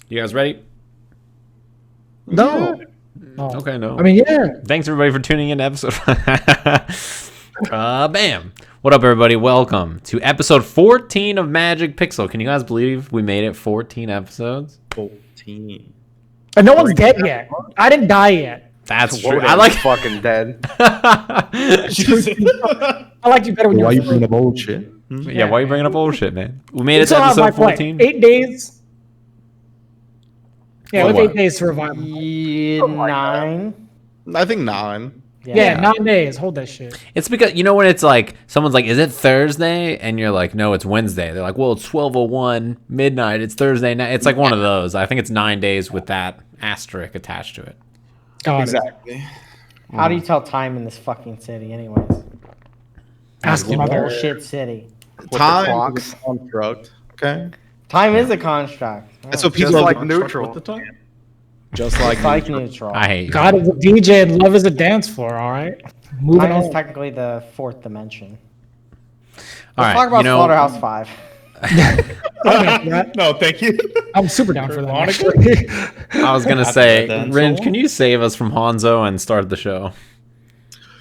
You guys ready? No. Oh. Okay, no. I mean, yeah. Thanks everybody for tuning in to episode. Bam. What up, everybody? Welcome to episode 14 of Magic Pixel. Can you guys believe we made it 14 episodes? 14. And no one's dead yet. I didn't die yet. That's true. I like fucking dead. I like you better when Why you're you bringing up old shit? Yeah, why are you bringing up old shit, man? We made it It's to all episode 14. 8 days. Yeah, Well, with what? 8 days to revive. Yeah, 9. I think 9. Yeah, 9 days. Hold that shit. It's because, you know, when it's like, someone's like, is it Thursday? And you're like, no, it's Wednesday. They're like, well, it's 12:01 midnight. It's Thursday night. It's like one of those. I think it's 9 days with that asterisk attached to it. Got it. Exactly. How do you tell time in this fucking city, anyways? Ask your mother. Bullshit city. Time is a construct. Okay. Time is a construct. That's what people Just like construct neutral. with the time. Just like Like neutral. neutral. I hate you. God is a DJ and love is a dance floor, all right? Moving Time is on. technically the fourth dimension. All Let's right, talk about you know, Slaughterhouse 5. No, thank you. I'm super down for that. Actually. I was going to say, done Rynge, so can you save us from Honzo and start the show?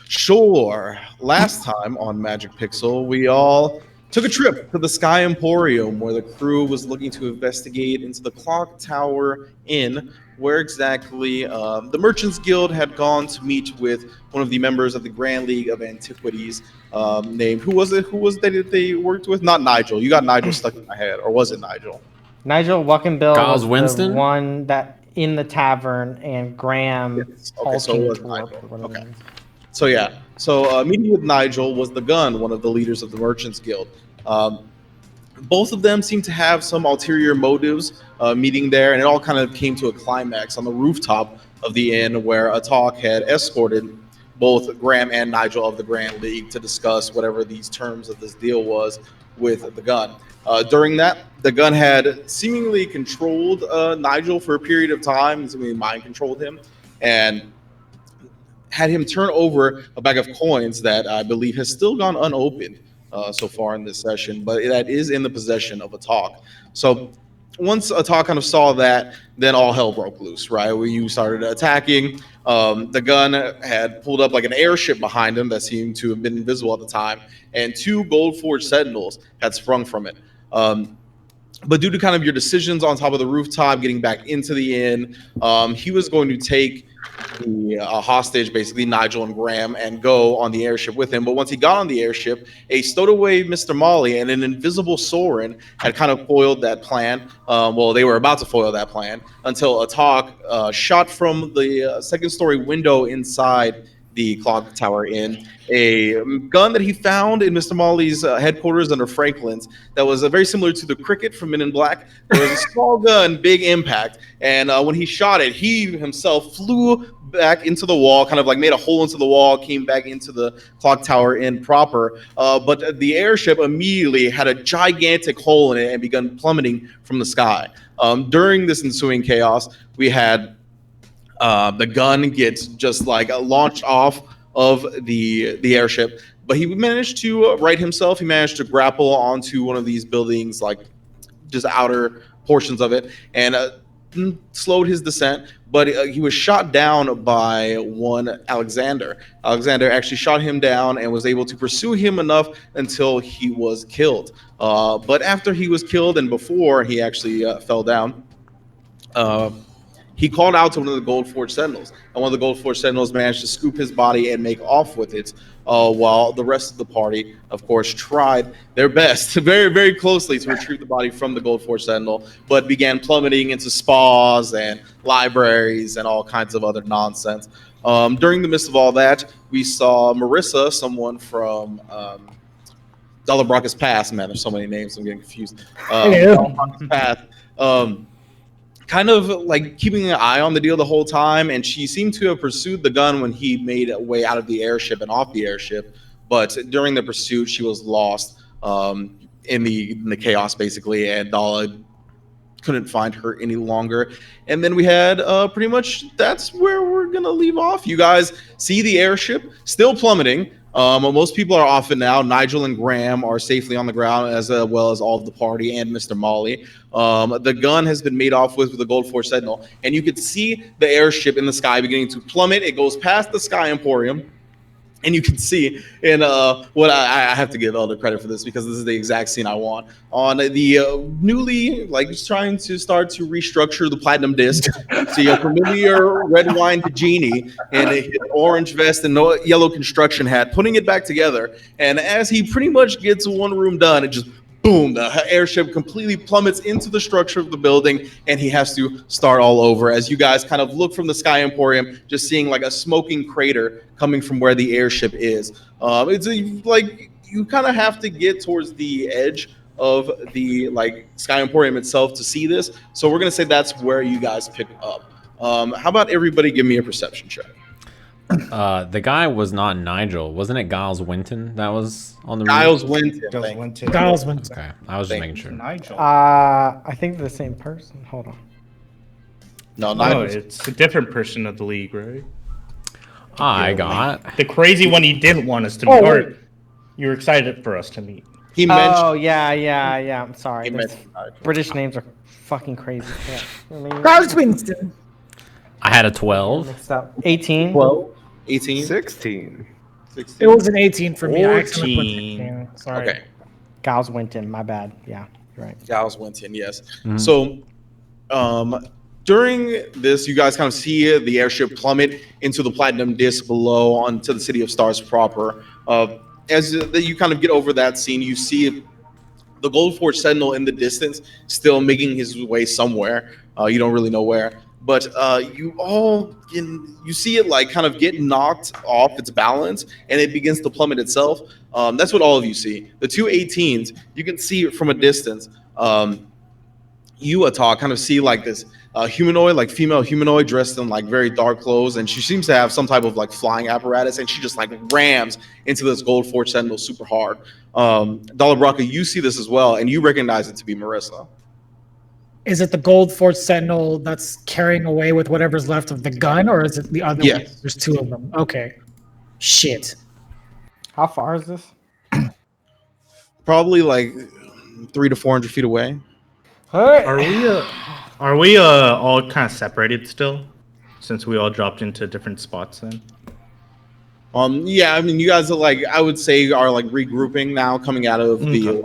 Sure. Last time on Magic Pixel, we all took a trip to the Sky Emporium where the crew was looking to investigate into the Clock Tower Inn, where exactly the Merchants Guild had gone to meet with one of the members of the Grand League of Antiquities, named, who was it that they worked with? Not Nigel. You got Nigel stuck in my head, or was it Nigel? Nigel Wuckenbill Giles was Winston? the one that in the tavern, and Graham Yes. Okay, so it was Halking Nigel. Torp, or whatever Okay. it is. So yeah, meeting with Nigel was the Gun, one of the leaders of the Merchants Guild. Both of them seemed to have some ulterior motives meeting there, and it all kind of came to a climax on the rooftop of the inn where Atoq had escorted both Graham and Nigel of the Grand League to discuss whatever these terms of this deal was with the Gun. During that, the Gun had seemingly controlled Nigel for a period of time, seemingly mind controlled him, and had him turn over a bag of coins that I believe has still gone unopened so far in this session, but that is in the possession of Atoq. So once Atoq kind of saw that, then all hell broke loose, right? Where you started attacking. The Gun had pulled up like an airship behind him that seemed to have been invisible at the time, and 2 gold forged sentinels had sprung from it. But due to kind of your decisions on top of the rooftop, getting back into the inn, he was going to take the hostage, basically Nigel and Graham, and go on the airship with him. But once he got on the airship, a stowed away Mr. Molly and an invisible Soren had kind of foiled that plan. Well, they were about to foil that plan until Atoq shot from the second story window inside the Clock Tower Inn a gun that he found in Mr. Molly's headquarters under Franklin's that was very similar to the Cricket from Men in Black. There was a small gun, big impact, and when he shot it, he himself flew back into the wall, kind of like made a hole into the wall, came back into the Clock Tower Inn proper, but the airship immediately had a gigantic hole in it and began plummeting from the sky. During this ensuing chaos, we had the gun gets just like launched off of the airship, but he managed to right himself. He managed to grapple onto one of these buildings, like just outer portions of it, and slowed his descent. But he was shot down by one Alexander. Alexander actually shot him down and was able to pursue him enough until he was killed. But after he was killed and before he actually fell down, he called out to one of the Gold Forge Sentinels, and one of the Gold Forge Sentinels managed to scoop his body and make off with it, while the rest of the party, of course, tried their best very, very closely to retrieve the body from the Gold Forge Sentinel, but began plummeting into spas and libraries and all kinds of other nonsense. During the midst of all that, we saw Marissa, someone from Dala Brakka's past. Man, there's so many names, I'm getting confused. Dala Brakka's past. Kind of like keeping an eye on the deal the whole time, and she seemed to have pursued the gun when he made a way out of the airship and off the airship. But during the pursuit, she was lost in the chaos, basically, and Dala couldn't find her any longer. And then we had pretty much that's where we're gonna leave off. You guys see the airship still plummeting. Most people are off it now. Nigel and Graham are safely on the ground, as well as all of the party and Mr. Molly. The gun has been made off with the Gold Force Sentinel, and you could see the airship in the sky beginning to plummet. It goes past the Sky Emporium. And you can see in what I have to give Elder credit for this, because this is the exact scene I want. On the newly, just trying to start to restructure the Platinum Disc. See a familiar red wine genie and a orange vest and yellow construction hat, putting it back together. And as he pretty much gets one room done, it just boom, the airship completely plummets into the structure of the building, and he has to start all over. As you guys kind of look from the Sky Emporium, just seeing like a smoking crater coming from where the airship is. It's like you kind of have to get towards the edge of the Sky Emporium itself to see this. So we're gonna say that's where you guys pick up. How about everybody give me a perception check? The guy was not Nigel, wasn't it? Giles Winton that was on the Giles roof? Winton. Giles Winton. Okay, I was just making sure. Nigel. I think they're the same person. Hold on. No, No, Nigel. it's a different person of the league, right? I got. The crazy one you didn't want us to Oh, meet. Or wait. you were excited for us to meet. He mentioned. Oh yeah. I'm sorry. He There's- mentioned Nigel. British names are fucking crazy. Yeah. I mean, Giles Winston. I had a 12. mixed up. 18. 18. 16. It was an 18 for me. I accidentally put 14. 16. Sorry. Okay. Giles Winton. My bad. Yeah. You're right. Giles Winton, yes. So during this, you guys kind of see the airship plummet into the Platinum Disc below onto the City of Stars proper. As you kind of get over that scene, you see the Gold Force Sentinel in the distance, still making his way somewhere. You don't really know where. But you see it kind of get knocked off its balance, and it begins to plummet itself. That's what all of you see. The two 18s, you can see it from a distance. You, Atoq, kind of see this humanoid, female humanoid dressed in very dark clothes, and she seems to have some type of flying apparatus, and she just rams into this Gold Force Sentinel super hard. Dala, Brakka, you see this as well, and you recognize it to be Marissa. Is it the Gold Force Sentinel that's carrying away with whatever's left of the gun, or is it the other Yeah. one? There's two of them. Okay. Shit. How far is this? Probably 300 to 400 feet away. Are we all kind of separated still, since we all dropped into different spots then? Yeah, I mean, you guys are I would say are regrouping now, coming out of the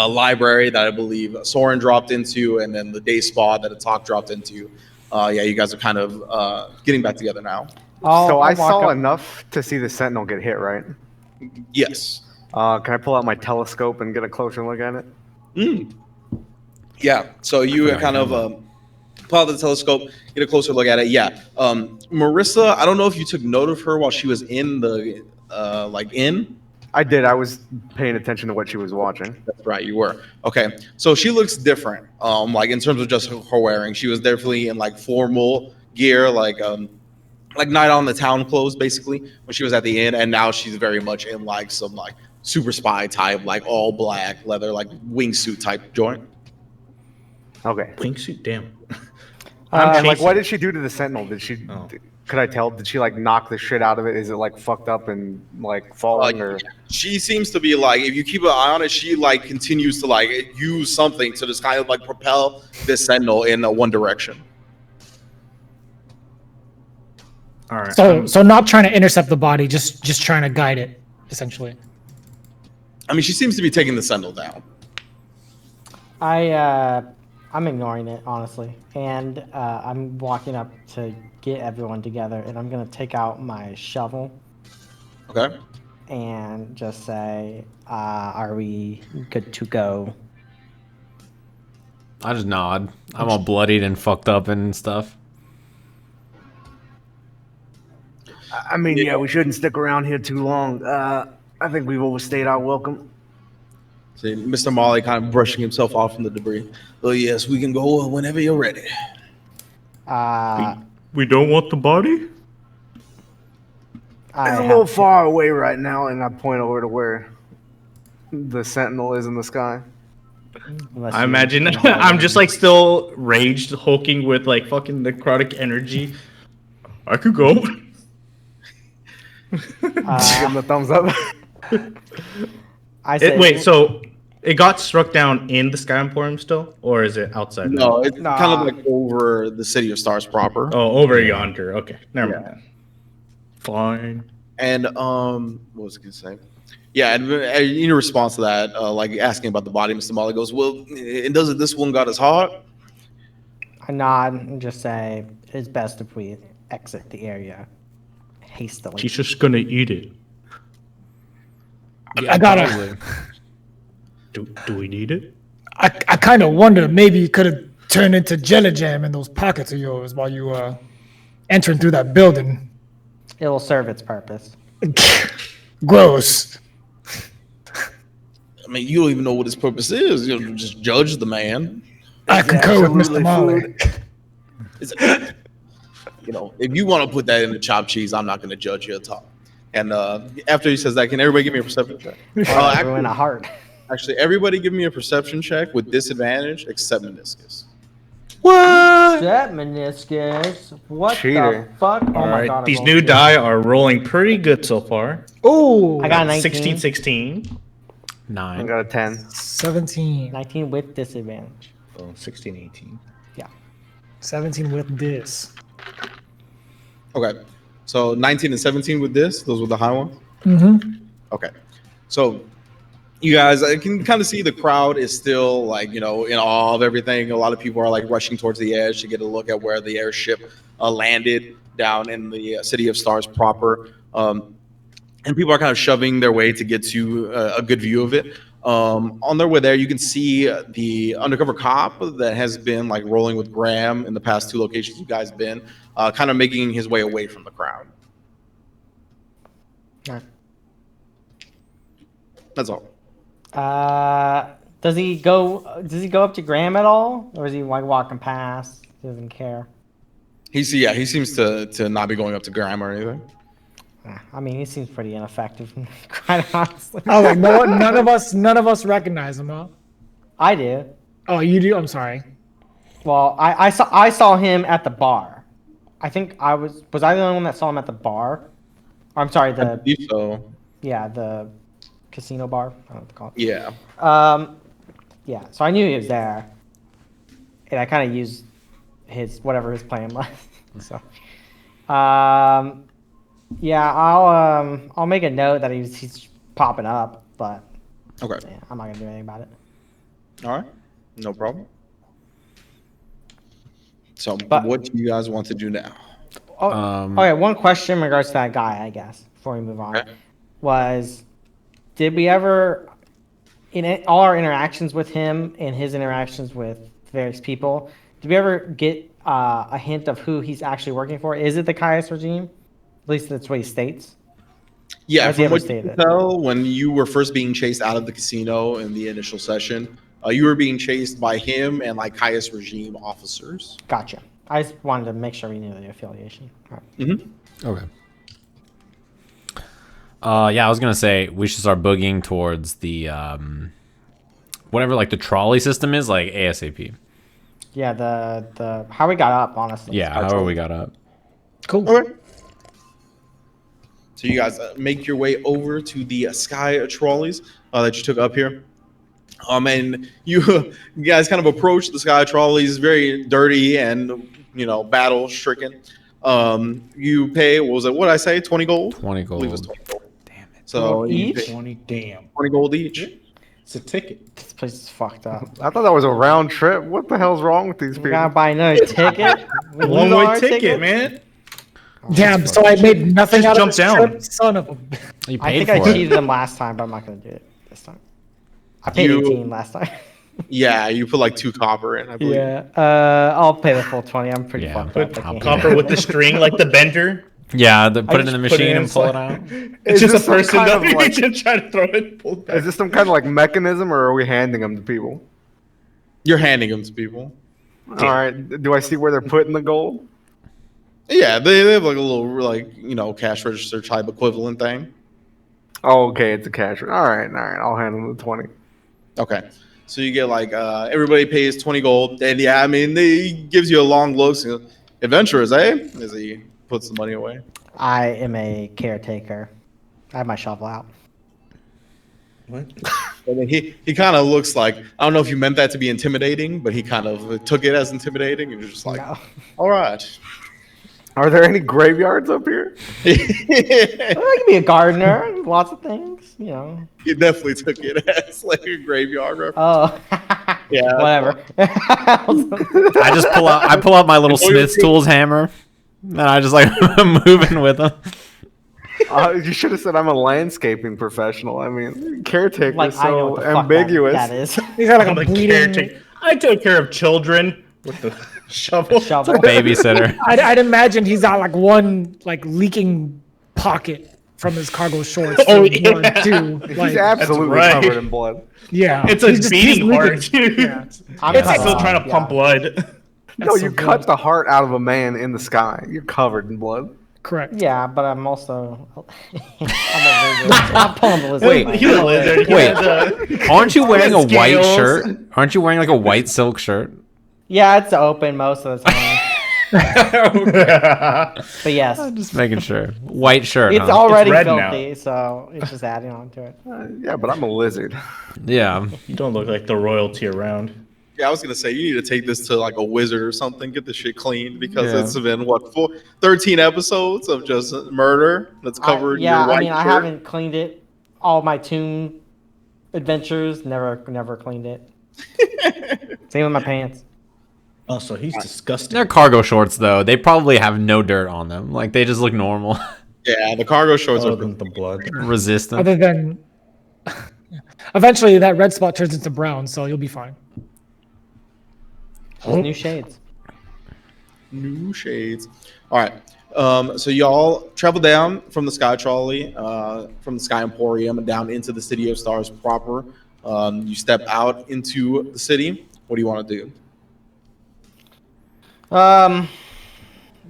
library that I believe Soren dropped into, and then the day spa that Atoq dropped into. Yeah, you guys are kind of getting back together now. So I I'll walk saw up. enough to see the Sentinel get hit, right? Yes. Can I pull out my telescope and get a closer look at it? Yeah. So you kind of pull out the telescope, get a closer look at it. Yeah. Marissa, I don't know if you took note of her while she was in the inn. I did. I was paying attention to what she was watching. That's right, you were. Okay, so she looks different. In terms of just her wearing, she was definitely in formal gear, like night on the town clothes, basically, when she was at the inn, and now she's very much in some super spy type, all black leather, wingsuit type joint. Okay. Wingsuit, damn. And what did she do to the Sentinel? Did she? Could I tell? Did she knock the shit out of it? Is it fucked up and falling or? She seems to be if you keep an eye on it, she continues to use something to just kind of propel this Sentinel in one direction. All right. So not trying to intercept the body, just trying to guide it, essentially. I mean, she seems to be taking the Sentinel down. I'm ignoring it, honestly, and I'm walking up to get everyone together, and I'm gonna take out my shovel Okay. and just say, "Are we good to go?" I just nod. I'm all bloodied and fucked up and stuff. I mean, yeah, we shouldn't stick around here too long. I think we've overstayed our welcome. See, Mr. Molly kind of brushing himself off from the debris. Oh yes, we can go whenever you're ready. We don't want the body? It's a little far away right now, and I point over to where the Sentinel is in the sky. I imagine I'm just still raged, hulking with fucking necrotic energy. I could go. Give him the thumbs up. I say, Wait, so it got struck down in the Sky Emporium still, or is it outside? No, now? it's kind of like over the City of Stars proper. Oh, over yonder. Okay, never mind. Fine. And what was I gonna say? Yeah, and in response to that, like asking about the body, Mr. Molly goes, "Well, and doesn't this one got his heart?" I nod and just say, it's best if we exit the area hastily. She's just gonna eat it. I gotta. Do we need it? I kind of wonder maybe you could have turned into jelly jam in those pockets of yours while you entering through that building. It'll serve its purpose. Gross. I mean, you don't even know what his purpose is. You know, just judge the man. I concur with Mr. Molly. You know, if you want to put that in the chopped cheese, I'm not going to judge you at all. And after he says that, can everybody give me a perception check? Ruin a heart. Actually, everybody give me a perception check with disadvantage except Minoscus. What? That Minoscus. What Cheater. the fuck? Oh All my right, god. these new die are rolling pretty good so far. Oh, I got a 19. 16, 16. 9. I got a 10. 17. 19 with disadvantage. Oh, 16, 18. 17 with this. Okay. So 19 and 17 with this. Those were the high ones? Mm-hmm. Okay. So you guys, I can kind of see the crowd is still like, you know, in awe of everything. A lot of people are like rushing towards the edge to get a look at where the airship landed down in the City of Stars proper. And people are kind of shoving their way to get to a good view of it. On their way there, you can see the undercover cop that has been like rolling with Graham in the past 2 locations you guys been, kind of making his way away from the crowd. Alright. That's all. Does he go up to Graham at all? Or is he like walking past? He doesn't care. He seems to not be going up to Graham or anything. I mean, he seems pretty ineffective, quite honestly. Oh, like no, none of us recognize him, huh? I do. Oh, you do? I'm sorry. Well, I saw him at the bar. I think was I the only one that saw him at the bar? I'm sorry, So the casino bar. I don't know what to call it. yeah. Yeah. So I knew he was there, and I kind of used whatever his plan was. So, yeah, I'll make a note that he's popping up, but Okay. yeah, I'm not gonna do anything about it. All right. No problem. So, But- what do you guys want to do now? Okay, one question in regards to that guy, I guess, before we move on, was, did we ever, in all our interactions with him and his interactions with various people, did we ever get a hint of who he's actually working for? Is it the Caius regime? At least that's what he states. Yeah, Has he from ever what you stated can it? tell, when you were first being chased out of the casino in the initial session, you were being chased by him and like Caius regime officers. Gotcha. I just wanted to make sure we knew the affiliation. All right. Mm-hmm. Okay. Yeah, I was gonna say we should start boogieing towards the whatever like the trolley system is, like ASAP. Yeah, the how we got up, honestly. Yeah, however we got up. Cool. Okay. So you guys make your way over to the sky trolleys that you took up here. And you guys kind of approach the sky trolleys, very dirty and, you know, battle stricken. You pay, what was it? What did I say? 20 gold? 20 I believe it was gold. 20 gold. Damn it. So you Each? pay 20 damn. 20 gold each. It's a ticket. This place is fucked up. I thought that was a round trip. What the hell's wrong with these We people? gotta buy another ticket. We lose all One-way our ticket, tickets? man. Damn, so I made nothing Just out of jump this down. trip? Son of a... You I paid think for I it. cheated them last time, but I'm not gonna do it this time. I paid You- 18 last time. Yeah, you put like 2 copper in, I believe. Yeah. I'll pay the full 20. I'm pretty Yeah, fucked put up. I can't Copper do with the string, like the bender. Yeah, put it in the just put it machine in and pull it slot. out. It's just a this some person kind that of, you like- just try to throw it and pull it back. Is this some kind of like mechanism, or are we handing them to people? You're handing them to people. All right. Do I see where they're putting the gold? Yeah, they have like a little, like, you know, cash register type equivalent thing. Oh, okay. It's a cash. All right. I'll hand them the 20. Okay. So you get like, everybody pays 20 gold. And yeah, I mean, he gives you a long look. So, adventurers, eh? As he puts the money away. I am a caretaker. I have my shovel out. What? And then he kind of looks like, I don't know if you meant that to be intimidating, but he kind of took it as intimidating, and you're just like, No. all right. Are there any graveyards up here? I can be a gardener. Lots of things, you know. You definitely took it as like a graveyard reference. Oh, Yeah. whatever. I pull out my little Smith's tools hammer, and I just like moving with them. You should have said I'm a landscaping professional. I mean, caretaker Like is I know so what the fuck ambiguous. that is. He's got like I'm a a bleeding. caretaker. I took care of children with the shovel. Shovel. Babysitter. I'd imagine he's got like one like leaking pocket from his cargo shorts. Oh, from blood, too. He's Like, absolutely right. covered in blood. yeah, It's a he's beating leaking. heart, dude. Yeah. I'm It's cut still off, trying to pump blood. No, so you good. cut the heart out of a man in the sky. You're covered in blood. Correct. Yeah, but I'm also. I'm a lizard. I'm pulling the lizard. Wait, knife. he's a lizard. He Wait. has Aren't you wearing a white Scales. shirt? Aren't you wearing like a white silk shirt? Yeah, it's open most of the time. But yes, Just making sure. White shirt. it's huh? already red now. filthy, so it's just adding on to it. Yeah, but I'm a lizard. Yeah. You don't look like the royalty around. Yeah, I was gonna say you need to take this to like a wizard or something, get this shit cleaned because Yeah. it's been 13 episodes of just murder that's covered. Yeah, your white I mean, I shirt. haven't cleaned it. All my tomb adventures, never cleaned it. Same with my pants. Oh, so he's disgusting. They're cargo shorts though. They probably have no dirt on them. Like they just look normal. Yeah, the cargo shorts Other are. than the blood. Resistant. Other than, eventually that red spot turns into brown, so you'll be fine. New shades. New shades. All right. So y'all travel down from the Sky Trolley, from the Sky Emporium, and down into the City of Stars proper. You step out into the city. What do you want to do?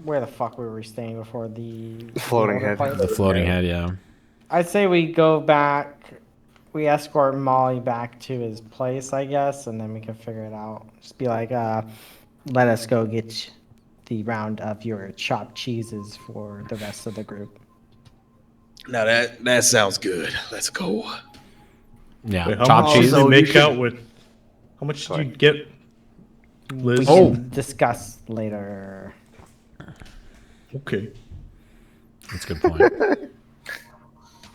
Where the fuck were we staying before the Floating head. place? The floating head, yeah. I'd say we go back. We escort Molly back to his place, I guess, and then we can figure it out. Just be like, let us go get the round of your chopped cheeses for the rest of the group. Now that sounds good. Let's go. Yeah. Wait, how Chopped much cheese. did So they you make should- out with? How much did you get, Liz? We can discuss later. Okay. That's a good point.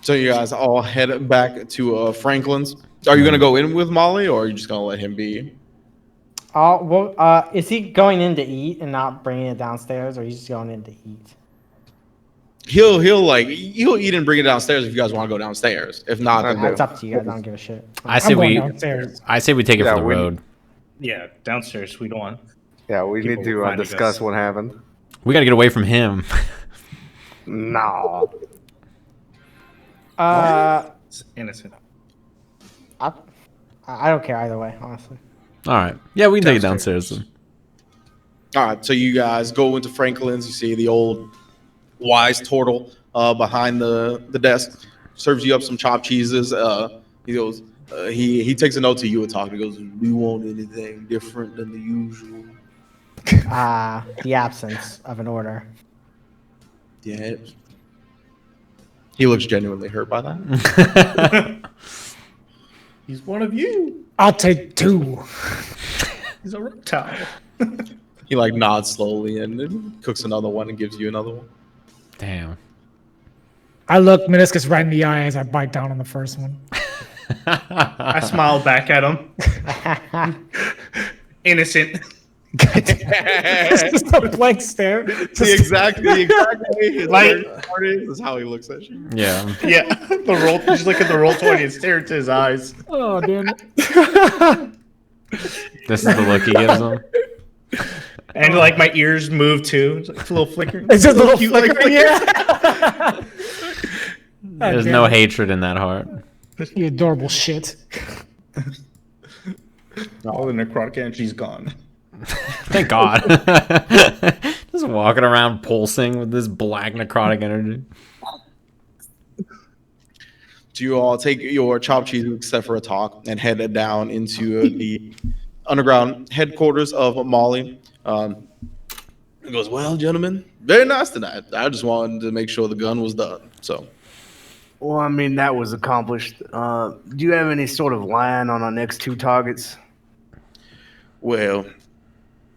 So you guys all head back to Franklin's. Are you gonna go in with Molly, or are you just gonna let him be? Is he going in to eat and not bringing it downstairs, or he's just going in to eat? He'll eat and bring it downstairs if you guys want to go downstairs. If not, then It's up to you. I don't give a shit. I say I'm going we downstairs. take it Yeah, for the we- road. Yeah, downstairs. We don't want. Yeah, we People need to finding discuss us. what happened. We gotta get away from him. No. It's innocent. I don't care either way, honestly. Alright. Yeah, we can take it downstairs then. all right. So you guys go into Franklin's. You see the old wise turtle behind the desk. Serves you up some chopped cheeses. He goes. He takes a note to you and talk. He goes, "Do you want anything different than the usual?" The absence of an order. Yeah. He looks genuinely hurt by that. He's one of you. I'll take 2. He's a reptile. He like nods slowly and then cooks another one and gives you another one. Damn. I look Minoscus right in the eye as I bite down on the first one. I smile back at him. Innocent. It's just a blank stare. The Just, exact way his Like- heart is how he looks at you. Yeah. Yeah, the roll. Just look at the roll 20 and stare into his eyes. oh, damn it. This is the look he gives him. And like my ears move too. It's like a little flicker. It's just a little cute, like, flicker. Yeah. There's no hatred in that heart. You adorable shit. All the necrotic energy's gone. Thank God. Just walking around pulsing with this black necrotic energy. Do you all take your chopped cheese except for Atoq and head down into the underground headquarters of Molly? He goes, well, gentlemen, very nice tonight. I just wanted to make sure the gun was done. So, Well, I mean, that was accomplished. Do you have any sort of line on our next 2 targets? well,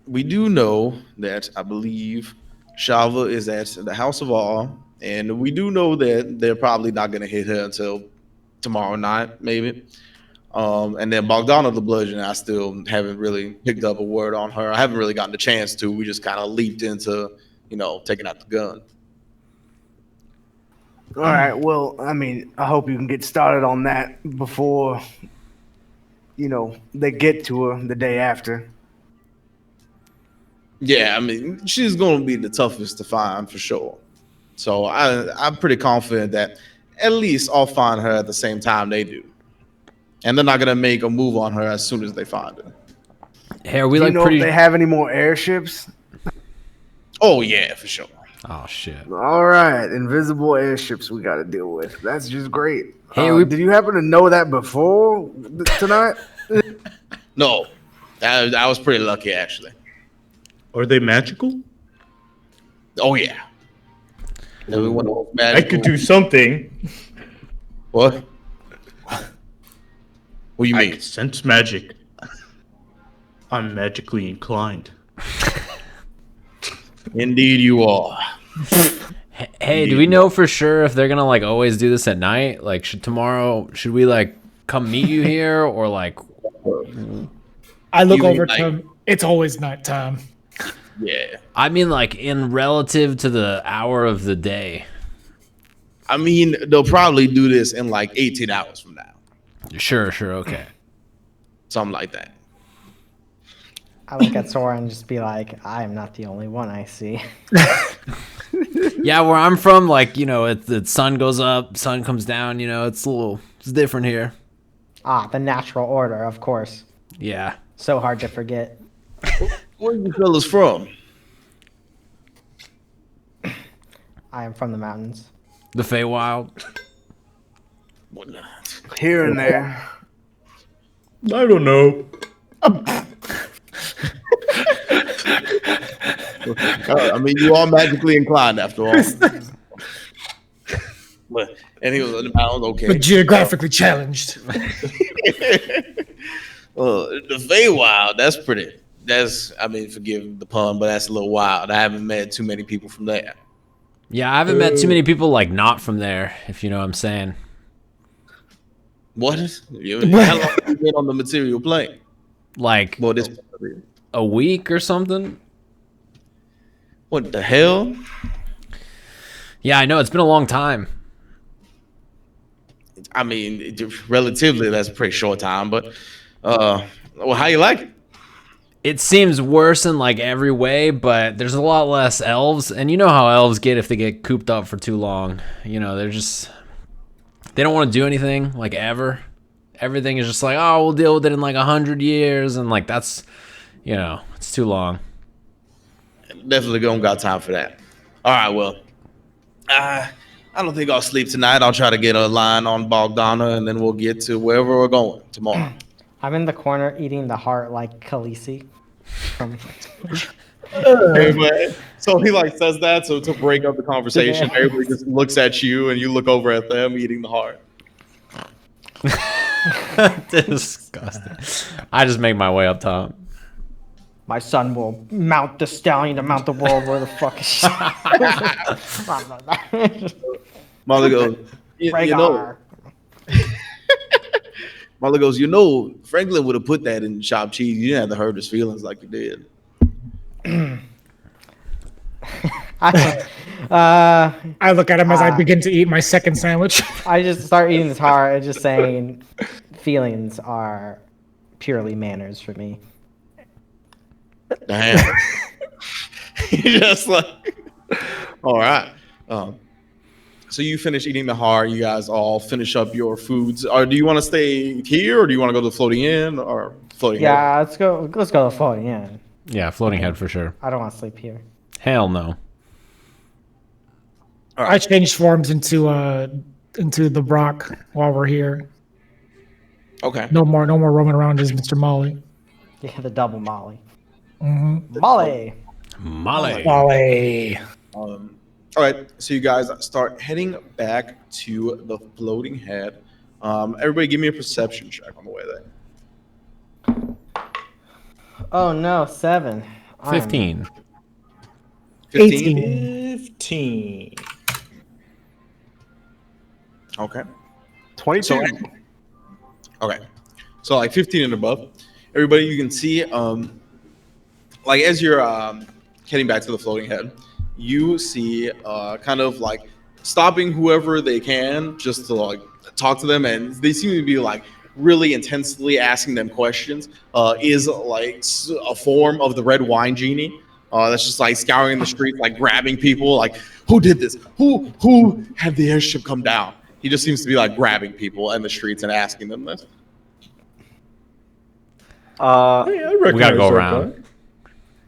we do know that I believe Shava is at the House of Awe, and we do know that they're probably not going to hit her until tomorrow night, maybe. And then Bogdana the Bludgeon, I still haven't really picked up a word on her. I haven't really gotten the chance to. We just kind of leaped into, taking out the gun. All right. Well, I mean, I hope you can get started on that before, they get to her the day after. Yeah, I mean, she's going to be the toughest to find for sure. So I'm pretty confident that at least I'll find her at the same time they do. And they're not going to make a move on her as soon as they find her. Hey, are we Do you like know pretty? if they have any more airships? Oh, yeah, for sure. Oh shit. All right, invisible airships we got to deal with. That's just great. Hey, did you happen to know that before tonight? No, I was pretty lucky, actually. Are they magical? Oh, yeah. I could do something. What? What do you I mean? can sense magic. I'm magically inclined. Indeed, you are. Hey, do we know for sure if they're gonna like always do this at night? Like, should we like come meet you here or like? I look You mean over like- to him. It's always nighttime. Yeah. I mean, like in relative to the hour of the day. I mean, they'll probably do this in like 18 hours from now. Sure, okay. Something like that. I look at Soren and just be like, I am not the only one I see. Yeah, where I'm from, like, the sun goes up, sun comes down, it's different here. Ah, the natural order, of course. Yeah. So hard to forget. Where are you fellas from? I am from the mountains. The Feywild. Here and there. I don't know. I mean, you are magically inclined after all. And he was in the mountains, okay. But geographically challenged. The Feywild, I mean, forgive the pun, but that's a little wild. I haven't met too many people from there. Yeah, I haven't met too many people like not from there, if you know what I'm saying. What? How long have you been on the material plane? Like Well, this. a week or something. What the hell? Yeah, I know, it's been a long time. I mean, relatively, that's a pretty short time, but well, how you like it? It seems worse in like every way, but there's a lot less elves, and you know how elves get if they get cooped up for too long. They don't want to do anything like ever. Everything is just like, oh, we'll deal with it in like 100 years, and like that's, it's too long. Definitely don't got time for that. All right, well, I don't think I'll sleep tonight. I'll try to get a line on Bogdana, and then we'll get to wherever we're going tomorrow. I'm in the corner eating the heart like Khaleesi. So he like says that so to break up the conversation. Yeah. Everybody just looks at you, and you look over at them eating the heart. Disgusting. I just make my way up top. My son will mount the stallion to mount the world. Where the fuck is she? Molly goes, Rhaegar. Molly goes, Franklin would have put that in chopped cheese. You didn't have to hurt his feelings like you did. I look at him as I begin to eat my second sandwich. I just start eating this heart and just saying feelings are purely manners for me. Damn. Just like, all right. So you finish eating the heart. You guys all finish up your foods. Or do you want to stay here, or do you want to go to the floating inn or floating? Yeah, let's go. Let's go to the floating inn. Yeah, floating head for sure. I don't want to sleep here. Hell no. I changed forms into the Brock while we're here. Okay. No more roaming around as Mr. Molly. Yeah, the double Molly. Mm-hmm. Molly. Molly. All right, so you guys start heading back to the floating head. Everybody, give me a perception check on the way there. Oh no, 7. 15. 15. Okay. 22. So, okay. So like 15 and above. Everybody, you can see, like as you're heading back to the floating head, you see kind of like stopping whoever they can just to like talk to them, and they seem to be like really intensely asking them questions. Is like a form of the red wine genie. That's just like scouring the streets, like grabbing people, like who did this? Who had the airship come down? He just seems to be like grabbing people in the streets and asking them this. We gotta go around.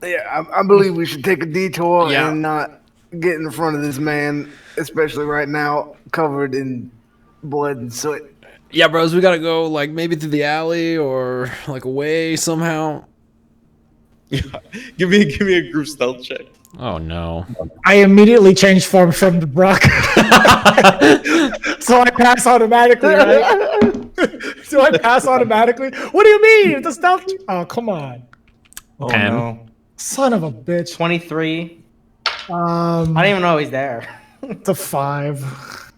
Yeah, I believe we should take a detour and not get in front of this man, especially right now, covered in blood and soot. Yeah, bros, we gotta go like maybe through the alley or like away somehow. give me a group stealth check. Oh no! I immediately changed form from the Brakka, so I pass automatically. Right? So I pass automatically. What do you mean? The stealth? Oh, come on! 10. No. Son of a bitch. 23. I I didn't even know he's there. It's a 5.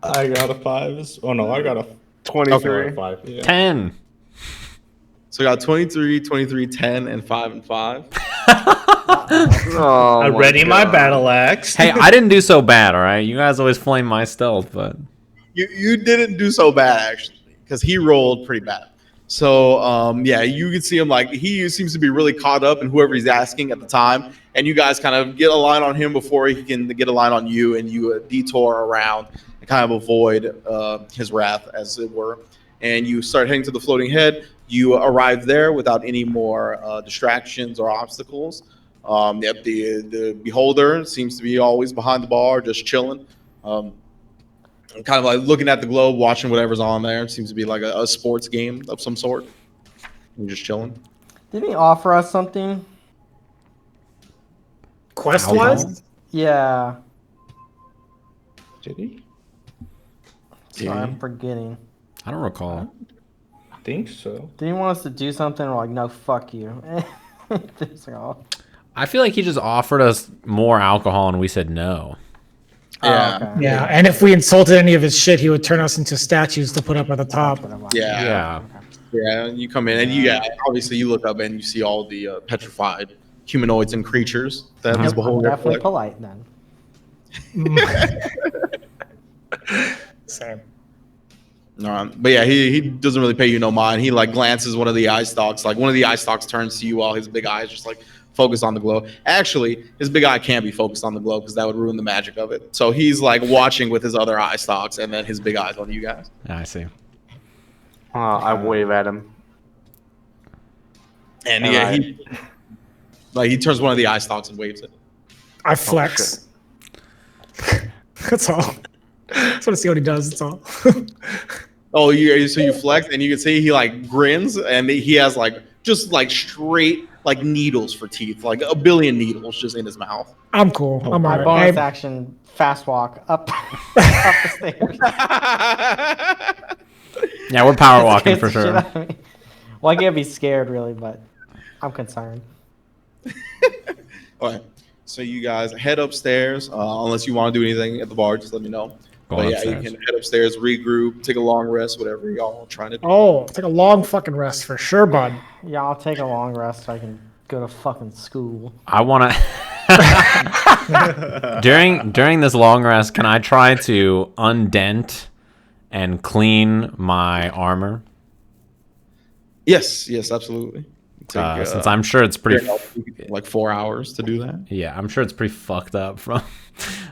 I got a 5. Oh no, I got a 23. 5. Yeah. 10. So I got 23, 23, 10, and 5 and 5. Oh, I ready my battle axe. Hey, I didn't do so bad, all right? You guys always flame my stealth, but You didn't do so bad actually, because he rolled pretty bad. So yeah, you can see him like he seems to be really caught up in whoever he's asking at the time, and you guys kind of get a line on him before he can get a line on you, and you detour around and kind of avoid his wrath, as it were. And you start heading to the floating head. You arrive there without any more distractions or obstacles. Yep, the beholder seems to be always behind the bar, just chilling. Kind of like looking at the globe, watching whatever's on there. It seems to be like a sports game of some sort. You're just chilling. Didn't he offer us something? Quest-wise? Yeah. Did he? Sorry, I'm forgetting. I don't recall. I think so. Did he want us to do something? We're like, no, fuck you. I feel like he just offered us more alcohol and we said no. Yeah. Oh, okay. Yeah, and if we insulted any of his shit, he would turn us into statues to put up at the top. Yeah. And you come in and obviously you look up and you see all the petrified humanoids and creatures that this beholder. Definitely polite then. Same. But yeah, he doesn't really pay you no mind. He like glances one of the eye stalks. Like one of the eye stalks turns to you while his big eyes just like focus on the glow. Actually, his big eye can't be focused on the glow because that would ruin the magic of it. So he's like watching with his other eye stalks, and then his big eyes on you guys. I see. I wave at him. And he turns one of the eye stalks and waves it. I flex. That's all. Just want to see what he does. That's all. So you flex, and you can see he like grins, and he has like just like straight like needles for teeth, like a billion needles just in his mouth. I'm cool. I'm My alright. bonus action, fast walk up the stairs. Yeah, we're power walking for sure. Well, I can't be scared really, but I'm concerned. All right. So you guys head upstairs, unless you want to do anything at the bar, just let me know. But yeah, you can head upstairs, regroup, take a long rest, whatever y'all trying to do. Oh, take a long fucking rest for sure, bud. Yeah, I'll take a long rest so I can go to fucking school. I want to... during this long rest, can I try to undent and clean my armor? Yes, absolutely. Since I'm sure it's pretty... like 4 hours to do that. Yeah, I'm sure it's pretty fucked up from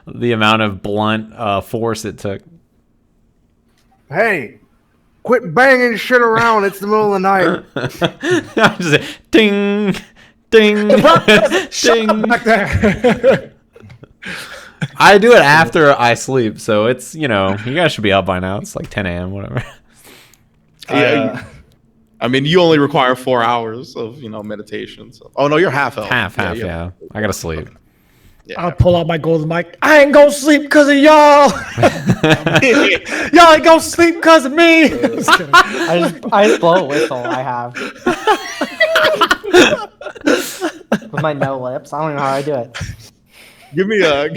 the amount of blunt force it took. Hey, quit banging shit around. It's the middle of the night. I just say, ding, ding, ding. Back there. I do it after I sleep, so it's, you guys should be up by now. It's like 10 a.m., whatever. I I mean, you only require 4 hours of meditation. So. Oh no, you're half elf. Half. Yeah. I gotta sleep. Okay. Yeah. I'll pull out my golden mic. I ain't gonna sleep because of y'all. Y'all ain't gonna sleep because of me. Just kidding. I just blow a whistle. I have with my no lips. I don't even know how I do it. Give me a.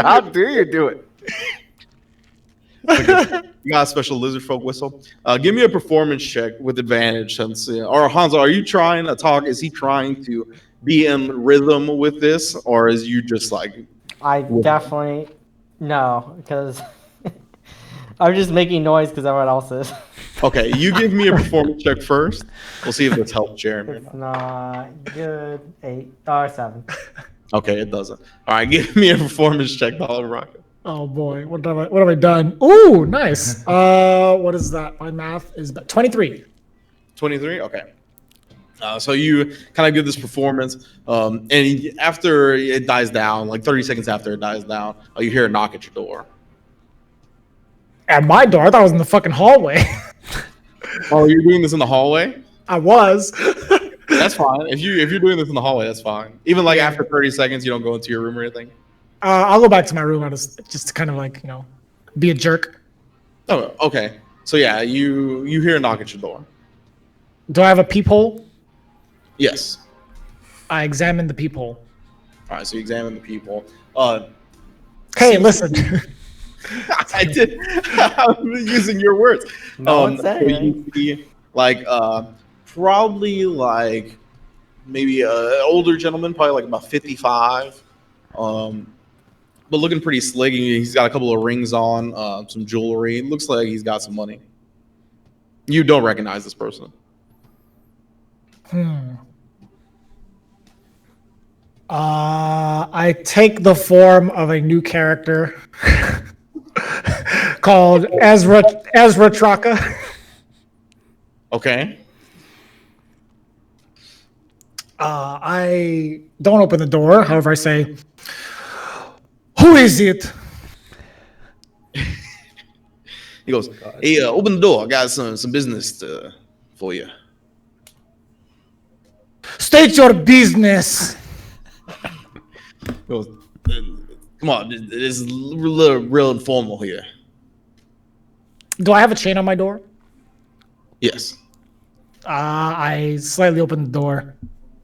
How do you do it? You got a special lizard folk whistle. Give me a performance check with advantage. Since or Honzo, are you trying to talk? Is he trying to be in rhythm with this, or is you just like? I definitely no, because I'm just making noise because everyone else is. Okay, you give me a performance check first. We'll see if this helps Jeremy. It's not good. 8 or 7. Okay, it doesn't. All right, give me a performance check, Dala Brakka. Oh boy, what have I done? Ooh, nice. What is that? My math is 23. 23. Okay. So you kind of give this performance, and after it dies down, like 30 seconds after it dies down, you hear a knock at your door. At my door? I thought it was in the fucking hallway. Oh, you're doing this in the hallway? I was. That's fine. If you're doing this in the hallway, that's fine. Even like after 30 seconds, you don't go into your room or anything. I'll go back to my room. I'll just to kind of like be a jerk. Oh, okay. So yeah, you hear a knock at your door. Do I have a peephole? Yes. I examine the peephole. All right. So you examine the people. Hey, listen. I did. I'm using your words. No one's saying. So you see, like, probably like maybe an older gentleman, probably like about 55. But looking pretty slick. He's got a couple of rings on, some jewelry. Looks like he's got some money. You don't recognize this person. I take the form of a new character called Ezra Traka. Okay. I don't open the door. However, I say, "Who is it?" He goes, "Hey, open the door. I got some business for you." State your business. He goes, "Come on, this is real informal here." Do I have a chain on my door? Yes. I slightly open the door.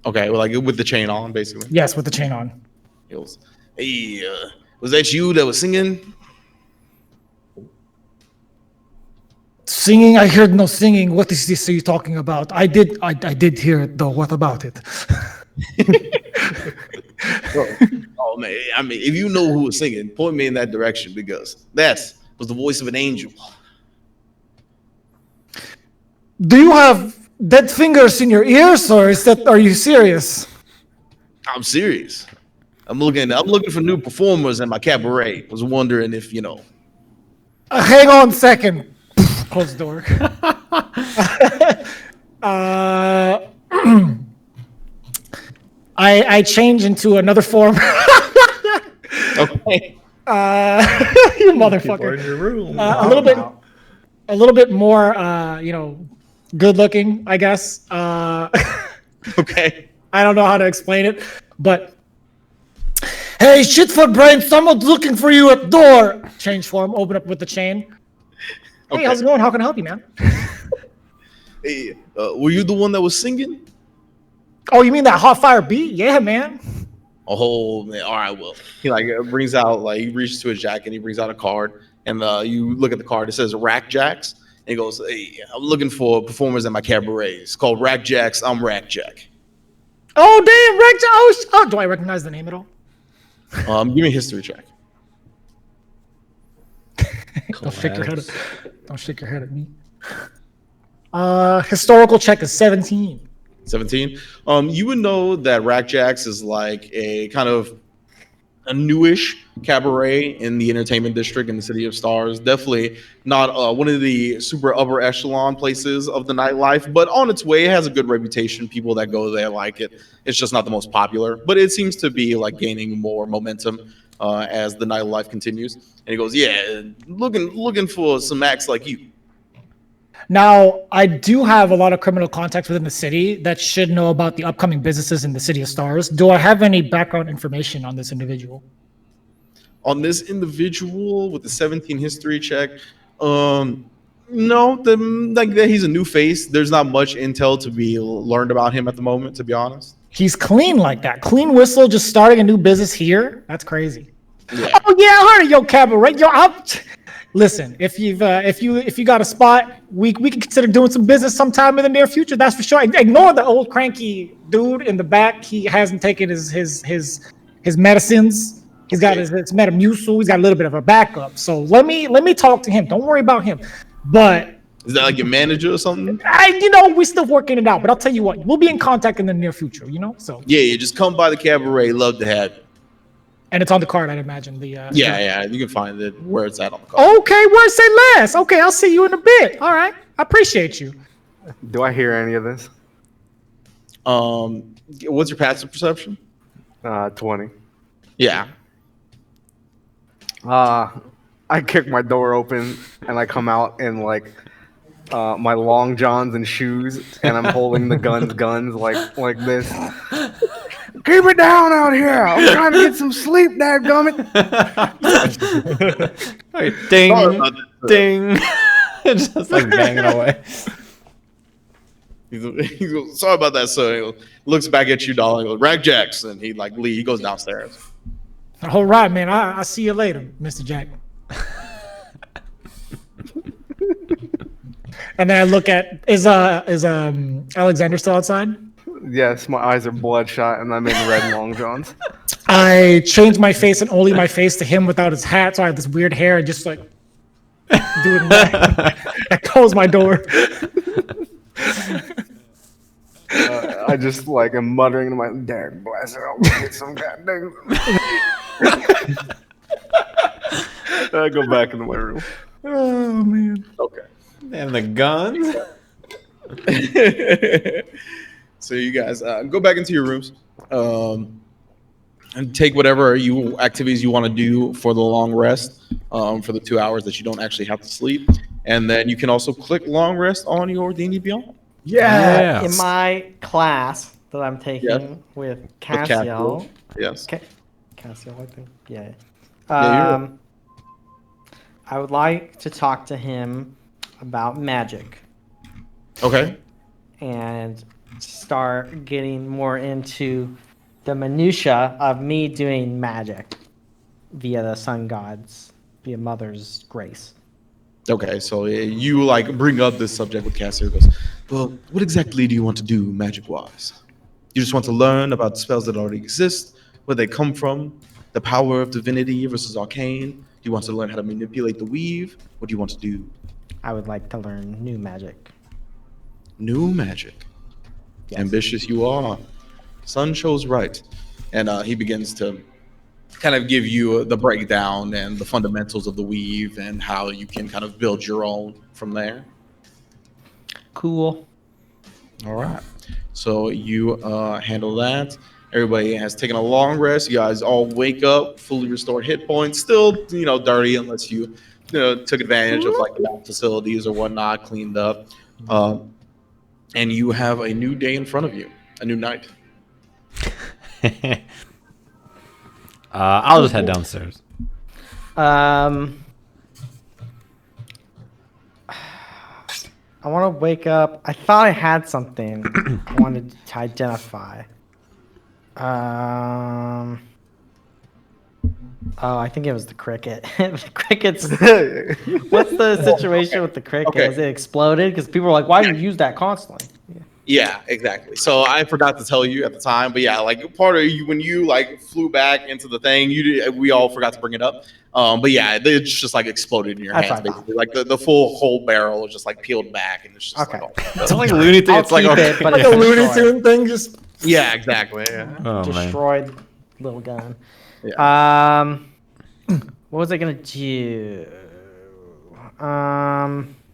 Okay, well, like with the chain on, basically. Yes, with the chain on. He goes, "Hey, was that you that was singing?" Singing? I heard no singing. What is this you talking about? I did hear it though. What about it? Oh man, I mean, if you know who was singing, point me in that direction because that was the voice of an angel. Do you have dead fingers in your ears, or are you serious? I'm serious. I'm looking for new performers in my cabaret. Was wondering if Hang on a second. Close the door. I change into another form. Okay. You motherfucker. in your room. A little bit more, good looking, I guess. Okay. I don't know how to explain it, but hey, shitfoot brain, someone's looking for you at the door. Change form, open up with the chain. Hey, how's it going? How can I help you, man? Hey, were you the one that was singing? Oh, you mean that hot fire beat? Yeah, man. Oh man, all right. Well, he brings out he reaches to his jacket, he brings out a card, and you look at the card. It says Rack Jacks, and he goes, "Hey, I'm looking for performers at my cabaret. It's called Rack Jacks. I'm Rack Jack." Oh damn, Rack Jack! Oh, do I recognize the name at all? Give me a history check. Don't shake your head. Don't shake your head at me. Historical check is 17. 17. You would know that Rack Jacks is like a kind of a newish cabaret in the entertainment district in the City of Stars. Definitely not one of the super upper echelon places of the nightlife, but on its way. It has a good reputation. People that go there like it. It's just not the most popular, but it seems to be gaining more momentum as the nightlife continues. And he goes, "Yeah, looking for some acts like you." Now, I do have a lot of criminal contacts within the city that should know about the upcoming businesses in the City of Stars. Do I have any background information on this individual? On this individual with the 17 history check, no, like that he's a new face. There's not much intel to be learned about him at the moment, to be honest. He's clean like that. Clean whistle, just starting a new business here. That's crazy. Yeah. Oh yeah, I heard of your cabaret. Listen, if you got a spot, we can consider doing some business sometime in the near future. That's for sure. Ignore the old cranky dude in the back. He hasn't taken his medicines. He's got his Metamucil. He's got a little bit of a backup. So let me talk to him. Don't worry about him. But is that like your manager or something? We're still working it out. But I'll tell you what, we'll be in contact in the near future. So yeah, just come by the cabaret. Love to have you. And it's on the card, I'd imagine. Yeah, you can find it where it's at on the card. Okay, word say less. Okay, I'll see you in a bit. All right, I appreciate you. Do I hear any of this? What's your passive perception? 20. Yeah. I kick my door open and I come out in like my long johns and shoes, and I'm holding the guns like this. Keep it down out here. I'm trying to get some sleep, dadgummit. Ding. Just like banging away. He's sorry about that, sir. He looks back at you, Dala, and goes, Rack Jackson. He he goes downstairs. All right, man. I'll see you later, Mr. Jack. And then I look at is Alexander still outside? Yes, my eyes are bloodshot and I'm in red long johns. I change my face and only my face to him without his hat, so I have this weird hair and just like doing that. I close my door. I just like am muttering to my dad, bless it, I'll get some goddamn. I go back into my room. Oh man. Okay. And the guns. So you guys go back into your rooms and take whatever activities you want to do for the long rest for the 2 hours that you don't actually have to sleep. And then you can also click long rest on your D&D Beyond. Yeah. In my class that I'm taking with Cassio. Yes. Cassio, I think. Yeah. I would like to talk to him about magic. Okay. And start getting more into the minutia of me doing magic via the sun gods, via Mother's grace. Okay, so you bring up this subject with Cassio. Goes, well, what exactly do you want to do magic-wise? You just want to learn about spells that already exist, where they come from, the power of divinity versus arcane. Do you want to learn how to manipulate the weave? What do you want to do? I would like to learn new magic. New magic. Yes. Ambitious you are. Sun shows right. And he begins to kind of give you the breakdown and the fundamentals of the weave and how you can kind of build your own from there. Cool. All right. So you handle that. Everybody has taken a long rest. You guys all wake up, fully restored hit points. Still, dirty unless you took advantage of the lab facilities or whatnot, cleaned up. And you have a new day in front of you, a new night. I'll just head downstairs. I want to wake up. I thought I had something I wanted to identify. Oh, I think it was the cricket. The cricket's. What's the situation with the cricket? Okay. Has it exploded? Because people are like, "Why do you use that constantly?" Yeah, exactly. So I forgot to tell you at the time, but yeah, part of you when you flew back into the thing, we all forgot to bring it up. But yeah, it's just exploded in your hands, basically. The full whole barrel is just peeled back, and it's just it's like Looney Tunes. It's like a Looney Tune thing, just yeah, exactly. Yeah. Oh, destroyed little gun. Yeah. What was I gonna do?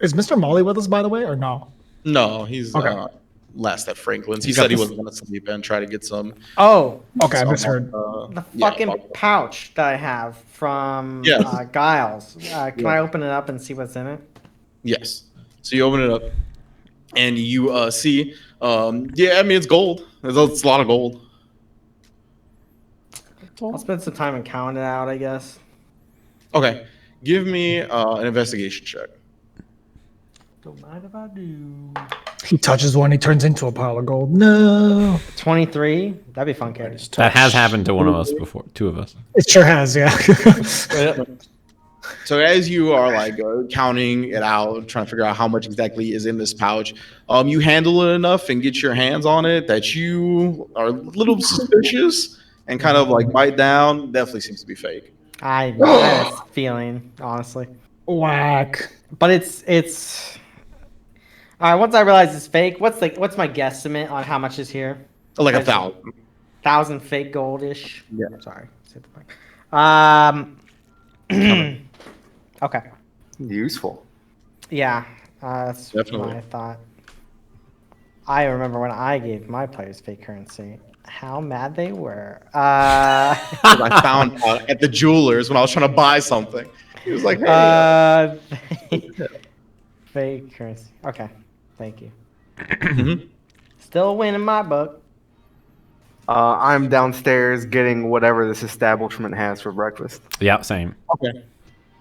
Is Mr. Molly with us, by the way, or no? No, he's last at Franklin's. He said he wasn't going to sleep and try to get some. Oh, okay. I misheard. The fucking pouch that I have from Giles. Can I open it up and see what's in it? Yes. So you open it up, and you see, yeah, I mean, it's gold. It's a lot of gold. I'll spend some time and count it out, I guess. Okay, give me an investigation check. Don't mind if I do. He touches one, he turns into a pile of gold. No. 23. That'd be fun, Carrie. That has happened to one of us before. Two of us. It sure has, yeah. So as you are like counting it out, trying to figure out how much exactly is in this pouch, you handle it enough and get your hands on it that you are a little suspicious and kind of like bite down. Definitely seems to be fake. I had a feeling, honestly. Whack. But it's. All right. Once I realize it's fake, what's my guesstimate on how much is here? Like 1,000. 1,000 fake gold-ish. Yeah. Sorry. Okay. Useful. Yeah. That's Definitely. my thought. I remember when I gave my players fake currency, how mad they were. I found out at the jeweler's when I was trying to buy something. He was like, hey. Fake currency. Okay. Thank you. Mhm. Still a win in my book. I'm downstairs getting whatever this establishment has for breakfast. Yeah, same. Okay.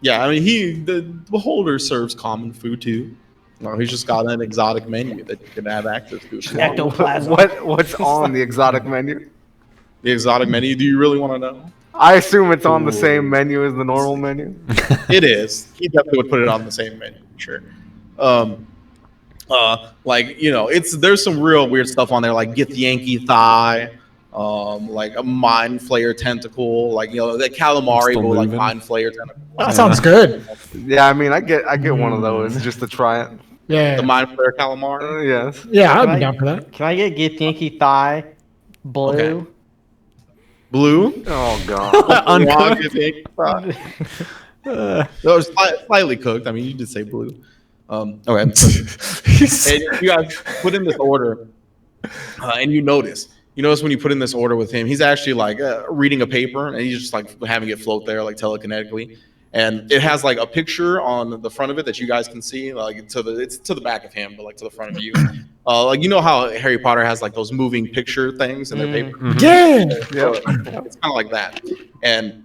Yeah, I mean, the beholder serves common food too. No, he's just got an exotic menu that you can have access to. Ectoplasm. What's on the exotic menu? The exotic menu, do you really want to know? I assume it's on the same menu as the normal menu. It is. He definitely would put it on the same menu, sure. Like, you know, there's some real weird stuff on there, like get the Yankee thigh, like a mind flayer tentacle, like, you know, that calamari, but like mind flayer tentacle. That sounds good. Yeah, I mean, I get one of those just to try it. Yeah. The mind flayer calamari. Yes. Yeah, I'd be down for that. Can I get Yankee thigh blue? Okay. Blue? Oh god. No, it's slightly cooked. I mean, you did say blue. Okay. So, and you guys put in this order, and you notice when you put in this order with him, he's actually like reading a paper, and he's just like having it float there, like telekinetically. And it has like a picture on the front of it that you guys can see, like it's to the back of him, but like to the front of you. Like, you know how Harry Potter has like those moving picture things in their paper? Yeah. It's kind of like that. And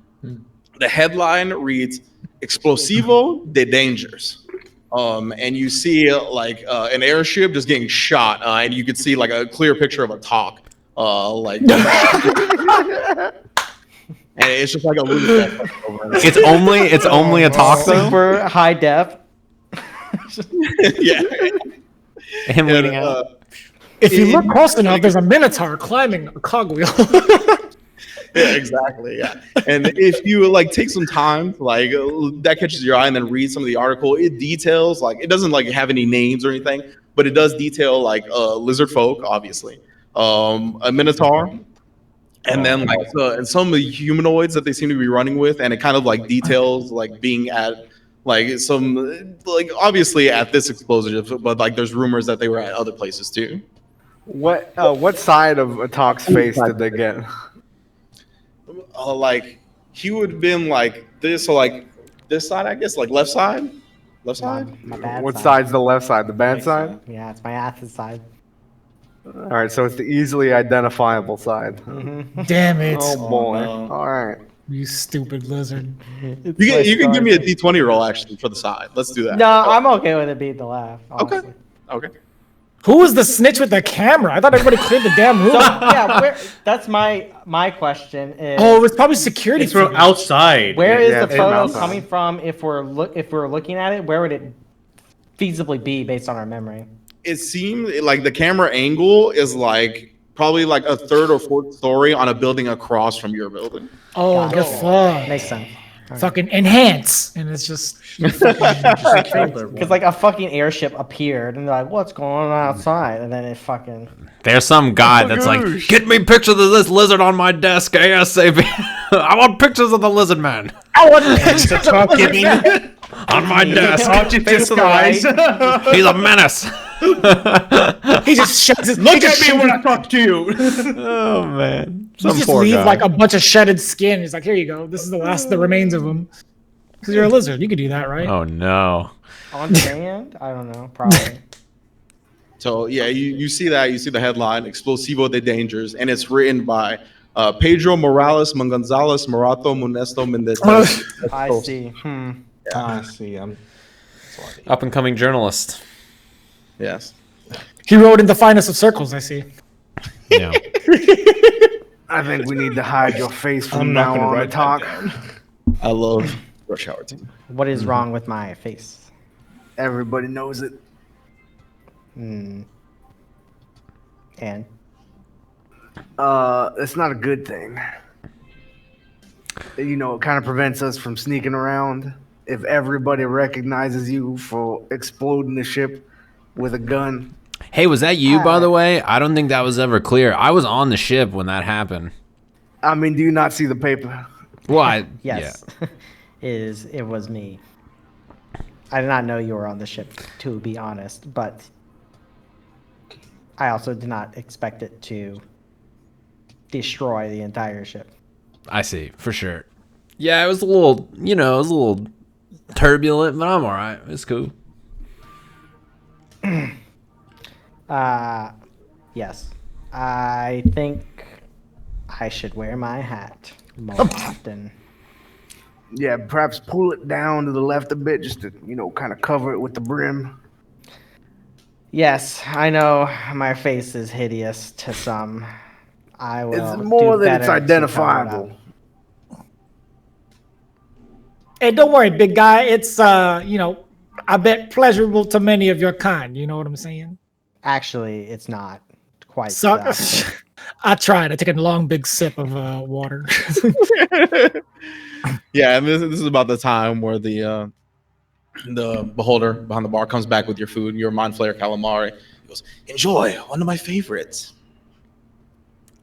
the headline reads "Explosivo de Dangers." And you see like an airship just getting shot, and you could see like a clear picture of Atoq. And it's just like a loose. It's only a talk though. Super high def. Yeah. Him leaning out. If you look close enough, there's a minotaur climbing a cogwheel. Yeah, exactly. Yeah. And if you like take some time, like that catches your eye, and then read some of the article, it details, like, it doesn't like have any names or anything, but it does detail like lizard folk, obviously, a minotaur, and then like and some of the humanoids that they seem to be running with, and it kind of like details like being at like some, like, obviously at this explosive, but like there's rumors that they were at other places too. What side of Atoq's face did they get? Like he would have been like this, so like this side, I guess, like left side. My bad What side. side's the left side? The bad side? Yeah, it's my ass side. All right, so it's the easily identifiable side. Damn it. Oh boy! no. All right. You stupid lizard. You can give me a D20 roll actually for the side. Let's do that. No, I'm okay with it being the left. Honestly. Okay. Who was the snitch with the camera? I thought everybody cleared the damn room. So, yeah, that's my question. Is, Oh, it's probably security. It's from outside. where is Yeah, the it's photo outside. coming from? If we're looking at it, where would it feasibly be based on our memory? It seemed like the camera angle is like probably like a third or fourth story on a building across from your building. Oh, good fuck. Makes sense. Fucking enhance. And it's just. Because like a fucking airship appeared, and they're like, "What's going on outside?" And then it fucking. There's some guy that's like, get me pictures of this lizard on my desk ASAP. I want pictures of the lizard man I want pictures of the lizard man. on my desk. Disguise. He's a menace. He just sheds his. Look at me when I talk to you. Oh man, He just poor leave guy. like a bunch of shedded skin. He's like, here you go. This is the remains of him. Because you're a lizard. You could do that, right? Oh no. On demand? I don't know. Probably. So yeah, you see that. You see the headline, Explosivo de Dangers, and it's written by Pedro Morales Mangonzales Morato Munesto Mendez. I see. I see. Up and coming journalist. Yes. He wrote in the finest of circles, I see. Yeah. I think we need to hide your face from I'm not now gonna on, write that Atoq. down. I love Rush Hour Team. What is wrong with my face? Everybody knows it. And It's not a good thing. You know, it kind of prevents us from sneaking around. If everybody recognizes you for exploding the ship with a gun. Hey, was that you, by the way? I don't think that was ever clear. I was on the ship when that happened. I mean, do you not see the paper? Well, yes, it was me. I did not know you were on the ship, to be honest, but I also did not expect it to destroy the entire ship. I see, for sure. Yeah, it was a little, turbulent, but I'm all right. It's cool. Yes. I think I should wear my hat more often. Yeah, perhaps pull it down to the left a bit just to, kind of cover it with the brim. Yes, I know my face is hideous to some. I will. It's more do that it's better to cover it identifiable. up. Hey, don't worry, big guy. It's I bet pleasurable to many of your kind. You know what I'm saying? Actually, it's not quite. So, that. I tried. I took a long, big sip of water. Yeah, and this is about the time where the beholder behind the bar comes back with your food, your Mind Flayer calamari. He goes, "Enjoy, one of my favorites."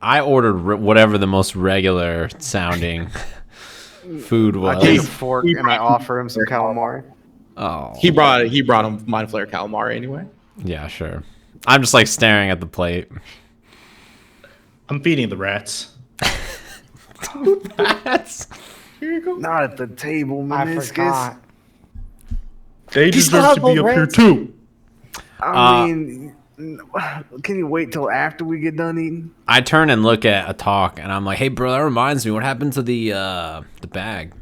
I ordered whatever the most regular sounding food was. I take a fork and I offer him some calamari. Oh, He brought him Mind Flayer calamari anyway. yeah, sure. I'm just like staring at the plate. I'm feeding the rats. Not at the table, I Minoscus. forgot. They still deserve have to be those up here rats? too. I mean, can you wait till after we get done eating? I turn and look at Atoq, and I'm like, "Hey, bro, that reminds me. What happened to the bag?"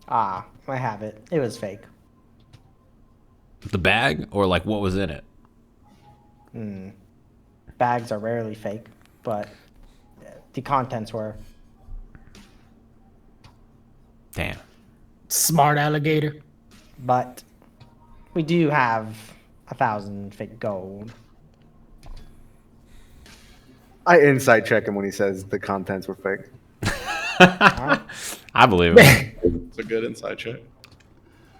I have it. It was fake. The bag, or like what was in it? Bags are rarely fake, but the contents were. Damn. Smart alligator. But we do have 1,000 fake gold. I insight check him when he says the contents were fake. I believe it. It's a good inside check.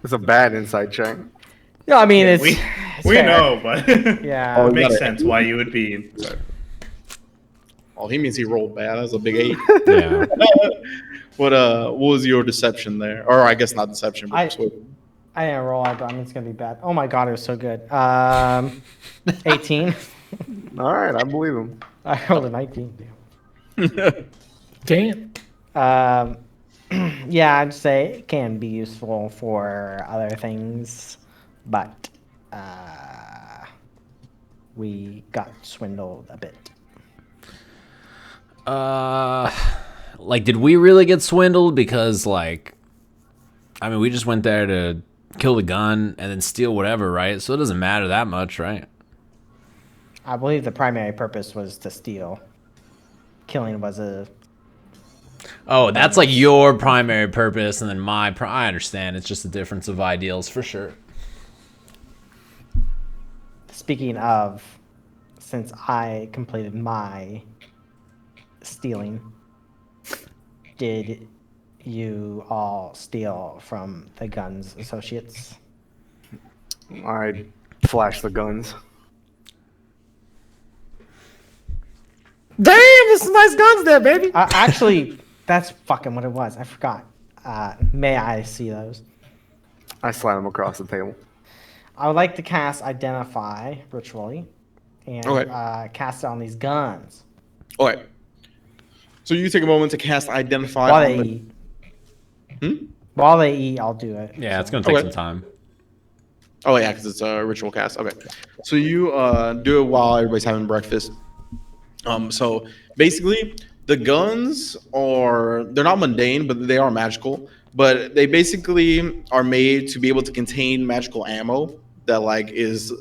It's a bad inside check. Yeah, I mean, it's. We fair. know, but Yeah. it makes sense why you would be. Oh, he means he rolled bad. That's a big 8. Yeah. What was your deception there? Or I guess not deception, but persuasion. I didn't roll out, but I mean, it's going to be bad. Oh my god, it was so good. 18. All right, I believe him. I rolled a 19. Damn. Yeah, I'd say it can be useful for other things, but we got swindled a bit. Like, did we really get swindled? Because, like, I mean, we just went there to kill the gun and then steal whatever, right? So it doesn't matter that much, right? I believe the primary purpose was to steal. Killing was a... Oh, that's like your primary purpose, and then I understand. It's just a difference of ideals, for sure. Speaking of, since I completed my stealing, did you all steal from the Guns Associates? I flash the guns. Damn, there's some nice guns there, baby. Actually, that's fucking what it was. I forgot. May I see those? I slam them across the table. I would like to cast Identify ritually and Okay. cast it on these guns. Okay. So you take a moment to cast Identify While on they While they eat, I'll do it. Yeah, it's gonna take some time. Oh yeah, because it's a ritual cast. Okay, so you do it while everybody's having breakfast. So basically, the guns they're not mundane, but they are magical. But they basically are made to be able to contain magical ammo that like is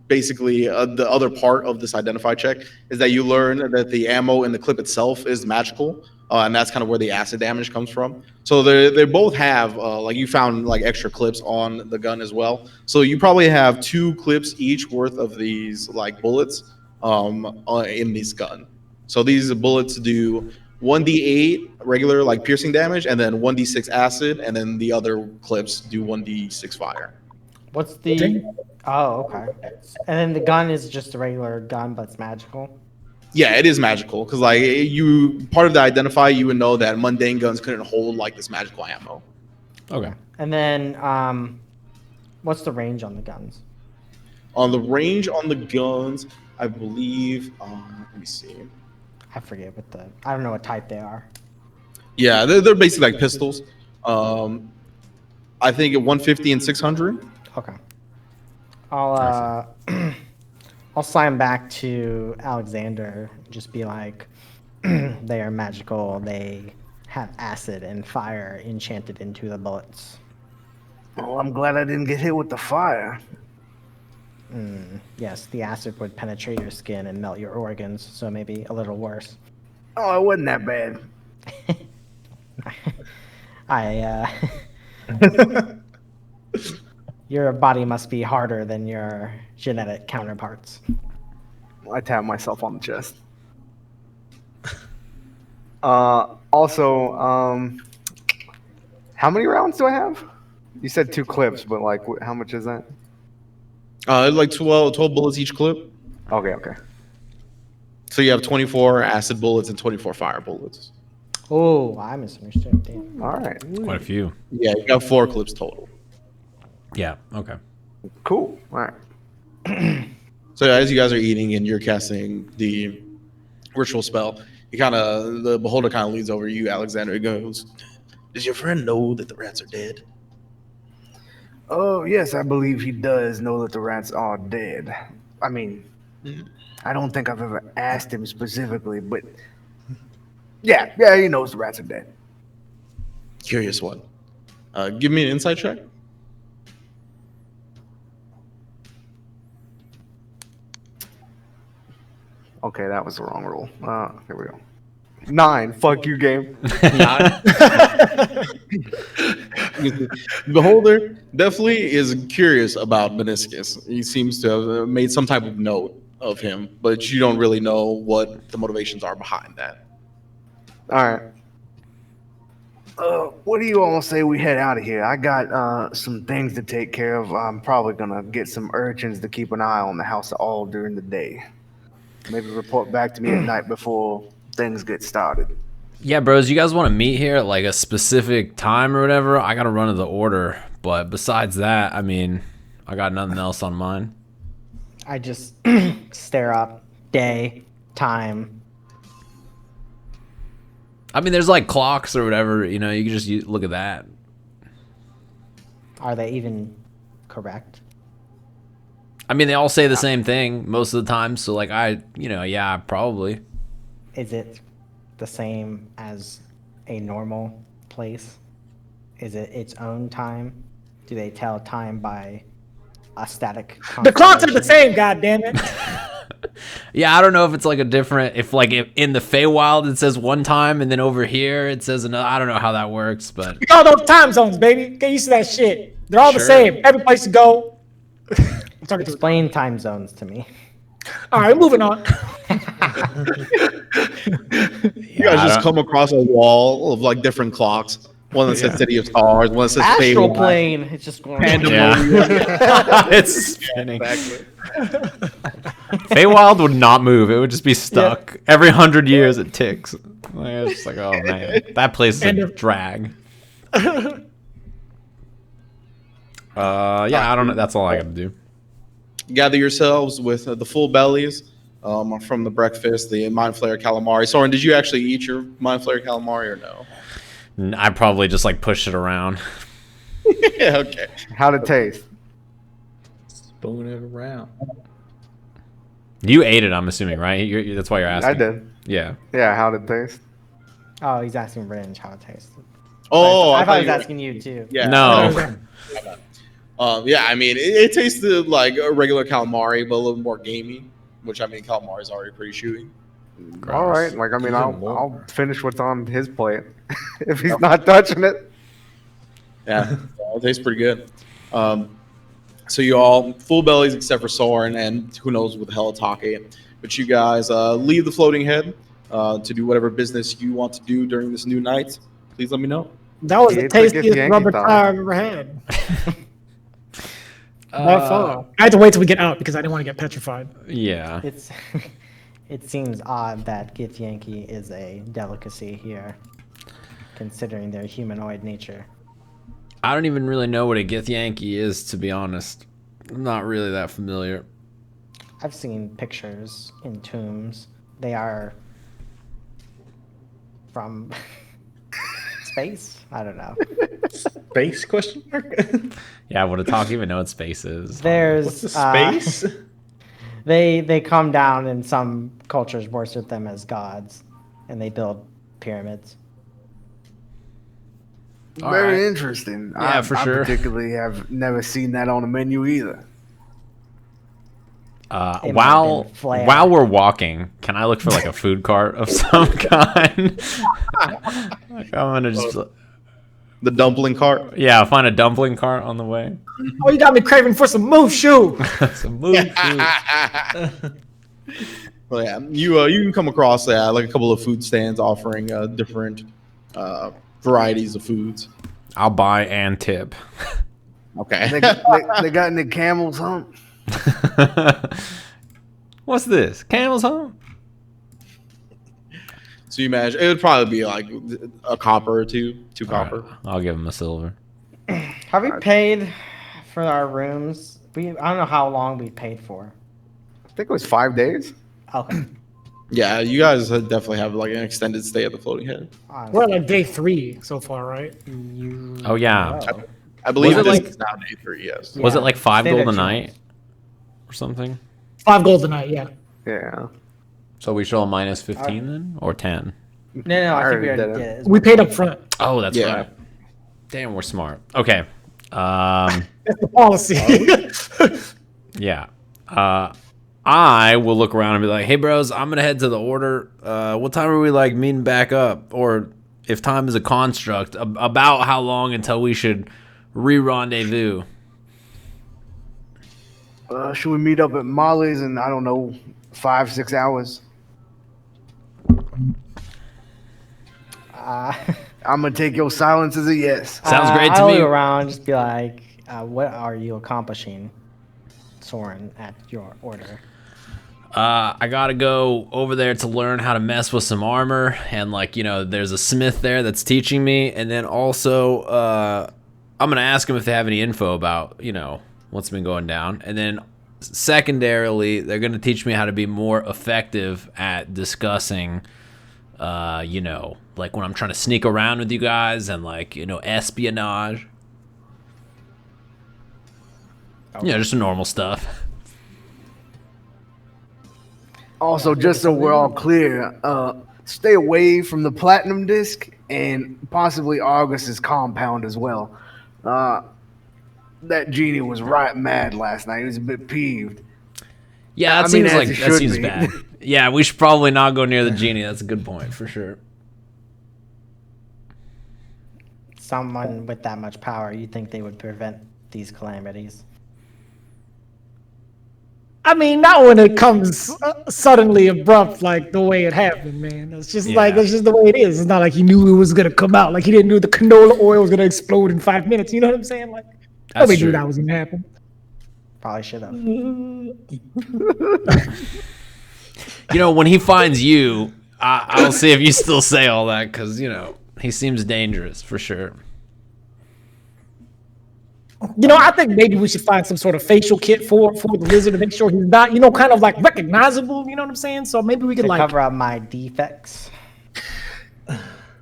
basically the other part of this identify check is that you learn that the ammo in the clip itself is magical, and that's kind of where the acid damage comes from. So they both have like you found like extra clips on the gun as well. So you probably have 2 clips each worth of these like bullets in this gun. So these bullets do 1d8 regular like piercing damage, and then 1d6 acid, and then the other clips do 1d6 fire. What's the? Oh, okay. And then the gun is just a regular gun, but it's magical. Yeah, it is magical because like part of the identify, you would know that mundane guns couldn't hold like this magical ammo. Okay. And then, what's the range on the guns? On the range on the guns, I believe. Let me see. I forget I don't know what type they are. Yeah, they're basically like pistols. I think at 150 and 600. Okay. I'll sign back to Alexander. Just be like, they are magical. They have acid and fire enchanted into the bullets. Oh, I'm glad I didn't get hit with the fire. Yes, the acid would penetrate your skin and melt your organs, so maybe a little worse. Oh, it wasn't that bad. Your body must be harder than your genetic counterparts. I tap myself on the chest. Also, how many rounds do I have? You said 2 clips, but like, how much is that? Like 12 bullets each clip. Okay. So you have 24 acid bullets and 24 fire bullets. Oh, I misunderstood. Damn. All right. Quite a few. Yeah, you got 4 clips total. Yeah. Okay. Cool. All right. So as you guys are eating and you're casting the ritual spell, the beholder kind of leads over to you, Alexander. He goes, "Does your friend know that the rats are dead?" Oh, yes, I believe he does know that the rats are dead. I mean, I don't think I've ever asked him specifically, but yeah, he knows the rats are dead. Curious one. Give me an insight check. Okay, that was the wrong roll. Here we go. 9. Fuck you, game. Beholder definitely is curious about Minoscus. He seems to have made some type of note of him, but you don't really know what the motivations are behind that. All right. What do you all say we head out of here? I got some things to take care of. I'm probably gonna get some urchins to keep an eye on the house all during the day. Maybe report back to me at night before things get started. Yeah, bros, you guys want to meet here at like a specific time or whatever? I got to run to the order. But besides that, I mean, I got nothing else on mine. I just stare up. Day, time. I mean, there's like clocks or whatever, you know, you can just look at that. Are they even correct? I mean, they all say the same thing most of the time. So like yeah, probably. Is it the same as a normal place? Is it its own time? Do they tell time by a static The clocks are the same, goddammit. Yeah, I don't know if it's like in the Feywild it says one time and then over here it says another. I don't know how that works, but All those time zones, baby. Get used to that shit. They're all the same. Every place you go. Explain time zones to me. All right, moving on. You guys just come across a wall of like different clocks. One that says City of Stars, one that says Astral Feywild. plane. It's just going. it's spinning. Feywild would not move. It would just be stuck. Every 100 years it ticks. Like, it's just like, oh man, that place is a drag. Yeah, I don't know. That's all I got to do. Gather yourselves with the full bellies from the breakfast, the Mind Flayer calamari. Soren, did you actually eat your Mind Flayer calamari or no? I probably just like pushed it around. Yeah, okay. How'd it taste? Spoon it around. You ate it, I'm assuming, right? That's why you're asking. I did. Yeah. Yeah, how'd it taste? Oh, he's asking Rynge how it tasted. Oh, I thought he you was were- asking you too. Yeah. No. Yeah, I mean, it tasted like a regular calamari, but a little more gamey. Which, I mean, calamari is already pretty shooting. All right. Like, I mean, Even I'll more. finish what's on his plate if he's not touching it. Yeah, it tastes pretty good. So you all full bellies except for Soren and who knows what the hell Atoq ate. But you guys leave the floating head to do whatever business you want to do during this new night. Please let me know. That was Yeah, the it's like if tastiest Yankee rubber thought. tire I've ever had. By far. I had to wait till we get out because I didn't want to get petrified. Yeah. It's it seems odd that Gith Yankee is a delicacy here, considering their humanoid nature. I don't even really know what a Gith Yankee is, to be honest. I'm not really that familiar. I've seen pictures in tombs. They are from space? I don't know. Space question mark? Yeah, would Atoq even know what space is? There's What's the space? They come down and some cultures worship them as gods, and they build pyramids. All Very right. interesting. Yeah, for sure. I particularly have never seen that on the menu either. It might have While been flair. we're walking, can I look for like a food cart of some kind? Like, I'm gonna just The dumpling cart. find a dumpling cart on the way. Oh, you got me craving for some move shoe. Some mood food. Well, yeah, you can come across like a couple of food stands offering different varieties of foods. I'll buy and tip. Okay. They got any camels hump? What's this? Camel's home? So you imagine it would probably be like a copper or two All copper. right, I'll give him a silver. Have we paid for our rooms? I don't know how long we paid for. I think it was 5 days. Okay. Yeah, you guys definitely have like an extended stay at the floating head. We're at like day 3 so far, right? Oh yeah. Oh. I believe Was it this like- is now day 3. Yes. Was it like 5 Standard gold a charge. night or something? 5 gold a night, yeah. Yeah. So we show a minus 15 then, or 10? No, I think we already already did did it. We paid up front. Oh, that's Yeah. right. Damn, we're smart. Okay. That's the policy. Yeah. I will look around and be like, "Hey, bros, I'm gonna head to the order. What time are we like meeting back up? Or if time is a construct, about how long until we should re-rendezvous?" Should we meet up at Molly's in, I don't know, 5-6 hours? I'm gonna take your silence as a yes. Sounds great to I'll me. look around, just be like, "What are you accomplishing, Soren, at your order?" I gotta go over there to learn how to mess with some armor, and like there's a smith there that's teaching me, and then also I'm gonna ask them if they have any info about what's been going down, and then secondarily they're gonna teach me how to be more effective at discussing, like when I'm trying to sneak around with you guys and like espionage. Yeah, just some normal stuff. Also, just so we're all clear, stay away from the platinum disc and possibly Argus's compound as well. That genie was right mad last night. He was a bit peeved. Yeah, that I mean, seems as like it that should seems be. bad. Yeah, we should probably not go near the genie. That's a good point for sure. Someone with that much power, you think they would prevent these calamities? I mean, not when it comes suddenly abrupt like the way it happened, man. It's just like Yeah. that's just the way it is. It's not like he knew it was gonna come out. Like he didn't know the canola oil was gonna explode in 5 minutes. You know what I'm saying? Like nobody true. knew that was gonna happen. Probably should have. When he finds you, I'll see if you still say all that because he seems dangerous for sure. I think maybe we should find some sort of facial kit for the lizard to make sure he's not, kind of like recognizable. You know what I'm saying? So maybe we could To like cover up my defects.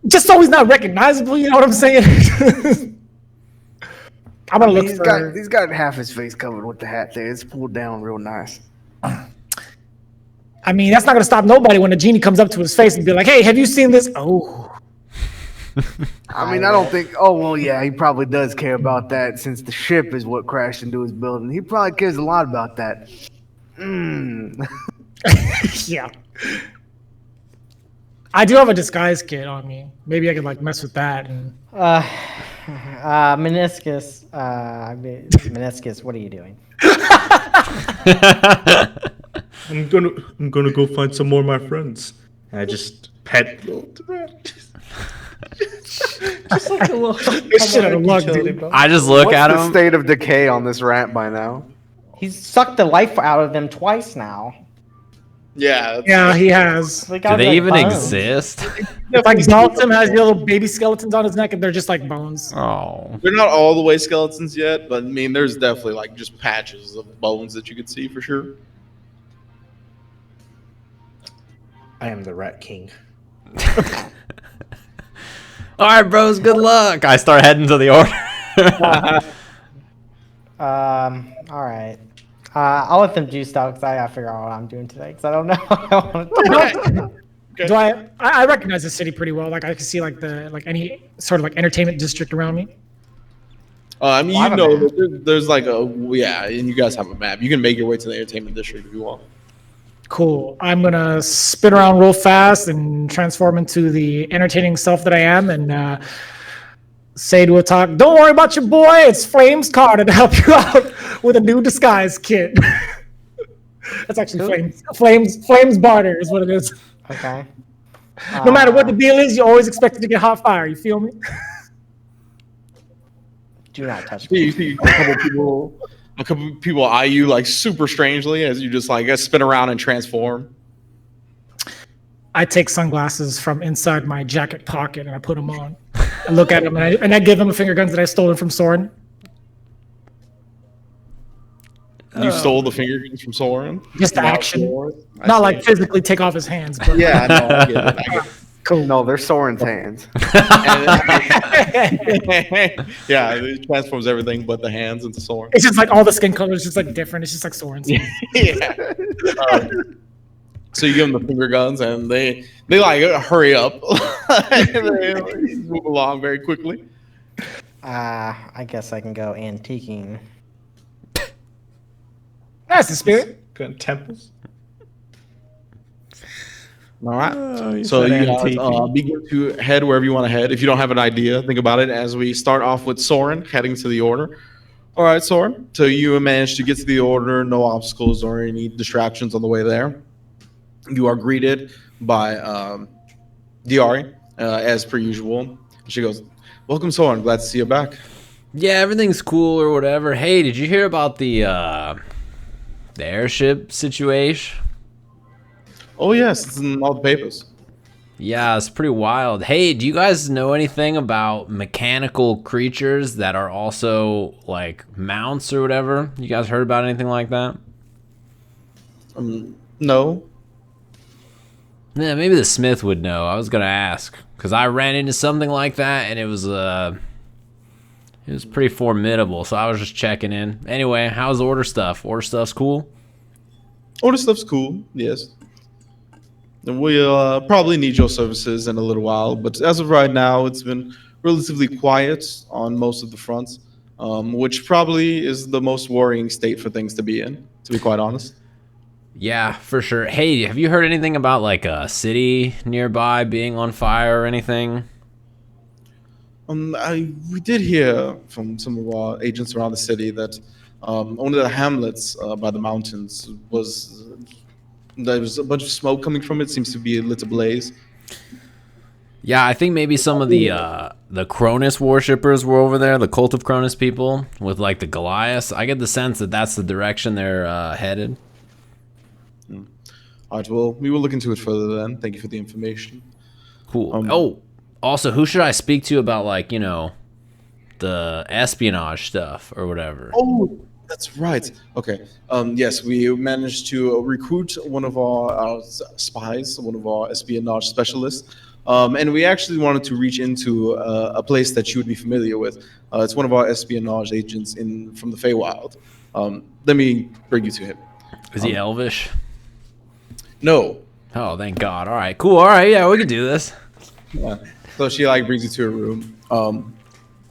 just so he's not recognizable. You know what I'm saying? I'm gonna look for. He's got half his face covered with the hat there. It's pulled down real nice. I mean, that's not gonna stop nobody when a genie comes up to his face and be like, "Hey, have you seen this?" Oh. I mean, I don't think. Oh well, yeah, he probably does care about that since the ship is what crashed into his building. He probably cares a lot about that. Yeah. I do have a disguise kit on me. Maybe I could like mess with that. And Minoscus. Minoscus, what are you doing? I'm gonna go find some more of my friends. And I just pet little just like a little. This shit out of luck, dude. I just look What's at the him. state of decay on this rant by now? He's sucked the life out of them twice now. Yeah. Yeah, he has. They Do got, they like, even bones. exist? Like Dalton has the little baby skeletons on his neck, and they're just like bones. Oh. They're not all the way skeletons yet, but I mean, there's definitely like just patches of bones that you could see for sure. I am the Rat King. All right, bros. Good luck. I start heading to the order. All right. I'll let them do stuff because I gotta figure out what I'm doing today because I don't know. I wanna do. Do I recognize the city pretty well. Like I can see like any sort of like entertainment district around me. I mean, Well, I you have a know, there's like and you guys have a map. You can make your way to the entertainment district if you want. Cool. I'm gonna spin around real fast and transform into the entertaining self that I am, and say to Atoq, "Don't worry about your boy. It's Flames Carter to help you out with a new disguise kit." That's actually Flames Barter is what it is. Okay. No matter what the deal is, you're always expected to get hot fire. You feel me? Do not touch me. You see a couple people eye you like super strangely as you just like spin around and transform. I take sunglasses from inside my jacket pocket and I put them on. I look at them and I give them the finger guns that I stolen from Soren. You stole the finger guns from Soren. Just Now action. Soren? I Not see. like physically take off his hands, but Yeah, no, I get it. I get it. cool. No, they're Soren's hands. Yeah, it transforms everything but the hands into Soren. It's just like all the skin colors just like different. It's just like Soren's. Yeah. So you give them the finger guns, and they like hurry up. And they move along very quickly. I guess I can go antiquing. That's the spirit. Got temples. All right. So you guys begin to head wherever you want to head. If you don't have an idea, think about it as we start off with Soren heading to the order. All right, Soren. So you managed to get to the order, no obstacles or any distractions on the way there. You are greeted by Diari, as per usual. She goes, "Welcome, Soren. Glad to see you back." Yeah, everything's cool or whatever. Hey, did you hear about the airship situation? Oh, yes. It's in all the papers. Yeah, it's pretty wild. Hey, do you guys know anything about mechanical creatures that are also like mounts or whatever? You guys heard about anything like that? No. Yeah, maybe the Smith would know. I was gonna ask because I ran into something like that and it was pretty formidable. So I was just checking in. Anyway, how's order stuff? Order stuff's cool. Order stuff's cool, yes. And we'll probably need your services in a little while, but as of right now, it's been relatively quiet on most of the fronts, which probably is the most worrying state for things to be in, to be quite honest. Yeah, for sure. Hey, have you heard anything about like a city nearby being on fire or anything? We did hear from some of our agents around the city that one of the hamlets by the mountains there was a bunch of smoke coming from it. Seems to be lit ablaze. Yeah, I think maybe some of the Cronus worshippers were over there, the Cult of Cronus people with like the Goliaths. I get the sense that that's the direction they're headed. All right, well, we will look into it further then. Thank you for the information. Cool. Also, who should I speak to about like, you know, the espionage stuff or whatever? Oh, that's right. Okay. Yes, we managed to recruit one of our spies, one of our espionage specialists. And we actually wanted to reach into a place that you would be familiar with. It's one of our espionage agents from the Feywild. Let me bring you to him. Is he elvish? No. Oh, thank God. All right, cool. All right, yeah, we can do this. Yeah. So she like brings you to a room,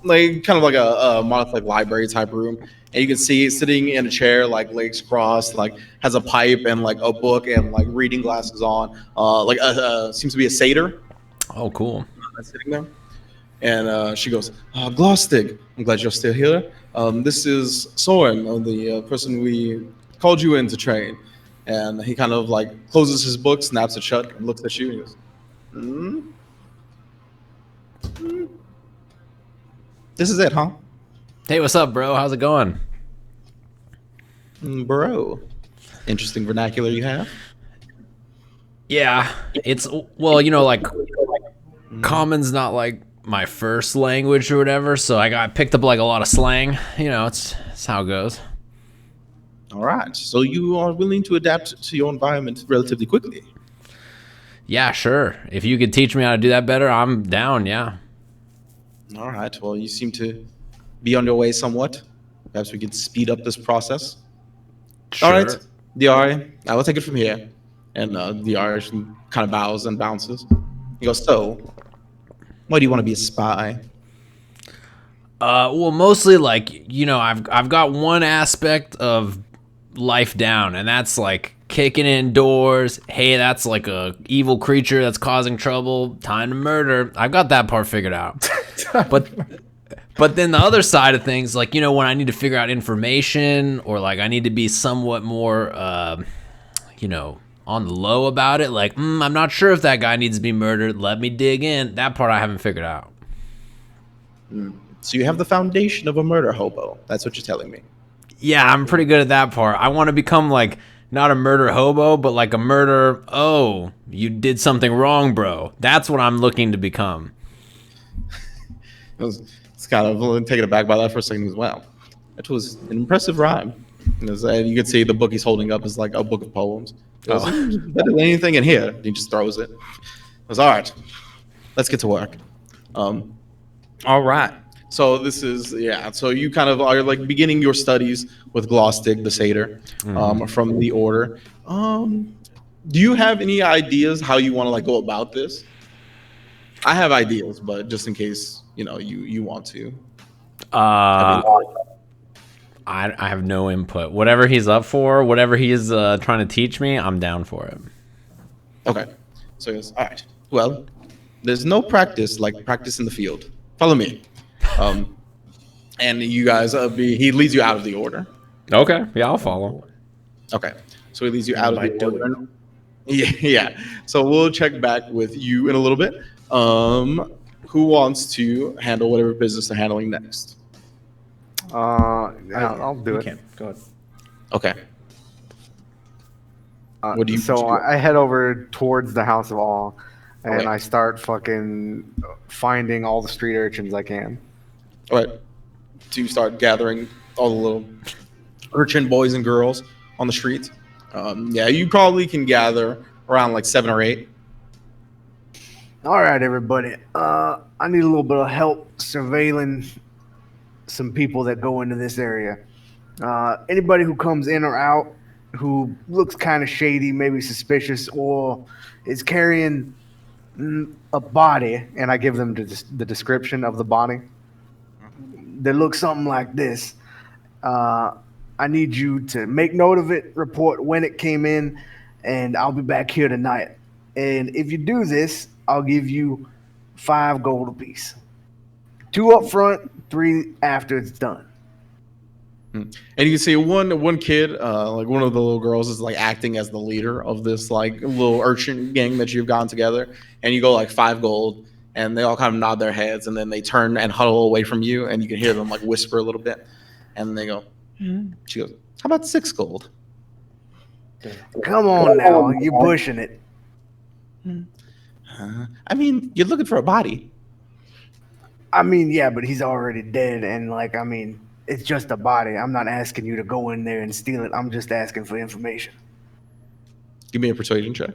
like kind of like a monolithic library type room, and you can see sitting in a chair, like legs crossed, like has a pipe and like a book and like reading glasses on, like seems to be a satyr. Oh, cool. Sitting there, and she goes, "Glostig, I'm glad you're still here. This is Soren, the person we called you in to train." And he kind of like closes his book, snaps it shut, and looks at you and goes, This is it, huh? Hey, what's up, bro? How's it going? Bro. Interesting vernacular you have. Yeah, it's, well, you know, like, common's not like my first language or whatever, so I picked up like a lot of slang. You know, it's how it goes. All right. So you are willing to adapt to your environment relatively quickly. Yeah, sure. If you could teach me how to do that better, I'm down, yeah. All right. Well, you seem to be on your way somewhat. Perhaps we could speed up this process. Sure. All right. Diari, I will take it from here. And Diari kind of bows and bounces. He goes, so, why do you want to be a spy? Well, mostly like, you know, I've got one aspect of life down, and that's like kicking in doors. Hey, that's like a evil creature that's causing trouble. Time to murder. I've got that part figured out. But then the other side of things, like, you know, when I need to figure out information, or like I need to be somewhat more, you know, on the low about it. Like, I'm not sure if that guy needs to be murdered. Let me dig in. That part I haven't figured out. So you have the foundation of a murder hobo. That's what you're telling me. Yeah, I'm pretty good at that part. I want to become like not a murder hobo, but like a murder. Oh, you did something wrong, bro. That's what I'm looking to become. It's kind of taken aback by that for a second as well. That was an impressive rhyme. You can see the book he's holding up is like a book of poems. Better than anything in here. He just throws it. All right, let's get to work. All right. So this is, so you kind of are like beginning your studies with Glostig, the satyr, from the order. Do you have any ideas how you want to like go about this? I have ideas, but just in case, you know, you want to. I have no input. Whatever he's up for, whatever he is trying to teach me, I'm down for it. Okay. So he goes, all right. Well, there's no practice like practice in the field. Follow me. And you guys, he leads you out of the order. Okay. Yeah, I'll follow. Okay. So he leads you out of the order. Yeah. So we'll check back with you in a little bit. Who wants to handle whatever business they're handling next? I'll do it. Go ahead. Okay. What do you? So I head over towards the House of Awe, and Okay. I start fucking finding all the street urchins I can. All right. So you start gathering all the little urchin boys and girls on the street. You probably can gather around like 7 or 8. All right, everybody. I need a little bit of help surveilling some people that go into this area. Anybody who comes in or out who looks kind of shady, maybe suspicious, or is carrying a body, and I give them the description of the body that looks something like this. I need you to make note of it, report when it came in, and I'll be back here tonight. And if you do this, I'll give you 5 gold apiece. 2 up front, 3 after it's done. And you can see one kid, like one of the little girls, is like acting as the leader of this like little urchin gang that you've gotten together. And you go like 5 gold, and they all kind of nod their heads, and then they turn and huddle away from you, and you can hear them like whisper a little bit, and then they go. She goes, "How about 6 gold?" Come on now, you're pushing it. I mean, you're looking for a body. I mean, yeah, but he's already dead, and like, I mean, it's just a body. I'm not asking you to go in there and steal it. I'm just asking for information. Give me a persuasion check.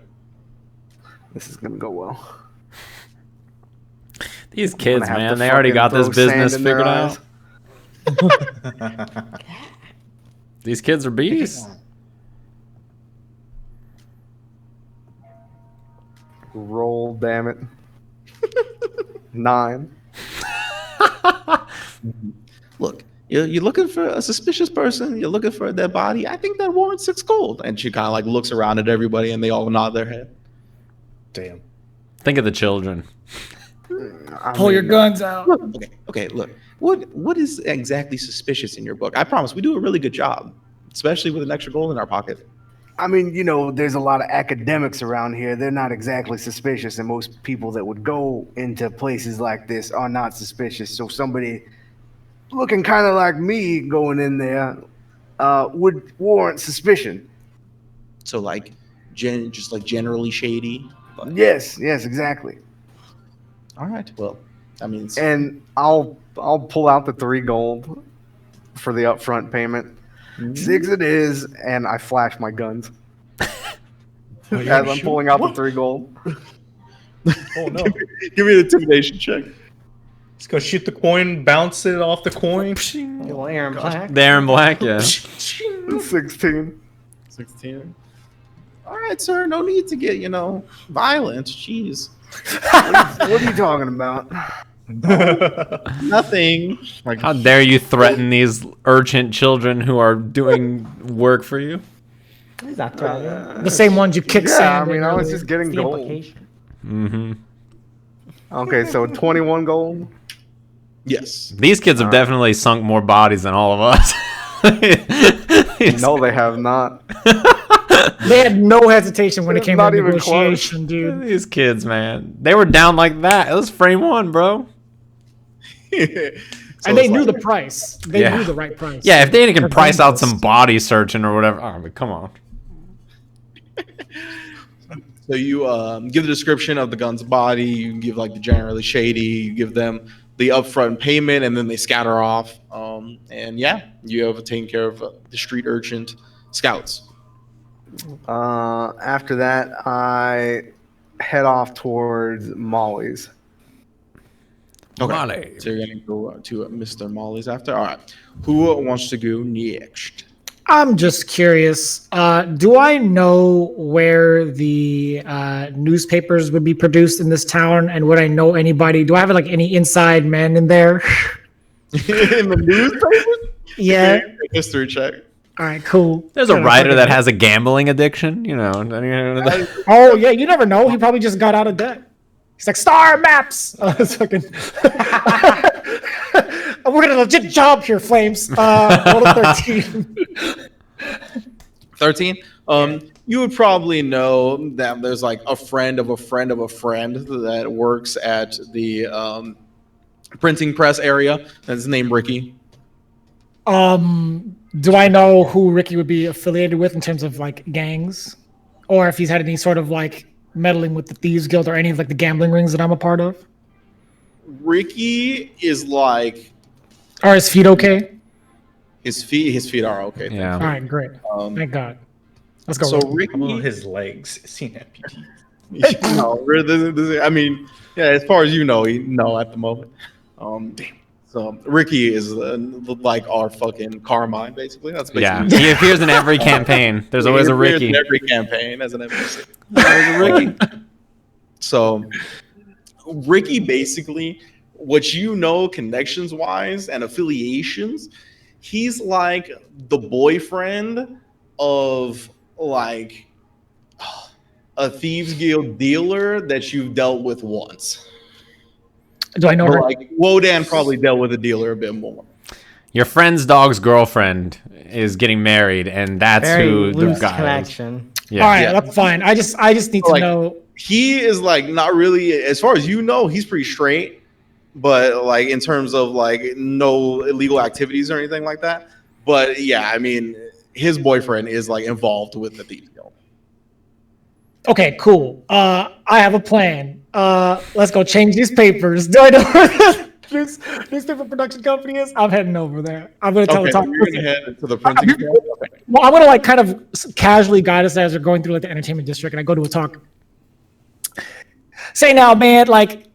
This is gonna go well. These kids, have man, to they already fucking got this throw sand business in their figured eyes. out. These kids are beasts. Roll, damn it. 9. Look, you're looking for a suspicious person. You're looking for a dead body. I think that warrants 6 gold. And she kind of like looks around at everybody, and they all nod their head. Damn. Think of the children. Pull your guns out. Okay. Look, what is exactly suspicious in your book? I promise we do a really good job, especially with an extra gold in our pocket. I mean, you know, there's a lot of academics around here. They're not exactly suspicious, and most people that would go into places like this are not suspicious. So somebody looking kind of like me going in there would warrant suspicion. So like, just like generally shady. But... Yes, exactly. All right. Well, that means. And I'll pull out the 3 gold for the upfront payment. 6 it is, and I flash my guns. As I'm pulling out the 3 gold. Oh no. Give me an intimidation check. Let's go shoot the coin, bounce it off the coin. Well, Aaron Black. They're in black, yeah. 16. 16. All right, sir. No need to get, violent. Jeez. What are you talking about? Nothing. Like, how dare you threaten these urgent children who are doing work for you? He's not threatening. The same ones you kick Yeah, I sand. mean, in I was earlier. just getting The gold. implication. Mm-hmm. Okay, so 21 gold. Yes. These kids have definitely sunk more bodies than all of us. No, they have not. They had no hesitation when it came Not to even negotiation, dude. These kids, man, they were down like that. It was frame 1, bro. And they knew the price. They knew the right price. Yeah, if they can They're price out dangerous. some body searching or whatever, oh, but come on. So you give the description of the gun's body. You give like the generally shady. You give them the upfront payment, and then they scatter off. And yeah, you have taken care of the street urchin scouts. After that, I head off towards Molly's. Okay. Molly. So you're gonna go to Mr. Molly's after. All right. Who wants to go next? I'm just curious. Do I know where the newspapers would be produced in this town, and would I know anybody? Do I have like any inside men in there? In the newspaper? Yeah. Okay, history check. All right. Cool. There's a writer that has a gambling addiction, you know. Oh yeah, you never know. He probably just got out of debt. He's like star maps. It's fucking. We're gonna legit job here, Flames. Roll a 13. 13. You would probably know that there's like a friend of a friend of a friend that works at the printing press area. That's named Ricky. Do I know who Ricky would be affiliated with in terms of like gangs, or if he's had any sort of like meddling with the Thieves Guild or any of like the gambling rings that I'm a part of? Ricky is like. Are his feet okay? His feet are okay. Yeah. All right, great. Thank God. Let's go. So Ricky. How about Ricky. his legs? Seen amputees. I mean, yeah. As far as you know, at the moment. So Ricky is like our fucking Carmine, basically. That's Yeah, basically. he appears in every campaign. There's always a He appears Ricky. in every campaign as an NPC. There's a Ricky. So Ricky, basically, what you know, connections wise and affiliations, he's like the boyfriend of like a Thieves Guild dealer that you've dealt with once. Do I know But her? like Wodan probably dealt with a dealer a bit more. Your friend's dog's girlfriend is getting married, and that's Very who the loose guy is. connection. Yeah. All right, Yeah. that's fine. I just need to Like- know. He is like not really, as far as you know, he's pretty straight. But like in terms of like no illegal activities or anything like that. But yeah, I mean, his boyfriend is like involved with the Thieves Guild. Okay, cool. I have a plan. Let's go change these papers. Do I know where the newspaper production company is? I'm heading over there. I'm gonna tell Okay, the so you're gonna head to the printing guild. Okay. Well, I'm gonna like kind of casually guide us as we're going through like the entertainment district, and I go to Atoq. Say now, man, like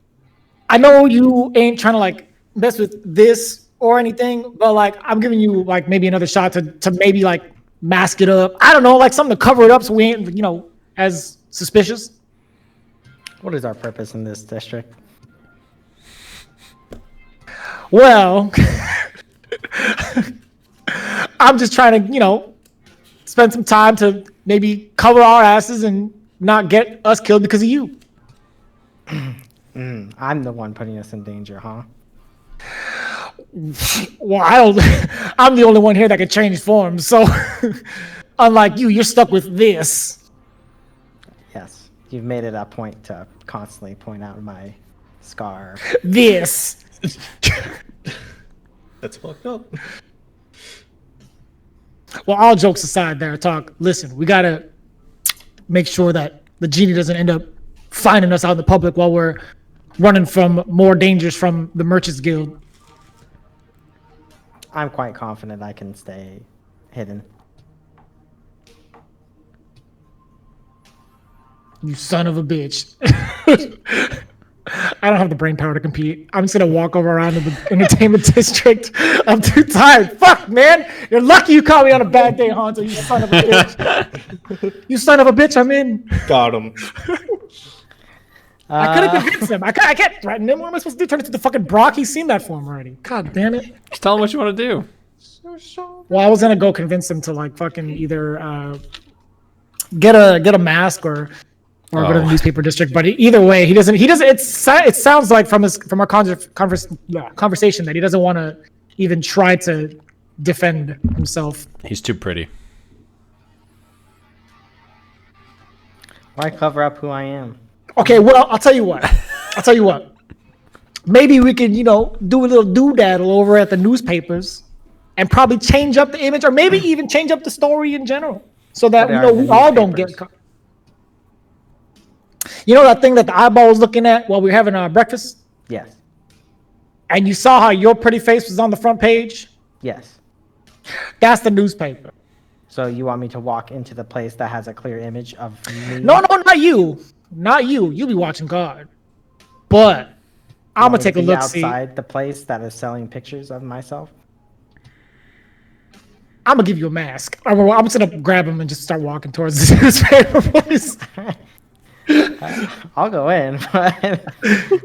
I know you ain't trying to like mess with this or anything, but like I'm giving you like maybe another shot to maybe like mask it up. I don't know, like something to cover it up so we ain't, as suspicious. What is our purpose in this district? Well, I'm just trying to, spend some time to maybe cover our asses and not get us killed because of you. I'm the one putting us in danger, huh? Well, I'm the only one here that can change forms, so unlike you're stuck with this. Yes, you've made it a point to constantly point out my scar. This. That's fucked up. Well, all jokes aside there, Atoq, listen, we gotta make sure that the genie doesn't end up finding us out in the public while we're running from more dangers from the Merchants Guild. I'm quite confident I can stay hidden. You son of a bitch. I don't have the brain power to compete. I'm just gonna walk over around in the entertainment district. I'm too tired. Fuck, man. You're lucky you caught me on a bad day, Honzo. You son of a bitch. You son of a bitch. I'm in. Got him. I could have convinced him. I can't threaten him. What am I supposed to do? Turn into the fucking Brock? He's seen that form already. God damn it. Just tell him what you want to do. Well, I was gonna go convince him to like fucking either get a mask or go to the newspaper district. But either way, he doesn't. It sounds like from our conversation that he doesn't want to even try to defend himself. He's too pretty. Why cover up who I am? Okay, well, I'll tell you what. Maybe we could, do a little doodaddle over at the newspapers and probably change up the image, or maybe even change up the story in general, so that we all don't get caught. You know that thing that the eyeball was looking at while we were having our breakfast? Yes. And you saw how your pretty face was on the front page? Yes. That's the newspaper. So you want me to walk into the place that has a clear image of me? No, not you. Not you. You'll be watching God. But I'm going to take a look, see. Outside the place that is selling pictures of myself? I'm going to give you a mask. I'm just going to grab him and just start walking towards the newspaper place. I'll go in.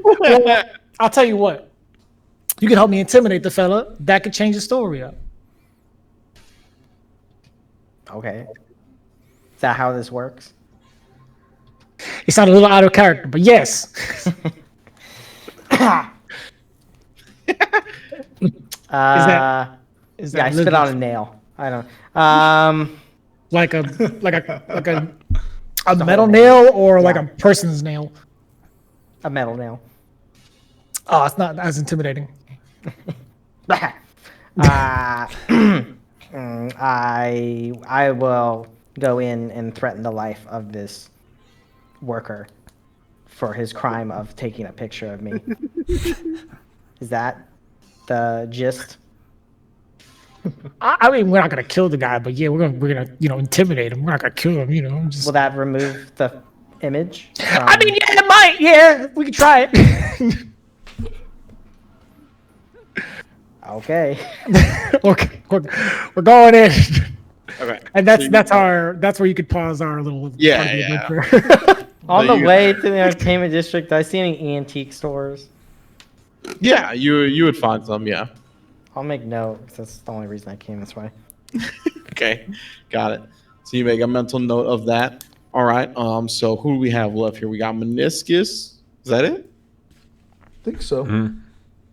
Well, I'll tell you what. You can help me intimidate the fella. That could change the story up. Okay. Is that how this works? He sounded a little out of character, but yes. Is that I spit out a nail. I don't. Like a metal nail or like a person's nail? A metal nail. Oh, it's not as intimidating. I will go in and threaten the life of this worker for his crime of taking a picture of me. Is that the gist? I mean, we're not gonna kill the guy, but yeah, we're gonna intimidate him. We're not gonna kill him, Will that remove the image? I mean, yeah, it might. Yeah, we can try it. Okay. We're going in. Okay. And that's where you could pause our little On the way to the entertainment district, did I see any antique stores? Yeah, you would find some, yeah. I'll make note, because that's the only reason I came this way. Okay, got it. So you make a mental note of that. All right. So who do we have left here? We got Minoscus. Is that it? I think so. Mm-hmm.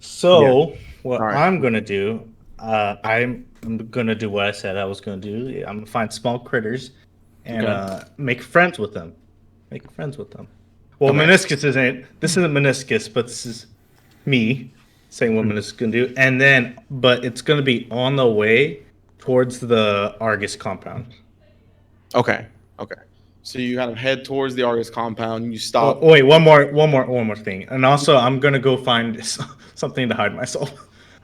So what All right. I'm gonna do, I'm gonna do what I said I was gonna do. I'm gonna find small critters and make friends with them. Well, Okay. Minoscus this isn't Minoscus, but this is me saying what Minoscus is gonna do. And then, but it's gonna be on the way towards the Argus compound. Okay. So you kind of head towards the Argus compound. You stop. Oh, wait, one more thing. And also, I'm gonna go find something to hide myself.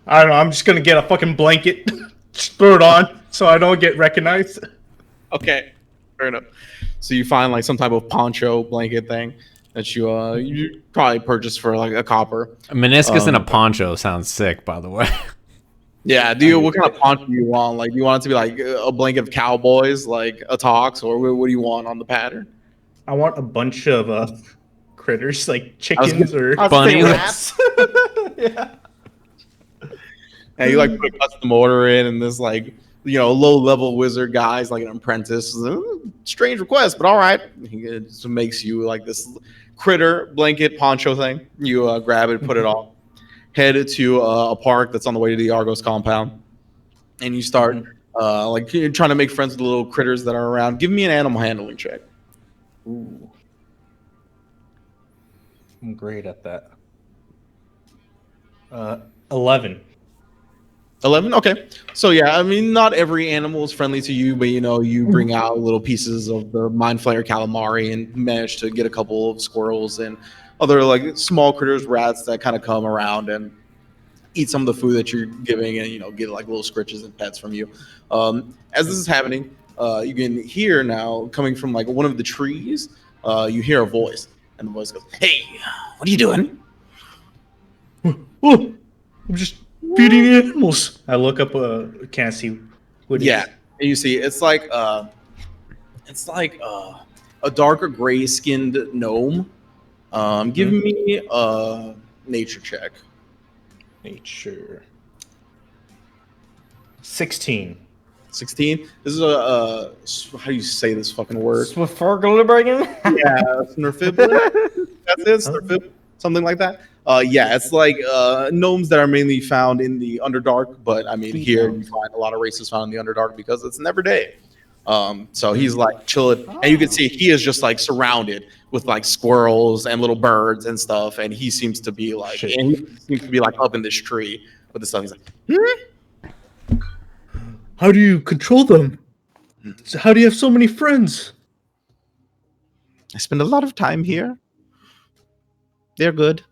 I don't know. I'm just gonna get a fucking blanket, just throw it on, so I don't get recognized. Okay, fair enough. So you find like some type of poncho blanket thing. that you probably purchased for like a copper. A meniscus and a poncho sounds sick, by the way. Yeah, what kind of poncho do you want? Like, do you want it to be like a blanket of cowboys, like Atoq, or what do you want on the pattern? I want a bunch of critters, like chickens or bunnies. yeah. And you like put a custom order in, and this like low level wizard guys like an apprentice. Strange request, but all right. It just makes you like this critter blanket poncho thing. You grab it, put it on. Head to a park that's on the way to the Argos compound, and you start like you're trying to make friends with the little critters that are around. Give me an animal handling check. Ooh. I'm great at that. 11. 11? Okay. So, yeah, I mean, not every animal is friendly to you, but, you bring out little pieces of the Mind Flayer calamari and manage to get a couple of squirrels and other, like, small critters, rats that kind of come around and eat some of the food that you're giving and, get, like, little scritches and pets from you. As this is happening, you can hear now, coming from, like, one of the trees, you hear a voice. And the voice goes, "Hey, what are you doing?" Oh, I'm just feeding the animals. I look up, can't see what it is. Yeah, and you see it's like a darker gray skinned gnome. Give me a nature check. Nature. 16. 16. This is a how do you say this fucking word? Swiftforgulbergen? Yeah, Snurfiblin. That's it, Snurfiblin, something like that. Yeah, it's like gnomes that are mainly found in the Underdark, but I mean here you find a lot of races found in the Underdark because it's never day. So he's like chilling, and you can see he is just like surrounded with like squirrels and little birds and stuff, and he seems to be like up in this tree with the stuff. He's like, How do you control them? How do you have so many friends? I spend a lot of time here. They're good.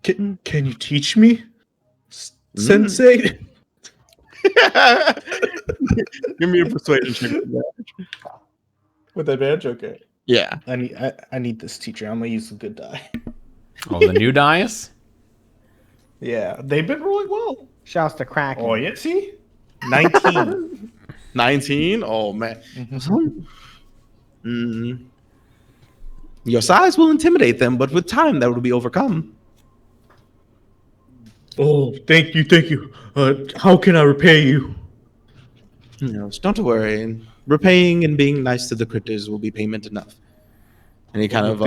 Can you teach me, Sensei? Give me a persuasion check. With advantage, okay. Yeah. I need this teacher. I'm gonna use the good die. Oh, the new dice? Yeah, they've been rolling well. Shouts to Kraken. Oh yeah, see? 19. 19? Oh man. Your size will intimidate them, but with time that will be overcome. Oh, thank you. How can I repay you? Don't worry. Repaying and being nice to the critters will be payment enough. And he kind of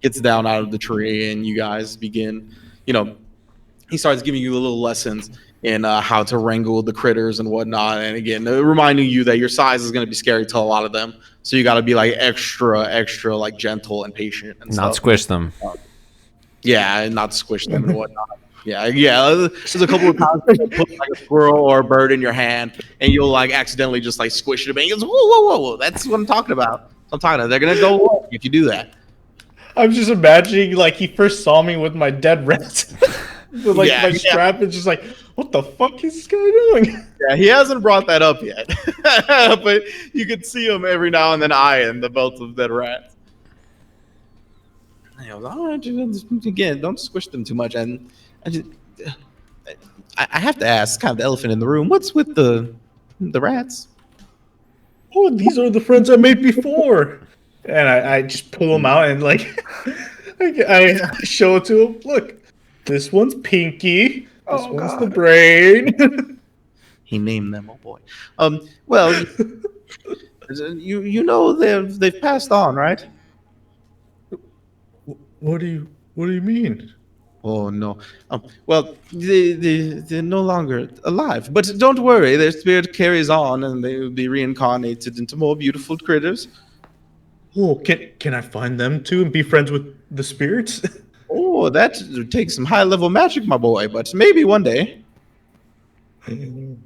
gets down out of the tree, and you guys begin, he starts giving you little lessons in how to wrangle the critters and whatnot. And again, reminding you that your size is going to be scary to a lot of them. So you got to be like extra, like gentle and patient. And not squish them. Yeah, and not squish them and whatnot. Yeah. There's a couple of times you put like a squirrel or a bird in your hand, and you'll like accidentally just like squish it, and he goes, whoa. That's what I'm talking about. They're gonna go away if you do that. I'm just imagining like he first saw me with my dead rat. With like my strap is just like, what the fuck is this guy doing? Yeah, he hasn't brought that up yet. But you could see him every now and then eyeing the belt of dead rats. And he goes, all right, again, don't squish them too much. And I have to ask, kind of the elephant in the room, what's with the rats? Oh, these are the friends I made before. And I just pull them out and like I show it to him. Look, this one's Pinky. This one's the brain. He named them. Oh boy. Well, they've passed on, right? What do you mean? Oh no. Well, they're no longer alive. But don't worry, their spirit carries on, and they will be reincarnated into more beautiful critters. Oh, can I find them too and be friends with the spirits? Oh, that takes some high-level magic, my boy. But maybe one day.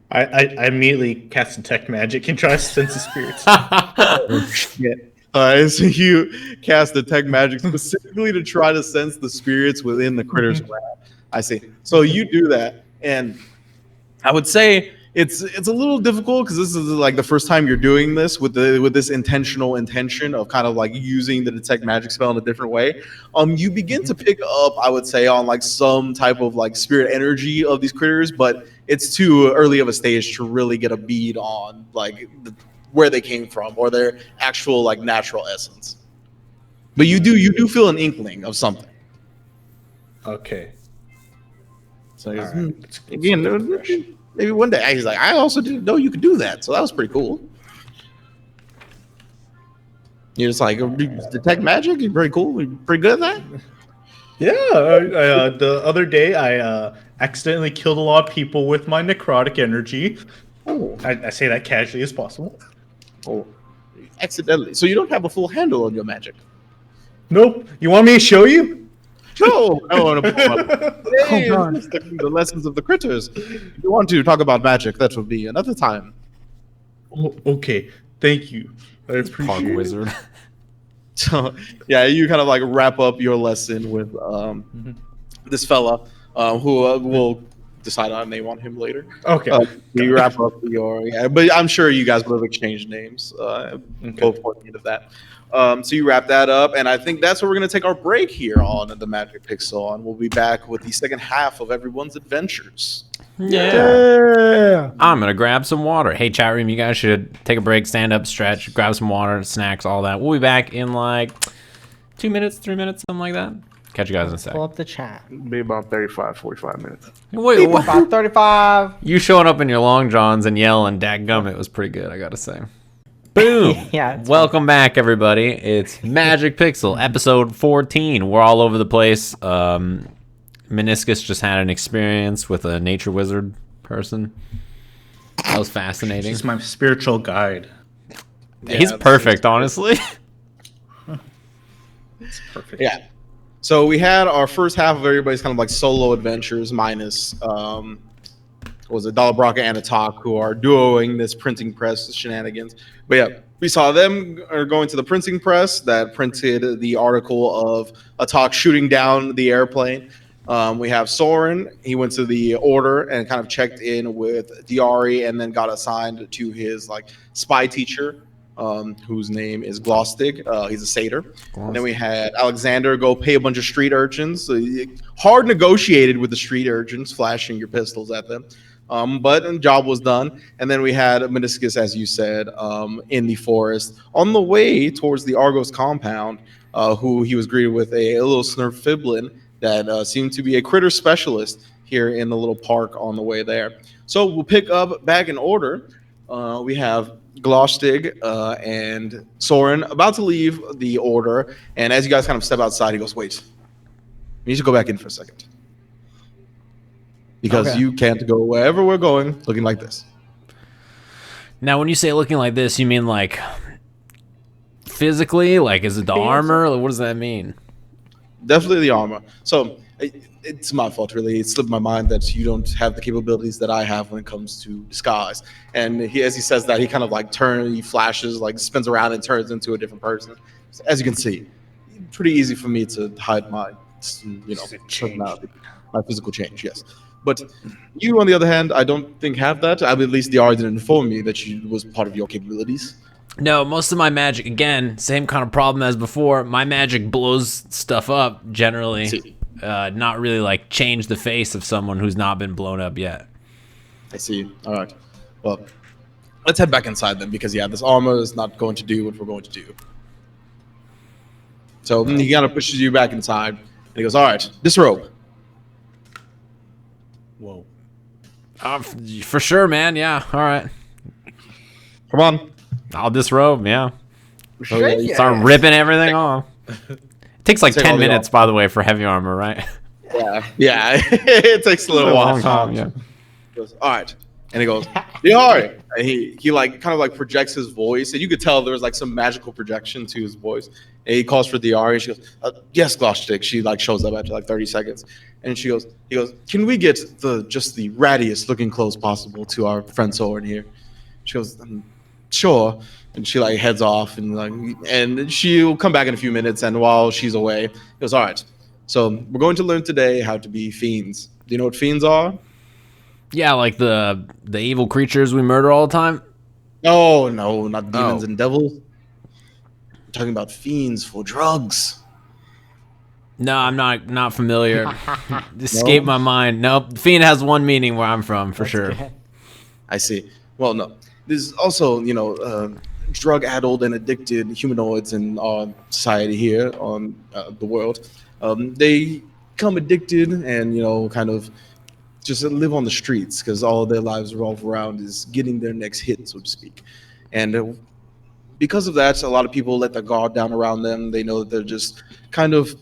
I immediately cast detect magic and try to sense the spirits. Oh, shit. So you cast detect magic specifically to try to sense the spirits within the critter's lab. I see. So you do that, and I would say it's a little difficult because this is like the first time you're doing this with this intentional intention of kind of like using the detect magic spell in a different way. You begin to pick up, I would say, on like some type of like spirit energy of these critters, but it's too early of a stage to really get a bead on like where they came from or their actual like natural essence. But you do feel an inkling of something. Okay. So All right. again, maybe one day he's like, I also didn't know you could do that, so that was pretty cool. You're just like, detect magic. You're pretty cool. You're pretty good at that. Yeah. The other day, I accidentally killed a lot of people with my necrotic energy. Oh, I say that casually as possible. oh, accidentally. So you don't have a full handle on your magic. Nope. You want me to show you? No, I want to pull up. Hey, Oh, God. the lessons of the critters. If you want to talk about magic, that will be another time. Oh, okay. Thank you. I appreciate Punk it. wizard. So yeah, you kind of like wrap up your lesson with this fella who we'll decide on a name on him later. Okay. You wrap up your but I'm sure you guys would have exchanged names before the end of that. So you wrap that up, and I think that's where we're going to take our break here on the Magic Pixel, and we'll be back with the second half of everyone's adventures. Yeah. I'm gonna grab some water. Hey, chat room, you guys should take a break, stand up, stretch, grab some water, snacks, all that. We'll be back in like 2 minutes, 3 minutes, something like that. Catch you guys in a sec. Pull up the chat. Be about 35, 45 minutes. Wait, what? About 35. You showing up in your long johns and yelling "dadgummit" was pretty good, I gotta say. Boom! Yeah, it's Welcome back, everybody. It's Magic Pixel, episode 14. We're all over the place. Minoscus just had an experience with a nature wizard person. That was fascinating. He's my spiritual guide. He's perfect, honestly. It's perfect. Yeah. So we had our first half of everybody's kind of like solo adventures minus was it Dala, Brakka, and Atoq, who are duoing this printing press shenanigans. But yeah, we saw them going to the printing press that printed the article of Atoq shooting down the airplane. We have Soren. He went to the order and kind of checked in with Diari, and then got assigned to his like spy teacher, whose name is Glostig. He's a satyr. And then we had Alexander go pay a bunch of street urchins. Hard negotiated with the street urchins, flashing your pistols at them. But the job was done. And then we had Minoscus, as you said, in the forest on the way towards the Argos compound, who he was greeted with a little snurfiblin that seemed to be a critter specialist here in the little park on the way there. So we'll pick up back in order. We have Glostig and Soren about to leave the order. And as you guys kind of step outside, he goes, wait, we need to go back in for a second. Because you can't go wherever we're going looking like this. Now, when you say looking like this, you mean like physically? Like, is it the armor? Like, what does that mean? Definitely the armor. So it's my fault, really. It slipped my mind that you don't have the capabilities that I have when it comes to disguise. And as he says that, he kind of like he flashes, like spins around and turns into a different person. So as you can see, pretty easy for me to hide my, personality, my physical change. Yes. But you, on the other hand, I don't think have that. I mean, at least the R didn't inform me that was part of your capabilities. No, most of my magic, again, same kind of problem as before. My magic blows stuff up, generally. Not really, like, change the face of someone who's not been blown up yet. I see. All right. Well, let's head back inside then, because, yeah, this armor is not going to do what we're going to do. So he kind of pushes you back inside, and he goes, all right, disrobe. Whoa. For sure, man. Yeah. All right. Come on. I'll disrobe. Yeah. Okay. Start ripping everything off. It takes like Take 10 all the minutes, by the way, for heavy armor, right? Yeah. It takes a little while. Yeah. He goes, all right. And he goes, Diari. And he like kind of like projects his voice, and you could tell there was like some magical projection to his voice. And he calls for Diari. She goes, yes, Glostig. She like shows up after like 30 seconds. And he goes, can we get just the rattiest looking clothes possible to our friend Soren here? She goes, sure. And she like heads off, and she'll come back in a few minutes. And while she's away, he goes, all right. So we're going to learn today how to be fiends. Do you know what fiends are? Yeah, like the evil creatures we murder all the time. No, not demons and devils. I'm talking about fiends for drugs. No, I'm not familiar. Escape my mind. Nope. Fiend has one meaning where I'm from, for sure. Good. I see. Well, no. There's also, drug-addled and addicted humanoids in our society here on the world. They become addicted and, kind of just live on the streets because all their lives revolve around is getting their next hit, so to speak. And because of that, a lot of people let their guard down around them. They know that they're just kind of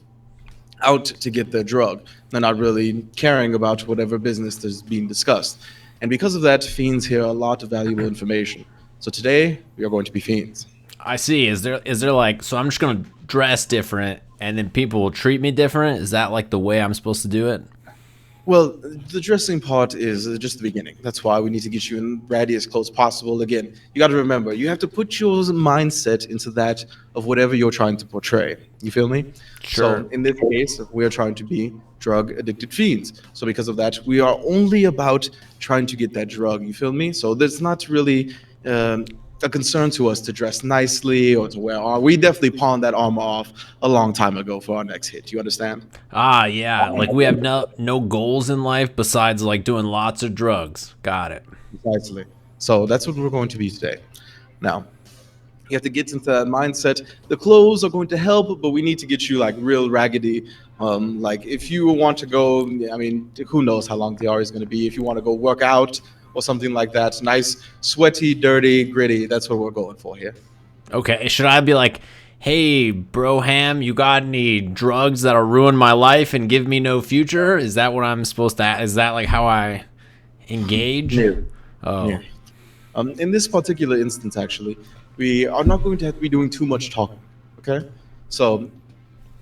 out to get their drug. They're not really caring about whatever business is being discussed. And because of that, fiends hear a lot of valuable information. So today, we are going to be fiends. I see. Is there like, so I'm just going to dress different and then people will treat me different? Is that like the way I'm supposed to do it? Well, the dressing part is just the beginning. That's why we need to get you in ratty as close possible. Again, you got to remember, you have to put your mindset into that of whatever you're trying to portray. You feel me? Sure. So in this case, we are trying to be drug-addicted fiends. So because of that, we are only about trying to get that drug. You feel me? So there's not really a concern to us to dress nicely or to wear armor. We definitely pawned that armor off a long time ago for our next hit. You understand? Ah, yeah. Like we have no goals in life besides like doing lots of drugs. Got it. Precisely. So that's what we're going to be today. Now, you have to get into that mindset. The clothes are going to help, but we need to get you like real raggedy. Like if you want to go, I mean, who knows how long the R is going to be. If you want to go work out or something like that, nice, sweaty, dirty, gritty. That's what we're going for here. Okay. Should I be like, hey, Broham, you got any drugs that'll ruin my life and give me no future? Is that what I'm supposed to? Is that like how I engage? No. Oh. Yeah. In this particular instance, actually, we are not going to have to be doing too much talking. Okay. So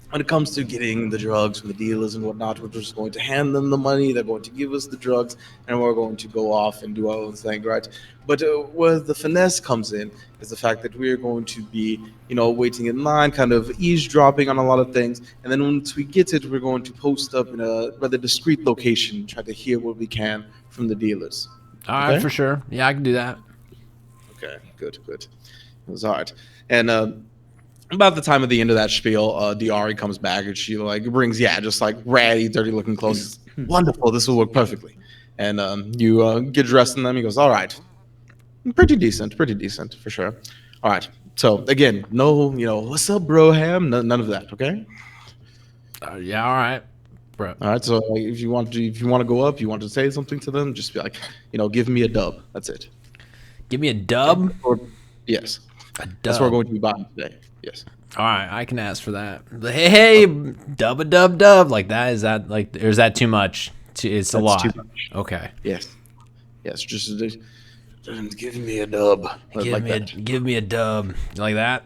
when it comes to getting the drugs from the dealers and whatnot, we're just going to hand them the money. They're going to give us the drugs, and we're going to go off and do our own thing, right? But where the finesse comes in is the fact that we're going to be, waiting in line, kind of eavesdropping on a lot of things. And then once we get it, we're going to post up in a rather discreet location, try to hear what we can from the dealers. All right, for sure. Yeah, I can do that. Okay, good. It was all right. And about the time of the end of that spiel, Diari comes back and she brings just ratty, dirty looking clothes. Wonderful, this will work perfectly. And you get dressed in them. He goes, all right, pretty decent for sure. All right. So again, no, what's up, Broham? None of that. Okay. Yeah. All right, bro. All right. So if you want to go up, you want to say something to them, just be like, give me a dub. That's it. Give me a dub. Yes. A dub. That's what we're going to be buying today. Yes. All right, I can ask for that. Hey, dub a dub like that. Is that like, or is that too much? It's a lot. Too much. Okay. Yes. Just give me a dub. Give me a dub like that.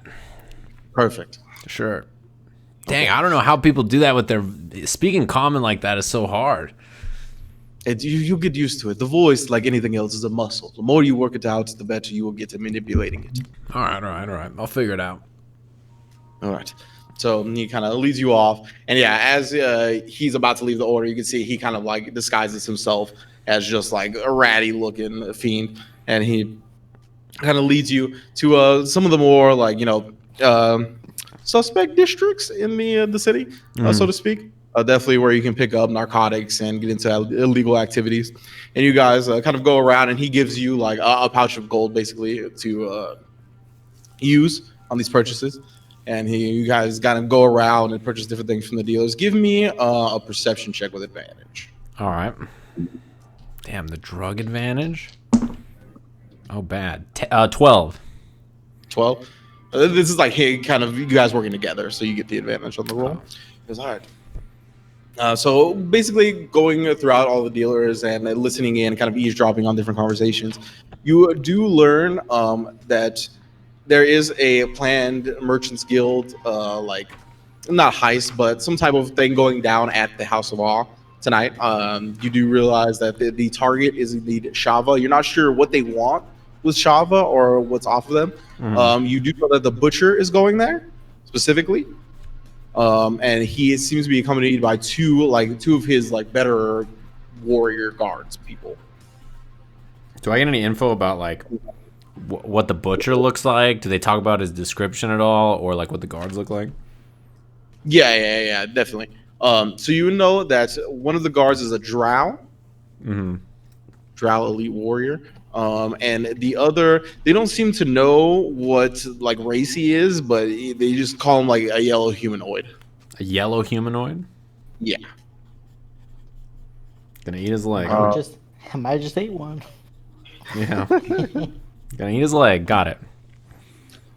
Perfect. Sure. Dang, I don't know how people do that with their speaking common like that is so hard. You get used to it. The voice, like anything else, is a muscle. The more you work it out, the better you will get at manipulating it. All right. I'll figure it out. All right. So he kind of leads you off. And as he's about to leave the order, you can see he kind of disguises himself as just like a ratty looking fiend. And he kind of leads you to some of the more suspect districts in the city, so to speak. Definitely where you can pick up narcotics and get into illegal activities. And you guys kind of go around and he gives you like a pouch of gold basically to use on these purchases. And you guys got to go around and purchase different things from the dealers. Give me a perception check with advantage. All right. Damn, the drug advantage. Oh, bad. 12. 12? This is like, hey, kind of you guys working together, so you get the advantage on the roll. It's all right. So basically going throughout all the dealers and listening in, kind of eavesdropping on different conversations, you do learn that there is a planned Merchants Guild, not heist, but some type of thing going down at the House of Awe tonight. You do realize that the target is indeed Shava. You're not sure what they want with Shava or what's off of them. You do know that the Butcher is going there specifically. And he seems to be accompanied by two of his better warrior guards people. Do I get any info about like what the butcher looks like? Do they talk about his description at all, or like what the guards look like? Yeah, definitely. So you know that one of the guards is a drow. Mm-hmm. Drow elite warrior. And the other, they don't seem to know what like race he is, but they just call him like a yellow humanoid. A yellow humanoid? Yeah. Gonna eat his leg. I might just ate one. Yeah. Gonna eat his leg. Got it.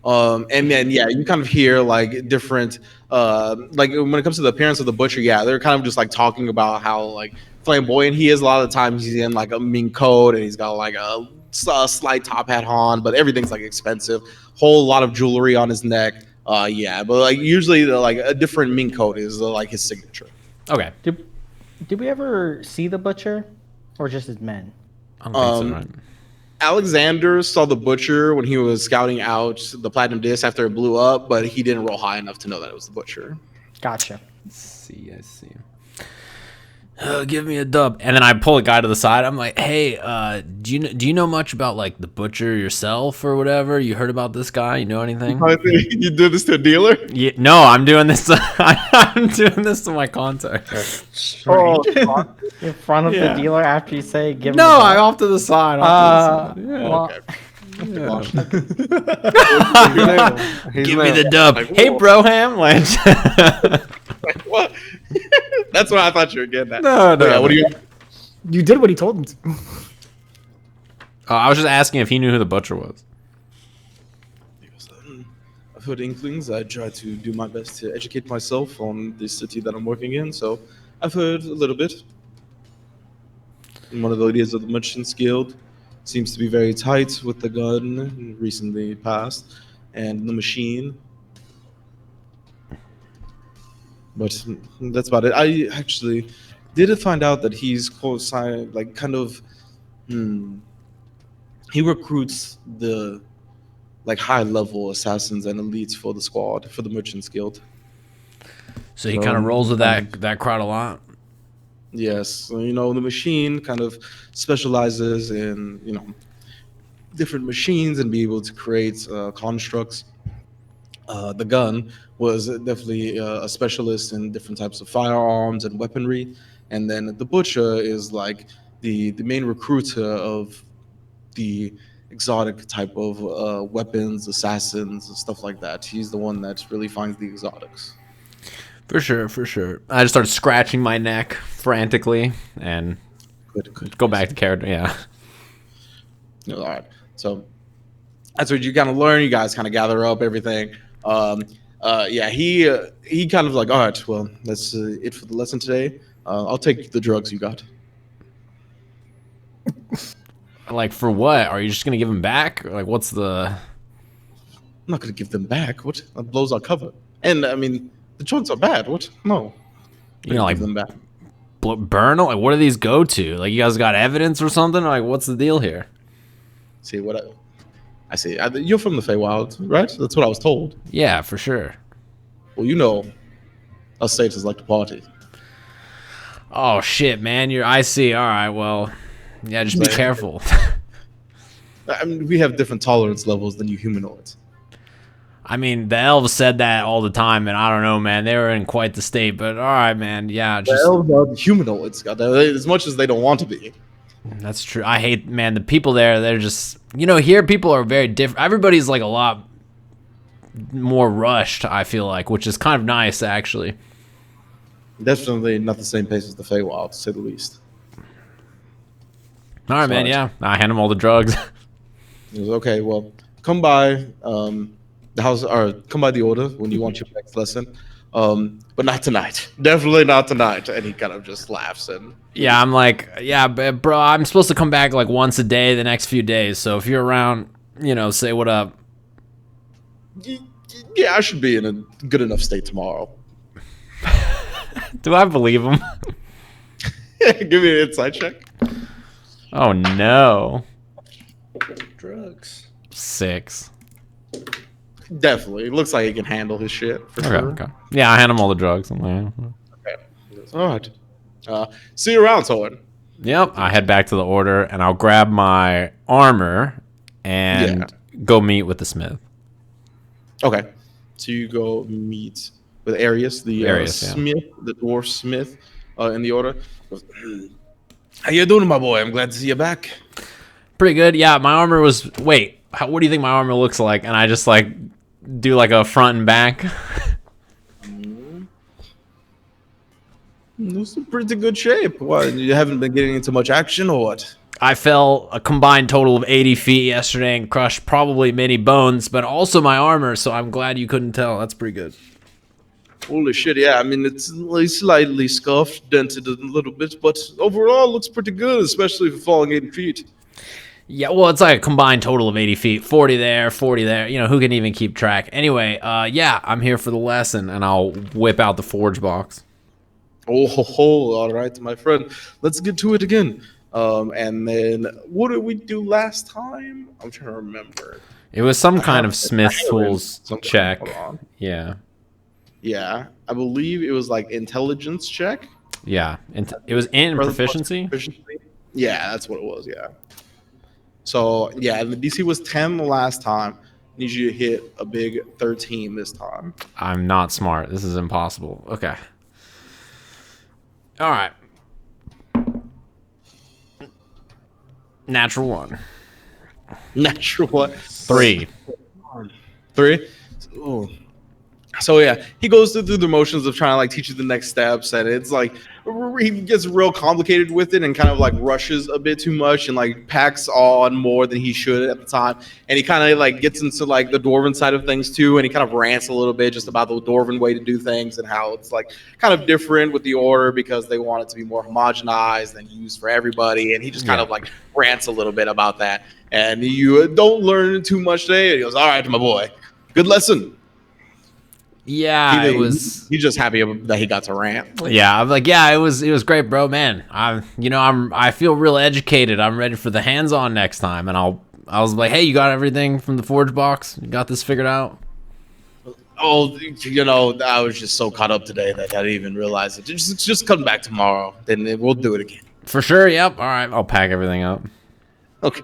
And then you kind of hear like different like when it comes to the appearance of the butcher, they're kind of just like talking about how like flamboyant he is. A lot of the times he's in like a mean coat and he's got like a slight top hat on, but everything's like expensive. Whole lot of jewelry on his neck. But like usually like a different mink coat is like his signature. Okay. Did we ever see the butcher, or just his men? I don't think so, right? Alexander saw the butcher when he was scouting out the platinum disc after it blew up, but he didn't roll high enough to know that it was the butcher. Gotcha. I see. Give me a dub. And then I pull a guy to the side. I'm like, hey, do you know much about like the butcher yourself or whatever? You heard about this guy? You know anything? You do this to a dealer? Yeah, no, I'm doing this. I'm doing this to my contact. In front of the dealer after you say give him No, I'm off to the side. Give me the dub. Like, hey, Broham. Like, what? That's what I thought you were getting at. No. What do you? You did what he told him to. I was just asking if he knew who the butcher was. I've heard inklings. I try to do my best to educate myself on the city that I'm working in, so I've heard a little bit. One of the leaders of the Merchants Guild seems to be very tight with the gun recently passed and the machine. But that's about it. I actually did find out that he's like kind of he recruits the like high level assassins and elites for the squad for the Merchants Guild. So he kind of rolls with that crowd a lot. Yes, so, the machine kind of specializes in different machines and be able to create constructs. The gun was definitely a specialist in different types of firearms and weaponry, and then the butcher is like the main recruiter of the exotic type of weapons, assassins, and stuff like that. He's the one that really finds the exotics. For sure. I just started scratching my neck frantically and go back to character. Yeah. All right. So that's what you kind of learn. You guys kind of gather up everything. He kind of like, all right, well, that's it for the lesson today. I'll take the drugs you got. Like, for what? Are you just gonna give them back? Or like, what's the? I'm not gonna give them back. What? That blows our cover. And I mean, the drugs are bad. What? No. Like give them back. Burn them? Like, what do these go to? Like, you guys got evidence or something? Like, what's the deal here? See what I see. You're from the Feywild, right? That's what I was told. Yeah, for sure. Well, us Satyrs like to party. Oh shit, man! I see. All right, well, yeah, just be careful. I mean, we have different tolerance levels than you humanoids. I mean, the elves said that all the time, and I don't know, man. They were in quite the state, but all right, man. Yeah, the elves are the humanoids, as much as they don't want to be. That's true. I hate, man, the people there. They're just, here people are very different. Everybody's like a lot more rushed, I feel like, which is kind of nice, actually. Definitely not the same pace as the Feywild, to say the least. All right, man. Yeah, I hand them all the drugs. It was okay. Well, come by the house, or come by the order when you want your next lesson. But not tonight. Definitely not tonight. And he kind of just laughs and. Yeah, I'm like, yeah, but bro, I'm supposed to come back like once a day the next few days. So if you're around, say what up. Yeah, I should be in a good enough state tomorrow. Do I believe him? Give me an insight check. Oh no. Drugs. 6. Definitely. It looks like he can handle his shit for sure. Okay. Yeah, I hand him all the drugs. I'm like, okay. All right. See you around, Soren. Yep. I head back to the order, and I'll grab my armor and go meet with the smith. Okay. So you go meet with Arius, the smith, the dwarf smith in the order. Goes, how you doing, my boy? I'm glad to see you back. Pretty good. Yeah, my armor was... Wait, what do you think my armor looks like? And I just, like, do, like, a front and back. It's in pretty good shape. What, you haven't been getting into much action or what? I fell a combined total of 80 feet yesterday and crushed probably many bones, but also my armor, so I'm glad you couldn't tell. That's pretty good. Holy shit, yeah. I mean, it's slightly scuffed, dented a little bit, but overall looks pretty good, especially for falling 80 feet. Yeah, well, it's like a combined total of 80 feet. 40 there, 40 there. You know, who can even keep track? Anyway, yeah, I'm here for the lesson, and I'll whip out the forge box. Oh, ho, ho. All right, my friend. Let's get to it again. And then, what did we do last time? I'm trying to remember. It was some kind of Smith tools check. Yeah. Yeah, I believe it was like intelligence check. Yeah, it was in proficiency. Yeah, that's what it was. Yeah. So yeah, the DC was 10 the last time. I need you to hit a big 13 this time. I'm not smart. This is impossible. Okay. All right. Natural 1. Natural what? 3. 3. Ooh. So yeah, he goes through the motions of trying to like teach you the next steps, and it's like he gets real complicated with it and kind of like rushes a bit too much and like packs on more than he should at the time. And he kind of like gets into like the dwarven side of things too, and he kind of rants a little bit just about the dwarven way to do things and how it's like kind of different with the order because they want it to be more homogenized and used for everybody. And he just kind of like rants a little bit about that. And you don't learn too much today. And he goes, "All right, my boy, good lesson." Yeah, he's just happy that he got to rant. Yeah, I'm like, yeah, it was great, bro, man. I feel real educated. I'm ready for the hands-on next time, and I was like, hey, you got everything from the forge box? You got this figured out? Oh, I was just so caught up today that I didn't even realize it. Just come back tomorrow, then we'll do it again. For sure. Yep. All right, I'll pack everything up. Okay.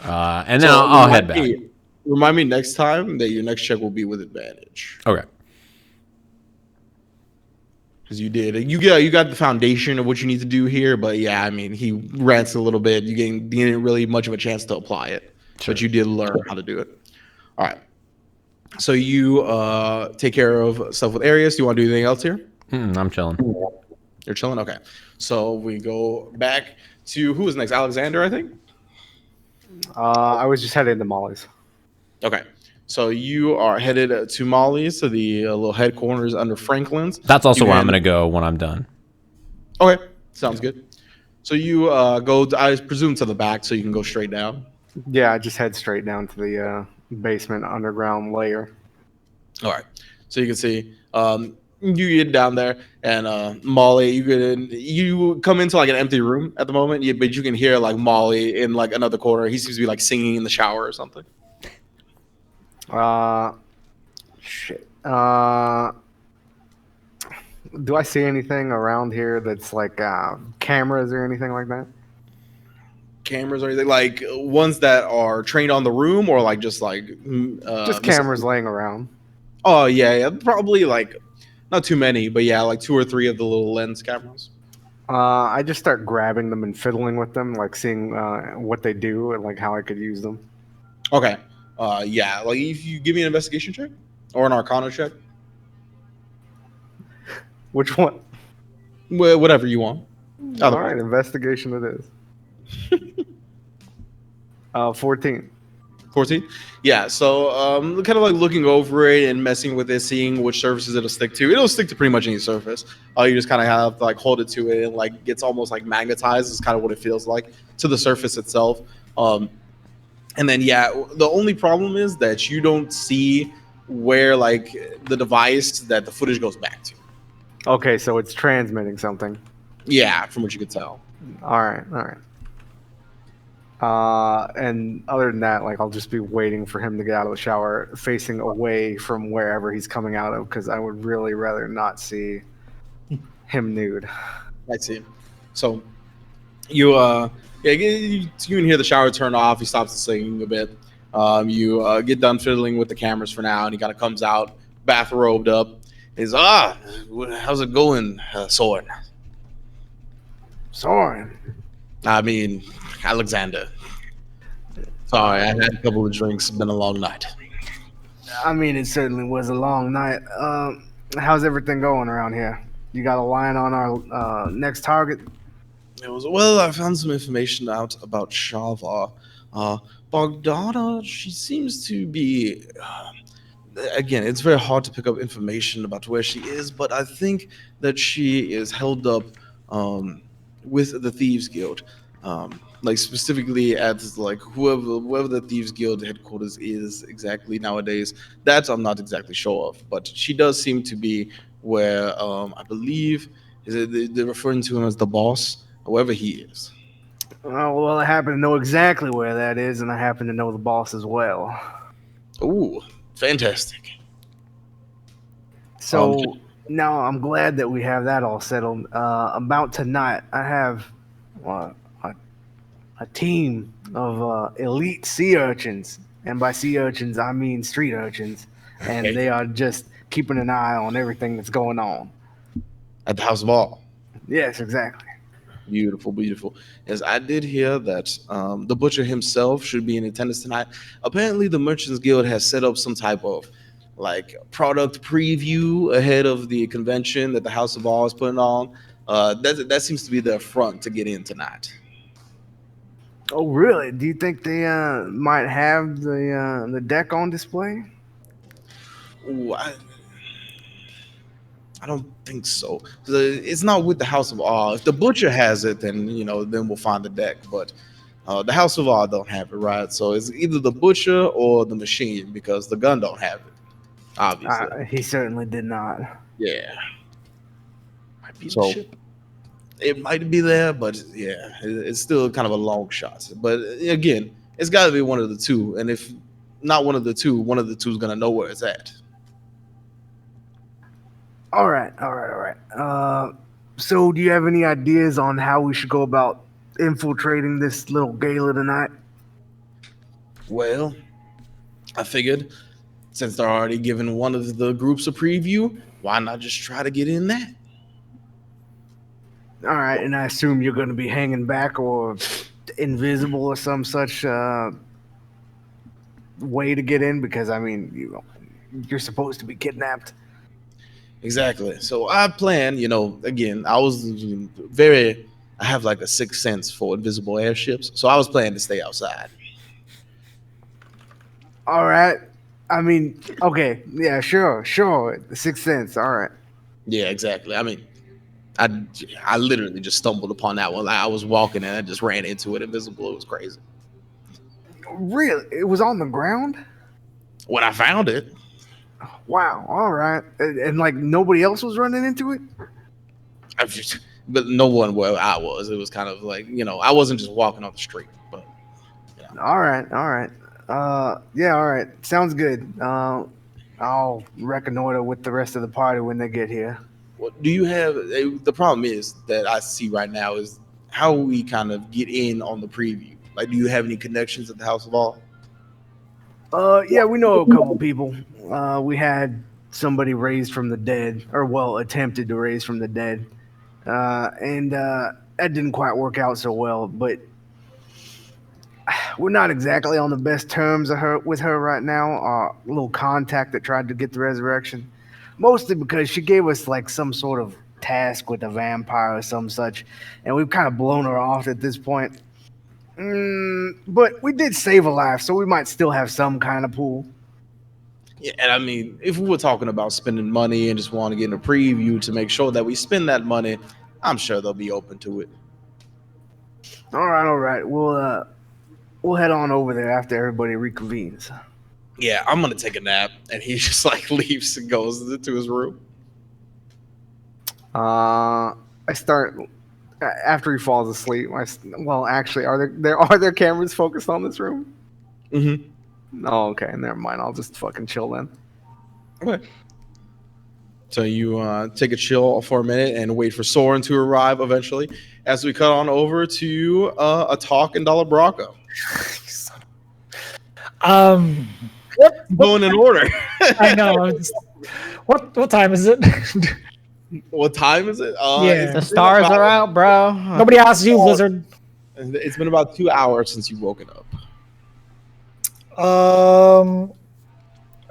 And then I'll head back. Remind me next time that your next check will be with advantage. Okay. Because you did. You got the foundation of what you need to do here, but yeah, I mean, he rants a little bit. You didn't really much of a chance to apply it, but you did learn how to do it. All right. So you take care of stuff with Arius. Do you want to do anything else here? I'm chilling. You're chilling? Okay. So we go back to, who was next? Alexander, I think? I was just headed to Molly's. Okay, so you are headed to Molly's, to the little headquarters under Franklin's. That's also where I'm going to go when I'm done. Okay, sounds good. So you go, I presume, to the back so you can go straight down? Yeah, I just head straight down to the basement underground layer. All right, so you can see, you get down there, and Molly, you come into like an empty room at the moment, but you can hear like Molly in like another corner. He seems to be like singing in the shower or something. Shit. Do I see anything around here that's like cameras or anything like that? Cameras or anything, like ones that are trained on the room, or like just cameras laying around? Oh yeah, probably like not too many, but yeah, like 2 or 3 of the little lens cameras. I just start grabbing them and fiddling with them, like seeing what they do and like how I could use them. Okay. Yeah, like if you give me an investigation check or an arcana check. Which one? Whatever you want. All right, investigation it is. 14. 14? Yeah, so kind of like looking over it and messing with it, seeing which surfaces it'll stick to. It'll stick to pretty much any surface. You just kind of have to like hold it to it and like gets almost like magnetized is kind of what it feels like to the surface itself. And then, yeah, the only problem is that you don't see where, like, the device that the footage goes back to. Okay, so it's transmitting something. Yeah, from what you could tell. All right. And other than that, like, I'll just be waiting for him to get out of the shower, facing away from wherever he's coming out of, because I would really rather not see him nude. I see. So you you can hear the shower turn off. He stops the singing a bit. You get done fiddling with the cameras for now, and he kind of comes out, bathrobed up. He's how's it going, Soren? Soren. I mean, Alexander. Sorry, I had a couple of drinks. It's been a long night. I mean, it certainly was a long night. How's everything going around here? You got a line on our next target? It was well. I found some information out about Shava. Bogdana, she seems to be. Again, it's very hard to pick up information about where she is, but I think that she is held up with the Thieves Guild, like specifically at like whoever the Thieves Guild headquarters is exactly nowadays. That I'm not exactly sure of, but she does seem to be where I believe they're referring to him as the boss, whoever he is. Well, I happen to know exactly where that is, and I happen to know the boss as well. Ooh, fantastic. So now I'm glad that we have that all settled. About tonight, I have a team of elite sea urchins, and by sea urchins I mean street urchins, and they are just keeping an eye on everything that's going on At the House of All. Yes, exactly. Beautiful, beautiful. Yes, I did hear that the butcher himself should be in attendance tonight. Apparently, the Merchants Guild has set up some type of like product preview ahead of the convention that the House of All is putting on. That seems to be their front to get in tonight. Oh, really? Do you think they might have the deck on display? Ooh, I don't think so. It's not with the House of All. If the butcher has it, then then we'll find the deck. But the House of All don't have it, right? So it's either the butcher or the machine because the gun don't have it. Obviously, He certainly did not. yeah. Might be So the ship. it might be there, but yeah, it's still kind of a long shot. But again, it's got to be one of the two. And if not one of the two is gonna know where it's at. All right. So do you have any ideas on how we should go about infiltrating this little gala tonight? Well, I figured since they're already giving one of the groups a preview, why not just try to get in that? All right, and I assume you're going to be hanging back or invisible or some such way to get in, because I mean, you're supposed to be kidnapped. Exactly. So I plan, again, I have like a sixth sense for invisible airships. So I was planning to stay outside. All right. I mean, okay. Yeah, sure. The Sixth Sense. All right. Yeah, exactly. I mean, I literally just stumbled upon that one. Like, I was walking and I just ran into it invisible. It was crazy. Really? It was on the ground? When I found it. Wow. All right. And like nobody else was running into it? But no one where I was. It was kind of like, I wasn't just walking on the street. But All right. Yeah, all right. Sounds good. I'll reconnoiter with the rest of the party when they get here. What do you have? The problem is that I see right now is how we kind of get in on the preview. Like, do you have any connections at the House of All? Yeah, we know a couple people. We had somebody raised from the dead, or well, attempted to raise from the dead, and that didn't quite work out so well. But we're not exactly on the best terms with her right now. Our little contact that tried to get the resurrection, mostly because she gave us like some sort of task with a vampire or some such, and we've kind of blown her off at this point. But we did save a life, so we might still have some kind of pool. Yeah, and I mean, if we were talking about spending money and just want to get in a preview to make sure that we spend that money, I'm sure they'll be open to it. All right. We'll head on over there after everybody reconvenes. Yeah, I'm gonna take a nap, and he just like leaves and goes to his room. I start after he falls asleep. Well, actually, are there cameras focused on this room? Mm-hmm. Oh, okay. Never mind. I'll just fucking chill then. Okay. So you take a chill for a minute and wait for Soren to arrive eventually. As we cut on over to Atoq and Dala Brakka. Going in order. I know. What time is it? What time is it? Yeah. The stars are out, bro. Nobody asked you, Lizard. It's been about 2 hours since you've woken up. All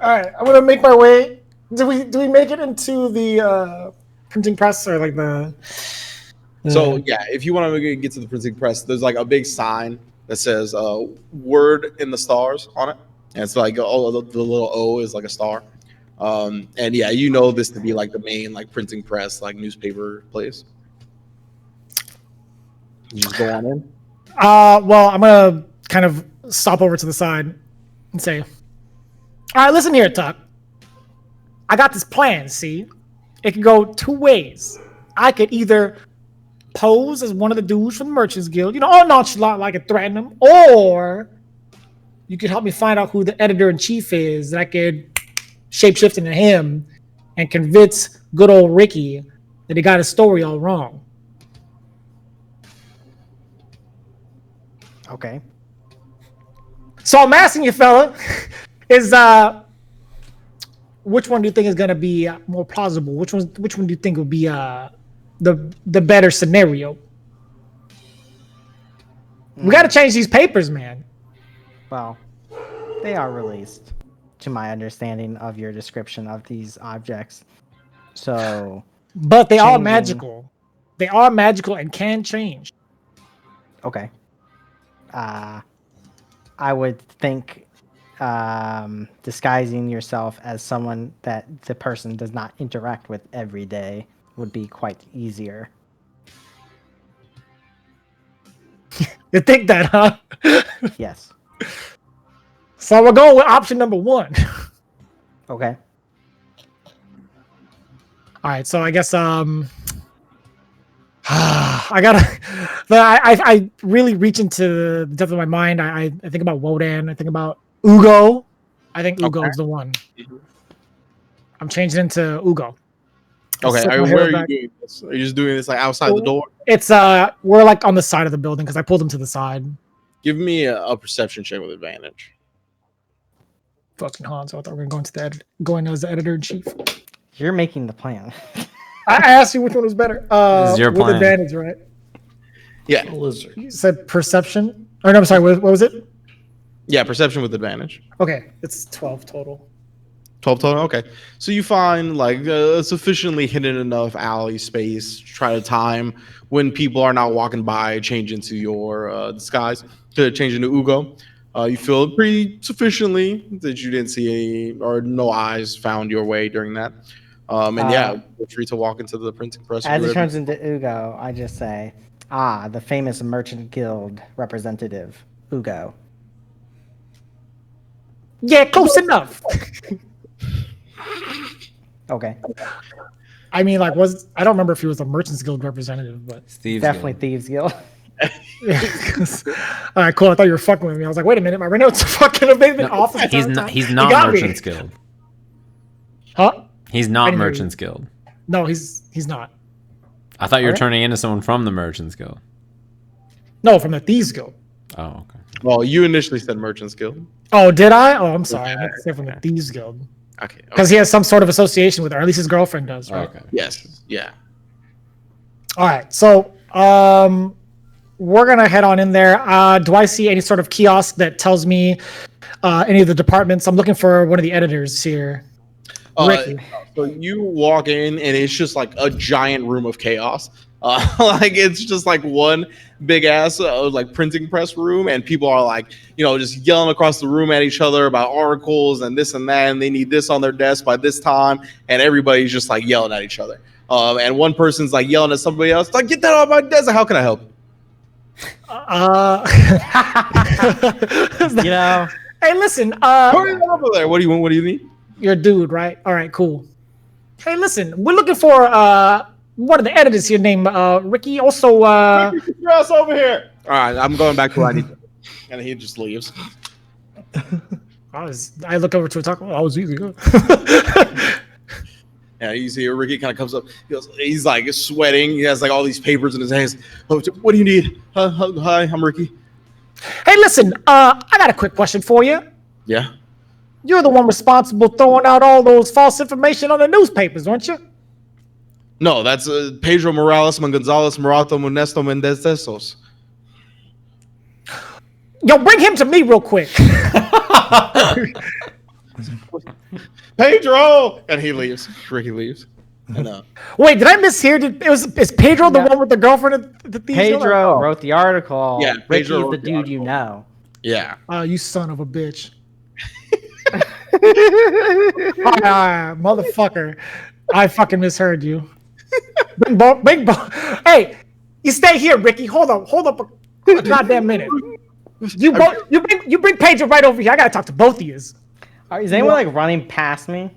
right, I'm gonna make my way. Do we make it into the printing press or like the? So yeah, if you want to get to the printing press, there's like a big sign that says "Word in the Stars" on it, and it's like the little O is like a star. And yeah, you know this to be like the main like printing press, like newspaper place. You just go on in. Well, I'm gonna kind of stop over to the side and say, "All right, listen here, Tuck. I got this plan. See, it could go two ways. I could either pose as one of the dudes from the Merchants Guild, all nonchalant, like and threaten them, or you could help me find out who the editor-in-chief is, and I could shapeshift into him and convince good old Ricky that he got his story all wrong." Okay. So I'm asking you, fella, is which one do you think is gonna be more plausible? Which one do you think would be the better scenario? We got to change these papers, man. Well, they are released, to my understanding of your description of these objects. So, but they are magical. They are magical and can change. Okay. I would think disguising yourself as someone that the person does not interact with every day would be quite easier. You think that, huh? Yes. So we're going with option number one. Okay. All right. So I guess I gotta. I really reach into the depth of my mind. I think about Wodan. I think about Ugo. I think Ugo is the one. I'm changing into Ugo. Okay. Where are you doing this? Are you just doing this like outside the door? It's we're like on the side of the building because I pulled him to the side. Give me a perception check with advantage. Fucking Honzo. I thought we were going as the editor-in-chief. You're making the plan. I asked you which one was better. This is your with plan. advantage, right? Yeah. You said perception? Or no, I'm sorry. What was it? Yeah, perception with advantage. Okay, it's 12 total. 12 total? Okay. So you find like sufficiently hidden enough alley space, try to time when people are not walking by, change into your disguise, to change into Ugo. You feel pretty sufficiently that you didn't see any, or no eyes found your way during that. And yeah, feel free to walk into the printing press. As it turns into Ugo, I just say, the famous Merchant Guild representative, Ugo. Yeah, close enough. Okay. I mean, like, I don't remember if he was a Merchants Guild representative, but Definitely Thieves Guild. yeah, all right, cool. I thought you were fucking with me. I was like, wait a minute, my Renault's fucking abatement off. He's not Merchants Guild. Huh? He's not Merchants Guild. No, he's not. I thought you were turning into someone from the Merchants Guild. No, from the Thieves Guild. Oh, okay. Well, you initially said Merchants Guild. Oh, did I? Oh, I'm sorry. I meant to say from the Thieves Guild. Okay. Because he has some sort of association with her. At least his girlfriend does, right? Okay. Yes. Yeah. All right. So, we're gonna head on in there. Do I see any sort of kiosk that tells me any of the departments? I'm looking for one of the editors here. Ricky. So you walk in and it's just like a giant room of chaos. Like it's just like one big ass like printing press room, and people are like, just yelling across the room at each other about articles and this and that, and they need this on their desk by this time, and everybody's just like yelling at each other. And one person's like yelling at somebody else, like, get that off my desk. How can I help? Hey, listen. Hurry over there. What do you want? What do you need? You're a dude, right? All right, cool. Hey, listen. We're looking for one of the editors here named Ricky. Also, Ricky, get your ass over here. All right, I'm going back to what I need. And he just leaves. I look over to Atoq. Oh, I was easy. And Yeah, you see Ricky kind of comes up. He's like sweating. He has like all these papers in his hands. Oh, what do you need? Hi, I'm Ricky. Hey, listen. I got a quick question for you. Yeah. You're the one responsible throwing out all those false information on the newspapers, aren't you? No, that's Pedro Morales, Gonzalez, Morato, Monesto, Mendez. Yo, bring him to me real quick. Pedro, and he leaves. Ricky leaves. And, Wait, did I mishear? Is Pedro the one with the girlfriend? The Pedro wrote the article. Yeah, Ricky's Pedro the wrote the dude you article. know. Yeah. Oh, you son of a bitch. Motherfucker. I fucking misheard you. Big ball. Hey, you stay here, Ricky. Hold up a goddamn minute. You bring Pedro right over here. I gotta talk to both of you. Is anyone like running past me?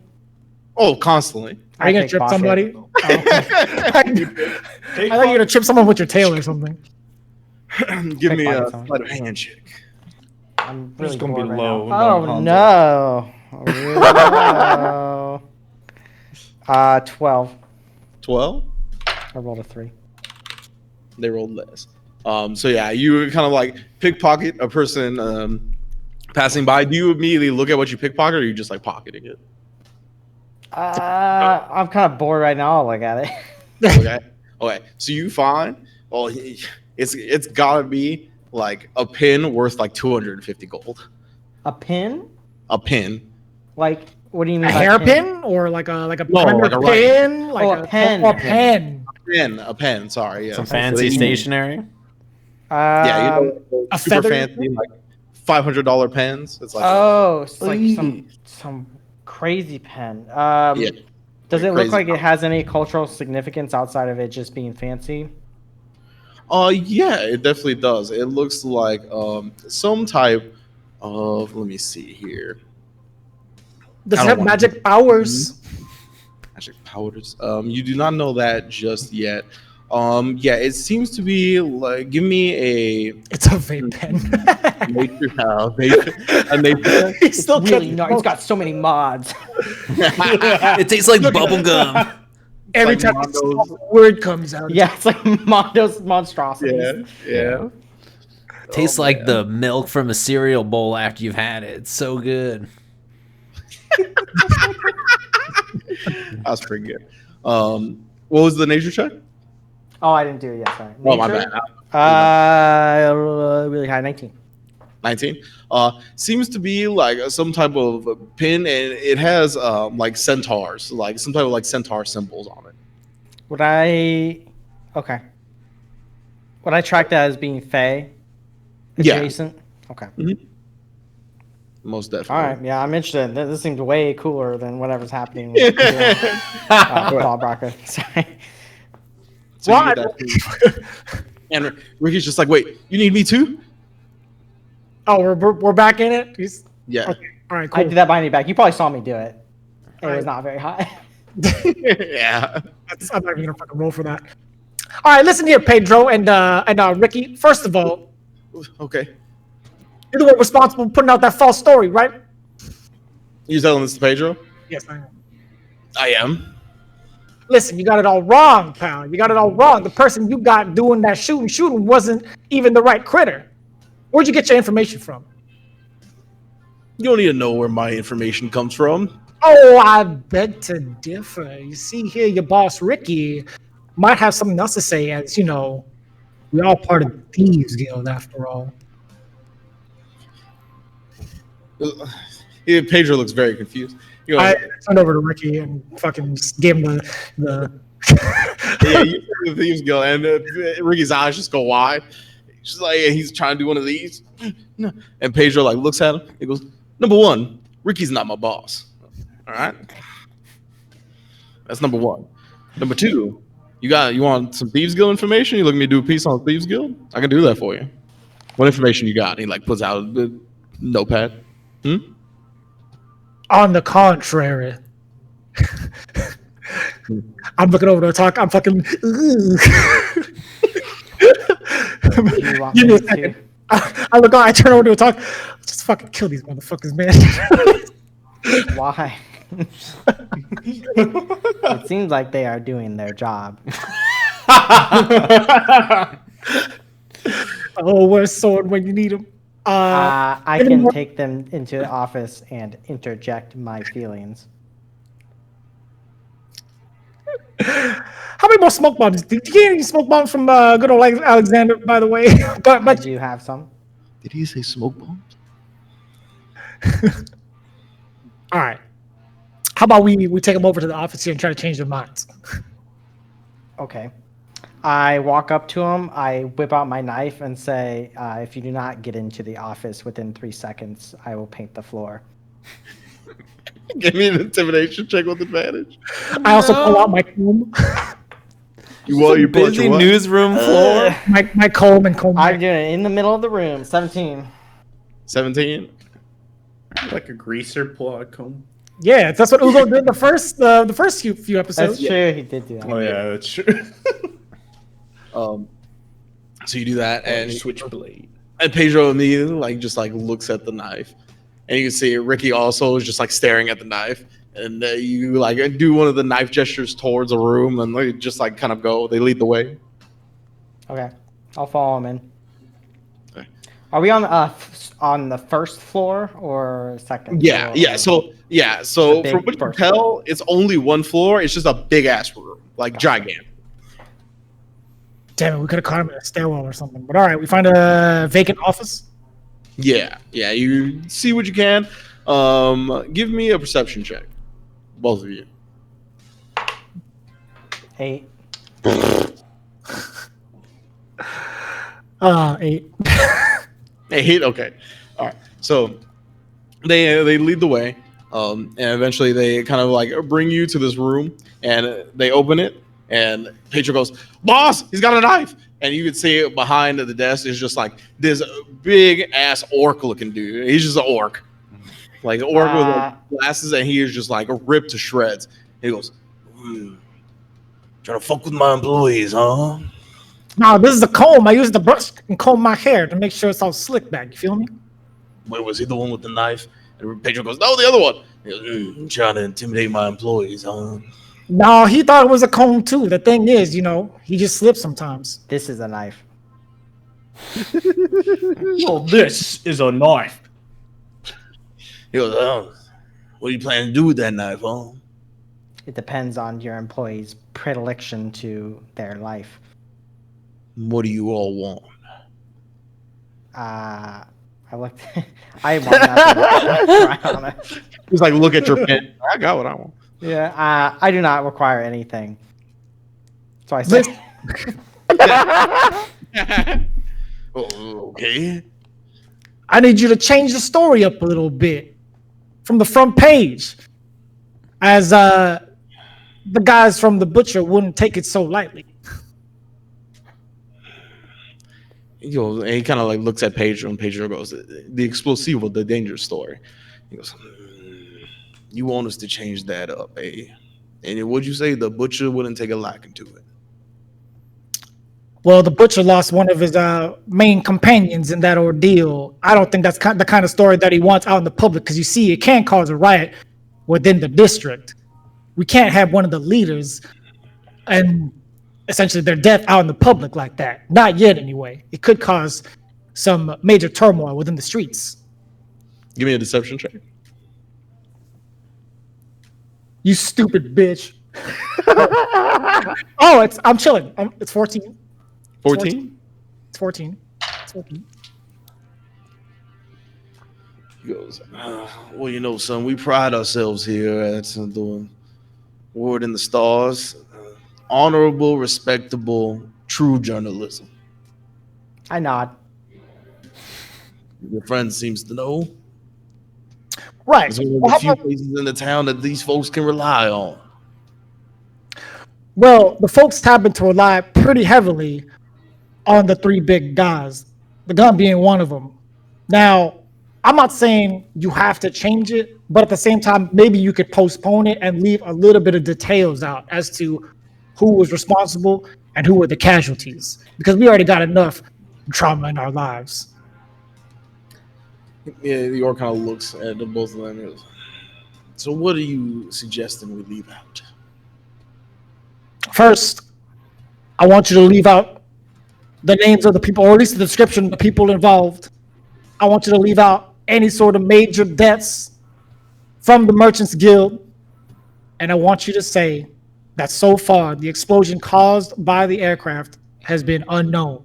Oh, constantly. Are you gonna trip somebody? Oh, okay. I thought you were gonna trip someone with your tail or something. Give me a sleight of hand check. I'm really It's gonna be bored right low. now. Oh no. Oh, no. 12. 12? I rolled a 3. They rolled less. So yeah, you kind of like pickpocket a person passing by. Do you immediately look at what you pickpocket, or are you just like pocketing it? I'm kind of bored right now. I'll look at it. Okay. So you find, well, it's gotta be like a pin worth like 250 gold. A pin? A pin. Like, what do you mean? A hairpin or like a like a pin? Like a pen. A pen. A pen. Sorry, yeah. Some fancy stationery. Yeah, a super feather? fancy, like $500 pens. It's like it's like some crazy pen. yeah. Does it Crazy. look like it has any cultural significance outside of it just being fancy? Yeah, it definitely does. It looks like some type of. Let me see here. Does I it don't have want magic powers? Magic powers. You do not know that just yet. Yeah, it seems to be like. Give me a. It's a vape pen. nature vape. A nature. He's still Really? No, it's got so many mods. It tastes like bubble gum. Every like time Mondo's. a word comes out. Yeah, it's like Mondo's monstrosities. Yeah. Tastes like the milk from a cereal bowl after you've had it. It's so good. That's pretty good. What was the nature check? Oh, I didn't do it yet. Sorry. Oh, my Nature? bad. Really high, 19. 19. Seems to be like some type of pin, and it has like centaurs, like some type of like centaur symbols on it. Would I track that as being Fey adjacent? Yeah. Okay. Mm-hmm. Most definitely. All right. Yeah, I'm interested. This seems way cooler than whatever's happening with Brakka. Sorry. So you get that and Ricky's just like, wait, you need me too? Oh, we're back in it? Yeah. Okay. All right, cool. I did that behind your back. You probably saw me do it. It was not very high. Yeah. I'm not even gonna fucking roll for that. All right, listen here, Pedro and Ricky. First of all, Okay. you're the one responsible for putting out that false story, right? You telling this to Pedro? Yes, I am. I am. Listen, you got it all wrong, pal. You got it all wrong. The person you got doing that shooting wasn't even the right critter. Where'd you get your information from? You don't need to know where my information comes from. Oh, I beg to differ. You see here, your boss, Ricky, might have something else to say as, we're all part of the Thieves Guild after all. Yeah, Pedro looks very confused. I turned over to Ricky and fucking just gave him the yeah, you said the Thieves Guild, and Ricky's eyes just go wide. She's like, yeah, he's trying to do one of these. No. And Pedro like looks at him. He goes, number one, Ricky's not my boss. All right. That's number one. Number two, you want some Thieves Guild information? You looking me to do a piece on Thieves Guild? I can do that for you. What information you got? And he like puts out a notepad. On the contrary. I'm looking over to Atoq. I'm fucking. Give me a second. I look on. I turn over to Atoq. Just fucking kill these motherfuckers, man. Why? It seems like they are doing their job. Oh, where's Soren when you need him? I can take them into the office and interject my feelings. How many more smoke bombs? Did you get any smoke bombs from good old Alexander, by the way? I do have some. Did he say smoke bombs? All right. How about we take them over to the office here and try to change their minds? Okay. I walk up to him. I whip out my knife and say, if you do not get into the office within 3 seconds, I will paint the floor. Give me an intimidation check with advantage. I also pull out my comb. You busy newsroom floor. My comb and comb. I'm doing it in the middle of the room. 17. 17. Like a greaser pull out a comb. Yeah, that's what Ugo did the first few episodes. That's true. He did do that. Oh yeah, that's true. So you do that, and switchblade. And Pedro immediately just looks at the knife, and you can see Ricky also is just staring at the knife, and you do one of the knife gestures towards a room, and they just kind of go. They lead the way. Okay, I'll follow him in. Okay. Are we on the first floor or second? Yeah, floor? So from what you can tell, it's only one floor. It's just a big ass room, gigantic. Damn it, we could have caught him in a stairwell or something. But all right, we find a vacant office. Yeah. You see what you can. Give me a perception check, both of you. 8. 8. 8. Okay. All right. So they lead the way, and eventually they kind of bring you to this room, and they open it. And Pedro goes, "Boss, he's got a knife." And you can see behind the desk is just this big ass orc looking dude. He's just an orc. An orc with glasses, and he is just ripped to shreds. He goes, "Trying to fuck with my employees, huh?" No, this is a comb. I use the brush and comb my hair to make sure it's all slick back. You feel me? Wait, was he the one with the knife? And Pedro goes, "No, the other one." He goes, "Trying to intimidate my employees, huh?" No, he thought it was a comb too. The thing is, he just slips sometimes. This is a knife. Well, this is a knife. He goes, "Oh, what are you planning to do with that knife, huh?" It depends on your employee's predilection to their life. What do you all want? I looked. I want nothing. Right on it. He's look at your pen. I got what I want. Yeah, I do not require anything. So I said, "Okay." I need you to change the story up a little bit from the front page, as the guys from the butcher wouldn't take it so lightly. And he kind of looks at Pedro, and Pedro goes, "The explosivo, the dangerous story." He goes, "You want us to change that up, eh? And would you say the butcher wouldn't take a liking to it?" Well, the butcher lost one of his main companions in that ordeal. I don't think that's the kind of story that he wants out in the public, because you see, it can cause a riot within the district. We can't have one of the leaders and essentially their death out in the public like that. Not yet, anyway. It could cause some major turmoil within the streets. Give me a deception check. You stupid bitch. Oh, I'm chilling. It's 14. 14? It's 14. It's 14. He goes, "Well, son, we pride ourselves here at the Word in the Stars. Honorable, respectable, true journalism." I nod. Your friend seems to know. Right. It's one of the few places in the town that these folks can rely on. Well, the folks happen to rely pretty heavily on the 3 big guys, the gun being one of them. Now, I'm not saying you have to change it, but at the same time, maybe you could postpone it and leave a little bit of details out as to who was responsible and who were the casualties, because we already got enough trauma in our lives. Yeah, the orc kind of looks at both of them and goes, So what are you suggesting we leave out? First, I want you to leave out the names of the people, or at least the description of the people involved. I want you to leave out any sort of major deaths from the Merchants Guild. And I want you to say that so far, the explosion caused by the aircraft has been unknown.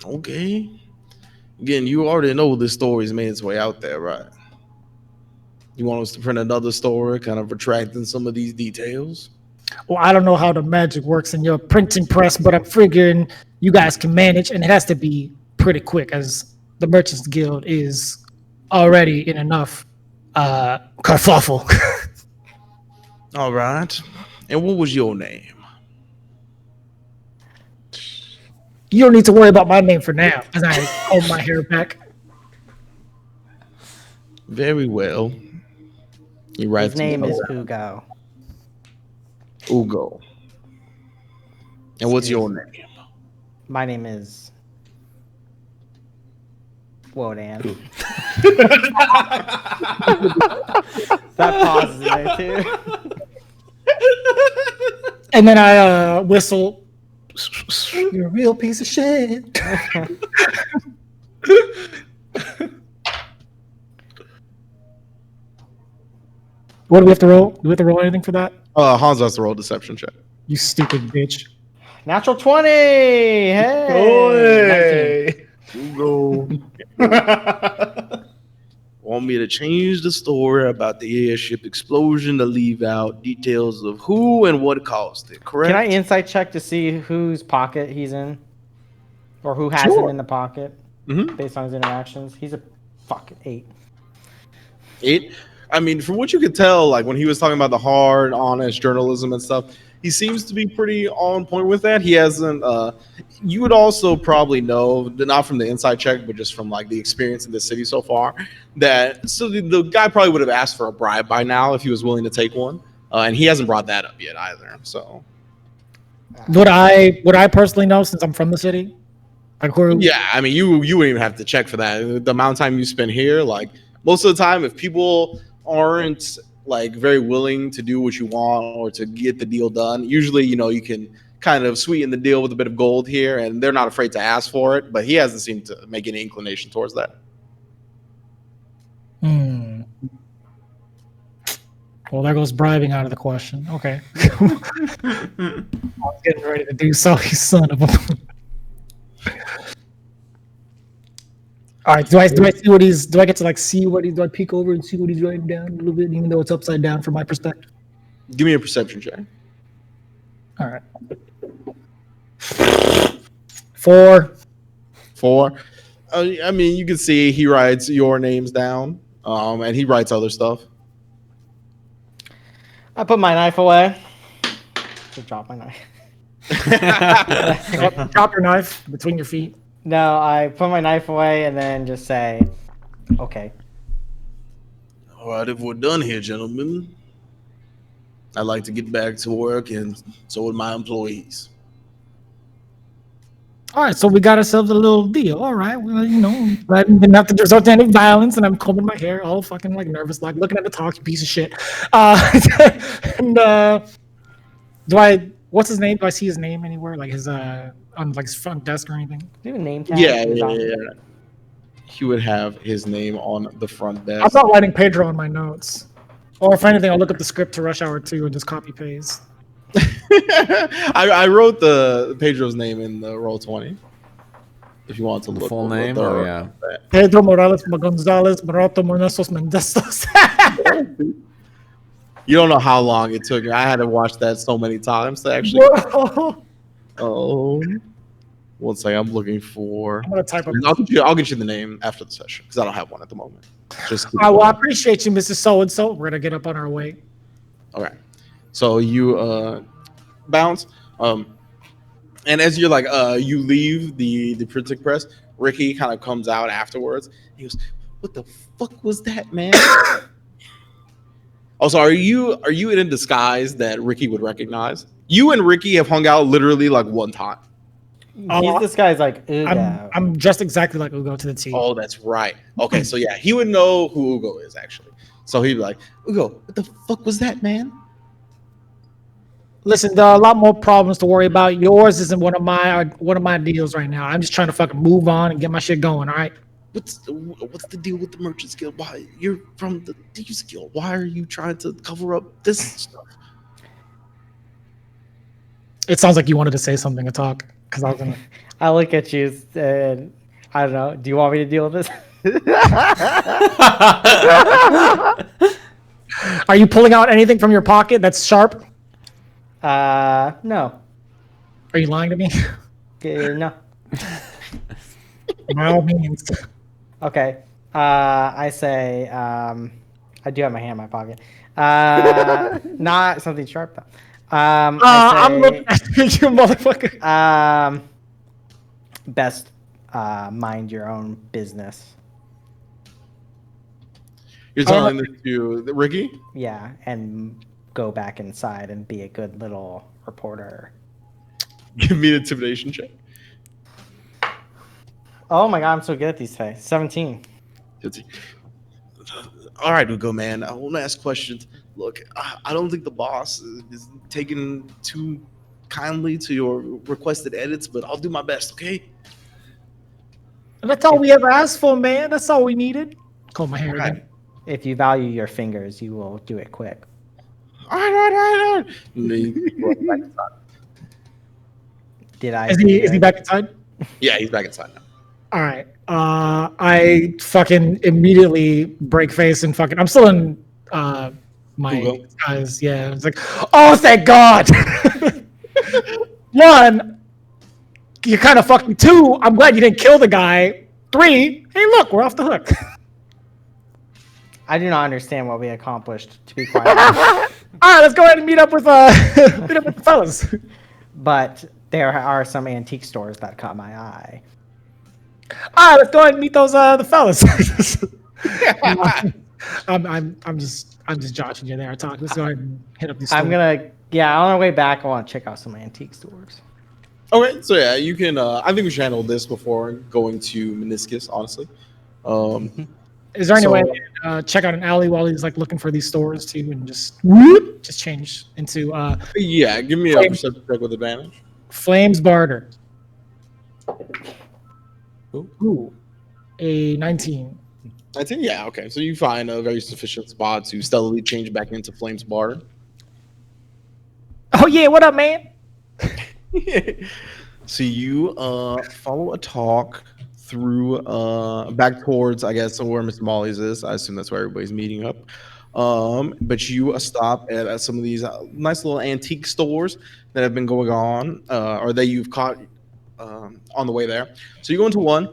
Okay. Again, you already know this story's made its way out there, right? You want us to print another story, kind of retracting some of these details? Well, I don't know how the magic works in your printing press, but I'm figuring you guys can manage, and it has to be pretty quick, as the Merchants Guild is already in enough kerfuffle. All right. And what was your name? You don't need to worry about my name for now, as I hold my hair back. Very well. He writes. His name is Ugo. Ugo. And what's your name? My name is Wodan. That pause is there too. And then I whistle. You're a real piece of shit. What do we have to roll? Do we have to roll anything for that? Honzo has to roll a deception check. You stupid bitch. Natural 20. Hey. Ugo. Want me to change the story about the airship explosion to leave out details of who and what caused it, correct? Can I insight check to see whose pocket he's in? Or who has him in the pocket? Based on his interactions? He's a fucking 8. 8? I mean, from what you could tell, like when he was talking about the hard, honest journalism and stuff, he seems to be pretty on point with that. He hasn't. You would also probably know, not from the inside check, but just from like the experience in the city so far, that the guy probably would have asked for a bribe by now if he was willing to take one, and he hasn't brought that up yet either. So, would I personally know since I'm from the city? Like, yeah, I mean, you wouldn't even have to check for that. The amount of time you spend here, like most of the time, if people aren't like very willing to do what you want or to get the deal done, usually, you can kind of sweeten the deal with a bit of gold here, and they're not afraid to ask for it, but he hasn't seemed to make any inclination towards that. Well, there goes bribing out of the question. Okay. I was getting ready to do so, you son of a... All right, do I see what he's? Do I get to like see what he's? Do I peek over and see what he's writing down a little bit, even though it's upside down from my perspective? Give me a perception check. All right. 4. I mean, you can see he writes your names down, and he writes other stuff. I put my knife away. Just drop my knife. Drop your knife between your feet. No, I put my knife away and then just say, okay. All right, if we're done here, gentlemen, I'd like to get back to work, and so would my employees. All right, so we got ourselves a little deal. All right, well, I didn't have to resort to any violence, and I'm combing my hair, all fucking like nervous, like looking at the talk, you piece of shit. What's his name? Do I see his name anywhere? Like his on like his front desk or anything? Do you have a name tag? Yeah. He would have his name on the front desk. I'm not writing Pedro on my notes. Or if anything, I'll look up the script to Rush Hour 2 and just copy paste. I wrote the Pedro's name in the Roll20. If you want to look full name, yeah. Pedro Morales Gonzalez Moroto Minoscus Mendestos. You don't know how long it took. I had to watch that so many times to actually. One second, I'm looking for. I'm gonna type up. I'll get you the name after the session because I don't have one at the moment. I appreciate you, Mrs. So and So. We're gonna get up on our way. Okay, so you bounce, and as you're like you leave the printing press, Ricky kind of comes out afterwards. He goes, "What the fuck was that, man?" Also, are you in a disguise that Ricky would recognize? You and Ricky have hung out literally like one time. This guy's like Ugo. I'm just exactly like Ugo to the T. Oh, that's right. Okay, so yeah, he would know who Ugo is actually. So he'd be like, we go, what the fuck was that, man? Listen, there are a lot more problems to worry about. Yours isn't one of my deals right now. I'm just trying to fucking move on and get my shit going. All right. What's the deal with the Merchants Guild? Why you're from the Thieves Guild? Why are you trying to cover up this stuff? It sounds like you wanted to say something to talk because I was gonna. I look at you and I don't know. Do you want me to deal with this? Are you pulling out anything from your pocket that's sharp? No. Are you lying to me? No. By all means. Okay. I say, I do have my hand in my pocket. Not something sharp though. I'm looking at you, motherfucker. Best mind your own business. You're telling this to Ricky? Yeah, and go back inside and be a good little reporter. Give me an intimidation check. Oh my god, I'm so good at these things. 17. All right, Ugo, man. I won't ask questions. Look, I don't think the boss is taking too kindly to your requested edits, but I'll do my best, okay? That's all we ever asked for, man. That's all we needed. Comb my hair again. If you value your fingers, you will do it quick. All right. Did I? Is he back inside? Yeah, he's back inside now. All right. I fucking immediately break face and fucking. I'm still in my eyes. Yeah. It's like, oh, thank God. One, you kind of fucked me. Two, I'm glad you didn't kill the guy. Three, hey, look, we're off the hook. I do not understand what we accomplished, to be quiet. All right, let's go ahead and meet up with the fellas. But there are some antique stores that caught my eye. All right, let's go ahead and meet those the fellas. I'm just joshing you there, Atoq. Let's go ahead and hit up these stores. On our way back, I want to check out some antique stores. Okay, so yeah, you can. I think we should handle this before going to Minoscus, honestly. Is there any way to check out an alley while he's like looking for these stores too, and just change into? Yeah, give me a perception check with advantage. Flames barter. Ooh, a 19. 19, yeah, okay. So you find a very sufficient spot to steadily change back into Flames barter. Oh yeah, what up, man? So you follow Atoq through back towards, I guess, where Miss Molly's is. I assume that's where everybody's meeting up. But you stop at some of these nice little antique stores that have been going on, or that you've caught on the way there. So you go into one,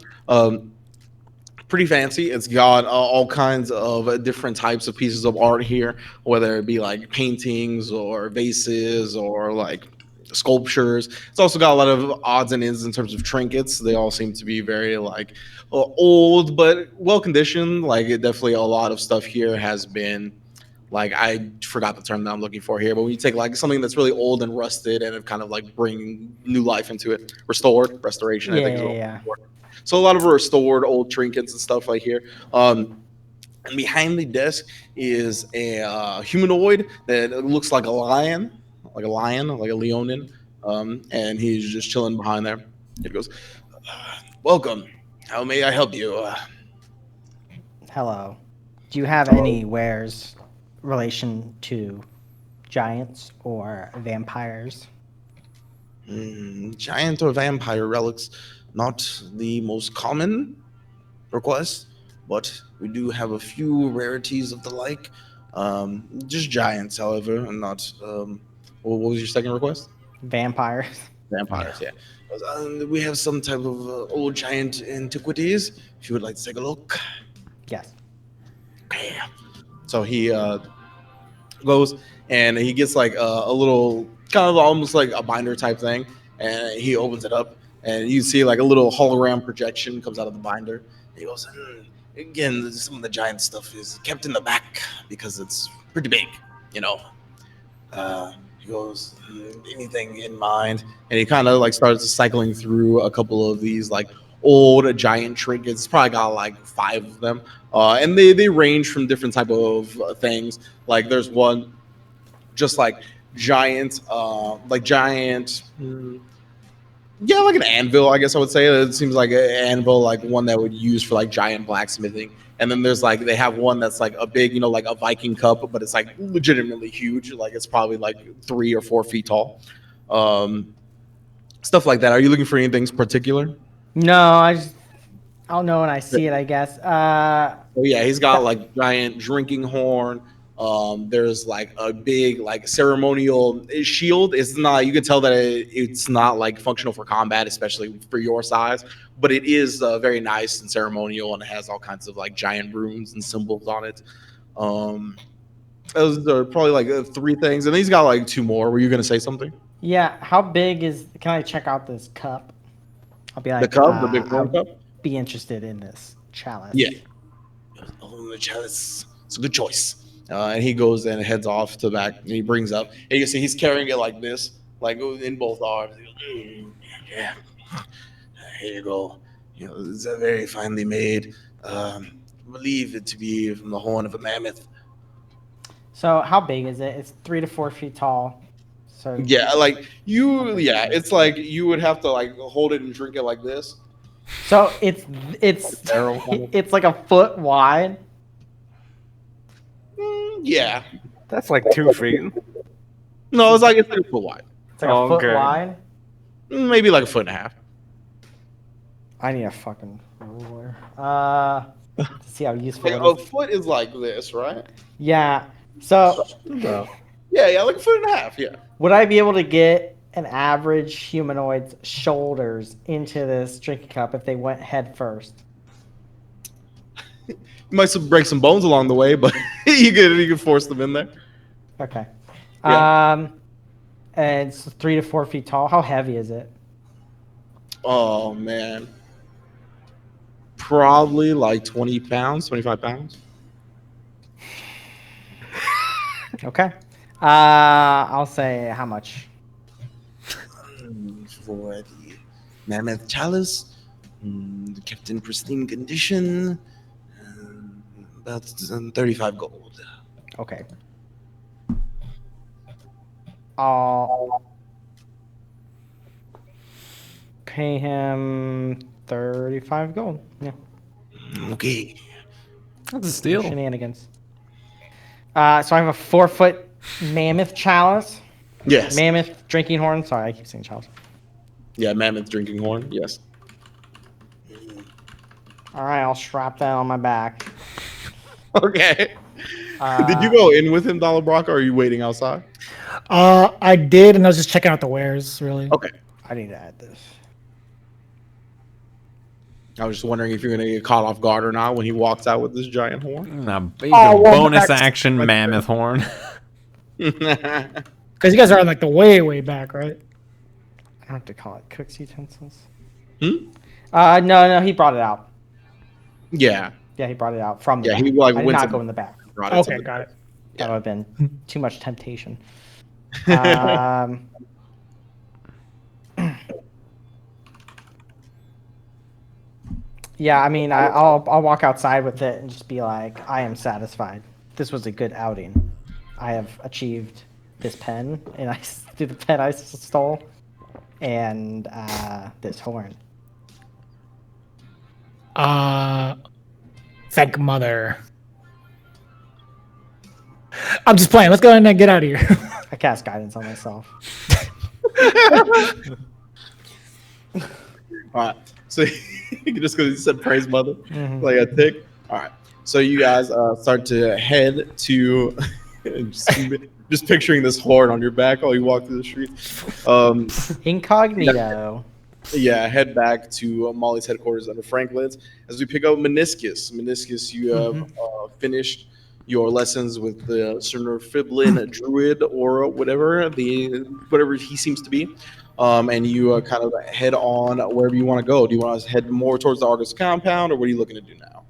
pretty fancy. It's got all kinds of different types of pieces of art here, whether it be like paintings or vases or like sculptures. It's also got a lot of odds and ends in terms of trinkets. They all seem to be very like old but well conditioned. Like definitely a lot of stuff here has been like, I forgot the term that I'm looking for here, but when you take like something that's really old and rusted and kind of like bring new life into it, restoration, I think is what So a lot of restored old trinkets and stuff like here. And behind the desk is a humanoid that looks like a lion, like a leonin, and he's just chilling behind there. He goes, "Welcome. How may I help you?" Hello. Do you have any wares relation to giants or vampires? Giant or vampire relics, not the most common request, but we do have a few rarities of the like. Just giants, however, and not. What was your second request? Vampires. Vampires, yeah. We have some type of old giant antiquities. If you would like to take a look. Yes. Okay. So he goes and he gets like a little, kind of almost like a binder type thing, and he opens it up, and you see like a little hologram projection comes out of the binder. And he goes, again, some of the giant stuff is kept in the back because it's pretty big, you know. He goes, anything in mind? And he kind of like starts cycling through a couple of these like old giant trinkets. It's probably got like 5 of them, and they range from different type of things. Like there's one just like giant, yeah, like an anvil, I guess I would say. It seems like an anvil, like one that would use for like giant blacksmithing. And then there's like, they have one that's like a big, like a Viking cup, but it's like legitimately huge. Like it's probably like 3 or 4 feet tall. Stuff like that. Are you looking for anything particular? No, I'll know when I see it, I guess. Oh yeah, he's got like giant drinking horn. There's like a big like ceremonial shield. It's not, you can tell that it's not like functional for combat, especially for your size, but it is very nice and ceremonial, and it has all kinds of like giant runes and symbols on it. Those are probably like 3 things, and he's got like 2 more. Were you gonna say something? Yeah, how big can I check out this cup? I'll be like, The cup, the big horn cup? Be interested in this chalice. Yeah. Oh, the chalice. It's a good choice. And he goes and heads off to the back, and he brings up, and you can see he's carrying it like this, like in both arms. He goes, yeah, here you go. It's very finely made. Believe it to be from the horn of a mammoth. So how big is it? It's 3 to 4 feet tall. So yeah, like it's like you would have to like hold it and drink it like this. So it's like a foot wide. Yeah, That's like 2 feet. no, it's like a foot wide. It's like a foot wide. Maybe like a foot and a half. I need a fucking ruler. To see how useful Like, it is. a foot is like this, right? Yeah. So Yeah, like a foot and a half. Yeah. would I be able to get an average humanoid's shoulders into this drinking cup if they went head first? You might break some bones along the way, but you can force them in there. Okay. Yeah. And it's 3 to 4 feet tall. How heavy is it? Oh man, probably like 20 pounds, 25 pounds. Okay. I'll say how much? For the mammoth chalice, kept in pristine condition, about 35 gold. Okay. I'll pay him 35 gold. Yeah. Okay. That's a steal. Shenanigans. So I have a 4-foot mammoth chalice. Yes. Mammoth drinking horn. Sorry, I keep saying chalice. Yeah, mammoth drinking horn. Yes. All right, I'll strap that on my back. Okay. Did you go in with him, Dala Brakka, or are you waiting outside? I did, and I was just checking out the wares, really. Okay. I need to add this. I was just wondering if you're going to get caught off guard or not when he walks out with this giant horn. Bonus action mammoth horn. Because you guys are like the way back, right? I don't have to call it cook's utensils. Hmm? No, he brought it out. Yeah. Yeah, he brought it out from the back. He like I did went not to go in the back. Okay, got it. That would have been too much temptation. Yeah, I mean, I'll walk outside with it and just be like, I am satisfied. This was a good outing. I have achieved this pen, and the pen I stole, and this horn. Thank mother. I'm just playing. Let's go ahead and get out of here. I cast guidance on myself. All right. So just because he said praise mother, like a tick. All right. So you guys start to head to just picturing this horn on your back while you walk through the street. Incognito. Yeah, head back to Molly's headquarters under Franklin's as we pick up Minoscus. Minoscus, you have finished your lessons with the Sir Fiblin druid or whatever he seems to be. And you kind of head on wherever you want to go. Do you want to head more towards the Argus compound, or what are you looking to do now?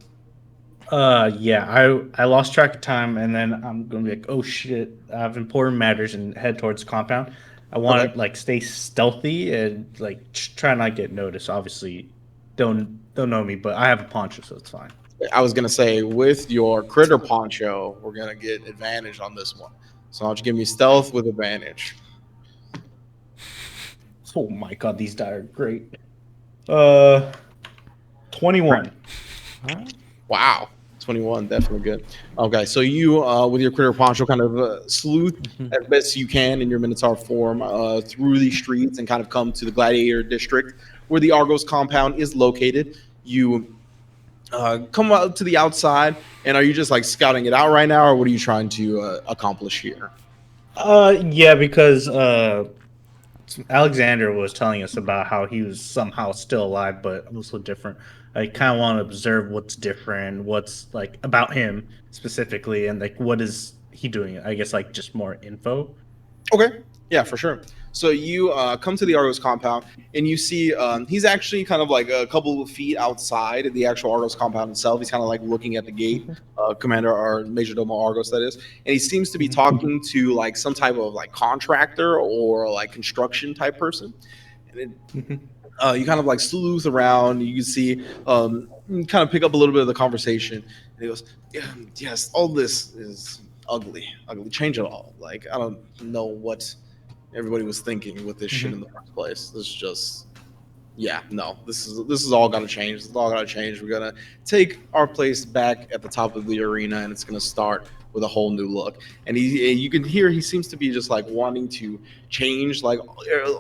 Yeah, I lost track of time, and then I'm gonna be like, oh shit, I have important matters, and head towards the compound. I want to like stay stealthy and like try not get noticed. Obviously, don't know me, but I have a poncho, so it's fine. I was gonna say, with your critter poncho, we're gonna get advantage on this one. So why don't you give me stealth with advantage? Oh my god, these die are great. 21. Wow, 21, definitely good. Okay, so you, with your critter poncho, kind of sleuth as best you can in your Minotaur form through these streets and kind of come to the Gladiator District where the Argos compound is located. You come out to the outside, and are you just like scouting it out right now, or what are you trying to accomplish here? Yeah, because Alexander was telling us about how he was somehow still alive, but also different. I kind of want to observe what's different, what's like about him specifically, and like what is he doing? I guess like just more info. Okay, yeah, for sure. So you come to the Argos compound, and you see he's actually kind of like a couple of feet outside the actual Argos compound itself. He's kind of like looking at the gate, Commander or Major Domo Argos, that is, and he seems to be talking to like some type of like contractor or like construction type person. And you kind of like sleuth around. You can see, you kind of pick up a little bit of the conversation. And he goes, yeah, "Yes, all this is ugly. Change it all. Like I don't know what everybody was thinking with this shit in the first place. This is just, yeah, no. This is all gotta change. This is all gotta change. We're gonna take our place back at the top of the arena, and it's gonna start with a whole new look." And you can hear he seems to be just like wanting to change like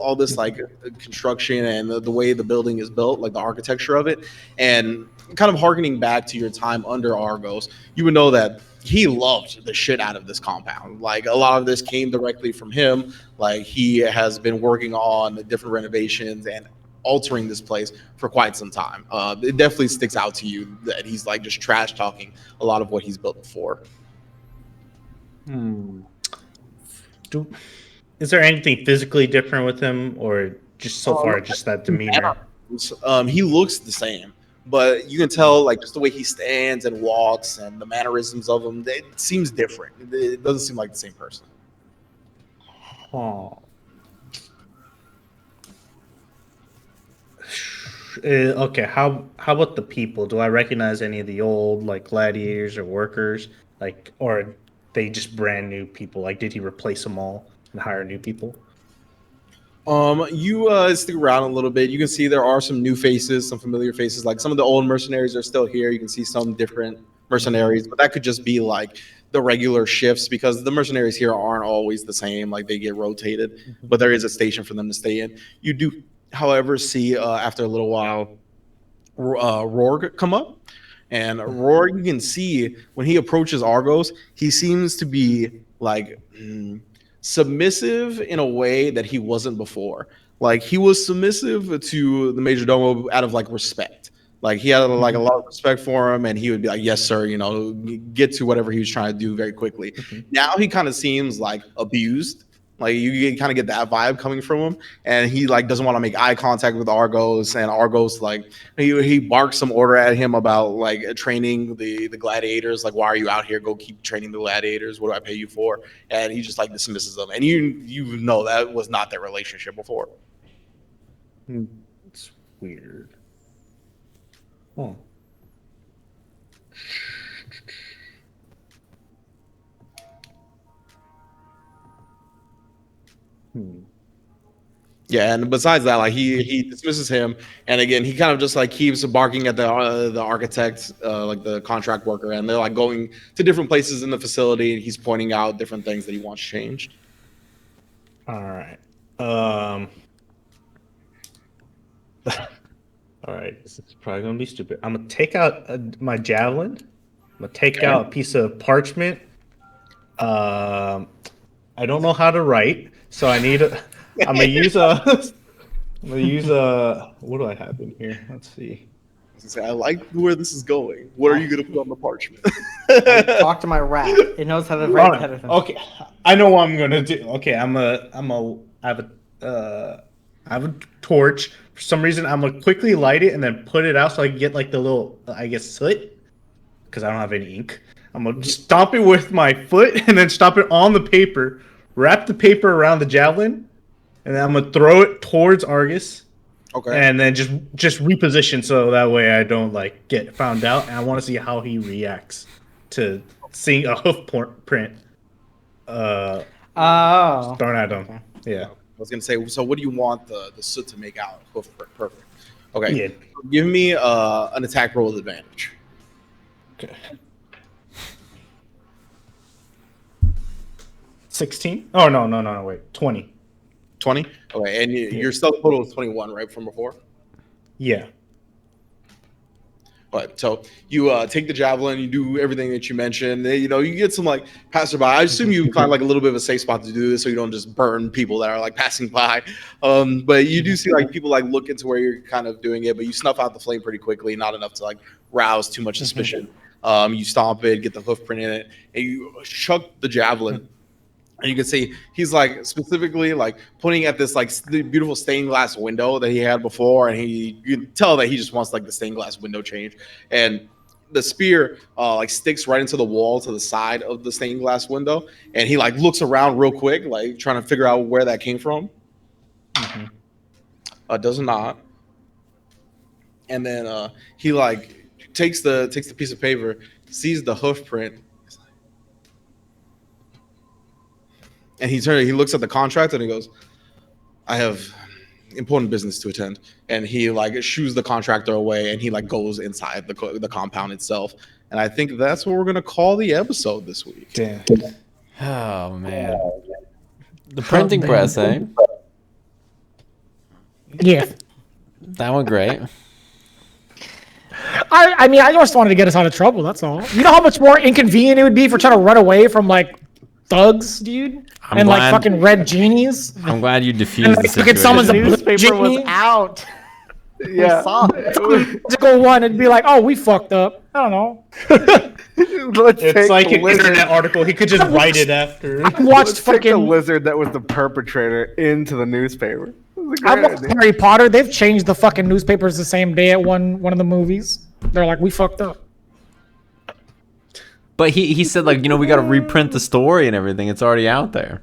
all this like construction and the way the building is built, like the architecture of it, and kind of harkening back to your time under Argos. You would know that he loved the shit out of this compound. Like a lot of this came directly from him. Like he has been working on different renovations and altering this place for quite some time. It definitely sticks out to you that he's like just trash talking a lot of what he's built before. Is there anything physically different with him, or just so far just that demeanor? He looks the same, but you can tell like just the way he stands and walks and the mannerisms of him, it seems different. It doesn't seem like the same person. Oh. Okay, how about the people? Do I recognize any of the old like gladiators or workers, like, or they just brand new people? Like, did he replace them all and hire new people? You stick around a little bit. You can see there are some new faces, some familiar faces. Like some of the old mercenaries are still here. You can see some different mercenaries, but that could just be like the regular shifts because the mercenaries here aren't always the same. Like they get rotated, but there is a station for them to stay in. You do, however, see after a little while, Rorg come up. And Rorg, you can see when he approaches Argos, he seems to be like submissive in a way that he wasn't before. Like he was submissive to the Major Domo out of like respect. Like he had like a lot of respect for him, and he would be like, "Yes, sir," you know, get to whatever he was trying to do very quickly. Now he kind of seems like abused. Like you kind of get that vibe coming from him, and he like doesn't want to make eye contact with Argos, and Argos like he barks some order at him about like training the gladiators. Like, why are you out here? Go keep training the gladiators. What do I pay you for? And he just like dismisses them, and you know that was not their relationship before. It's weird. Oh. Yeah, and besides that, like he dismisses him, and again he kind of just like keeps barking at the architect, like the contract worker, and they're like going to different places in the facility, and he's pointing out different things that he wants changed. All right. All right. This is probably gonna be stupid. I'm gonna take out my javelin. I'm gonna take out a piece of parchment. I don't know how to write, so I need a. I'm gonna use a. What do I have in here? Let's see. I like where this is going. What are you gonna put on the parchment? Talk to my rat. It knows how to write better than. Okay, I know what I'm gonna do. Okay, I have a torch. For some reason, I'm gonna quickly light it and then put it out so I can get like the little, I guess, soot. Because I don't have any ink. I'm gonna stomp it with my foot and then stomp it on the paper. Wrap the paper around the javelin, and then I'm gonna throw it towards Argus. Okay. And then just reposition so that way I don't like get found out. And I want to see how he reacts to seeing a hoof print. Thrown at him. Okay. Yeah. I was gonna say. So, what do you want the soot to make out? Hoof print. Perfect. Okay. Yeah. Give me an attack roll with advantage. Okay. 16? Oh no, wait. 20. 20. Okay, and your stealth total is 21, right, from before? Yeah. But so you take the javelin, you do everything that you mentioned. You know, you get some like passerby. I assume you find like a little bit of a safe spot to do this, so you don't just burn people that are like passing by. But you do see like people like look into where you're kind of doing it, but you snuff out the flame pretty quickly, not enough to like rouse too much suspicion. You stomp it, get the hoof print in it, and you chuck the javelin. And you can see he's like specifically like pointing at this like beautiful stained glass window that he had before, and you can tell that he just wants like the stained glass window change. And the spear like sticks right into the wall to the side of the stained glass window, and he like looks around real quick, like trying to figure out where that came from. Does not. And then he like takes the piece of paper, sees the hoof print. And he looks at the contract and he goes, I have important business to attend. And he like shoos the contractor away and he like goes inside the compound itself. And I think that's what we're going to call the episode this week. Damn. Oh, man. The printing press, eh? Yeah. That went great. I mean, I just wanted to get us out of trouble. That's all. You know how much more inconvenient it would be for trying to run away from like thugs, dude, and like fucking red genies. I'm glad you diffused the situation. Someone's Newspaper was out. Yeah. Go one and be like, oh, we fucked up. I don't know. It's like an internet article. He could just write it after. Let's take the lizard that was the perpetrator into the newspaper. I watched Harry Potter. They've changed the fucking newspapers the same day at one of the movies. They're like, we fucked up. But he said, like, you know, we got to reprint the story and everything. It's already out there.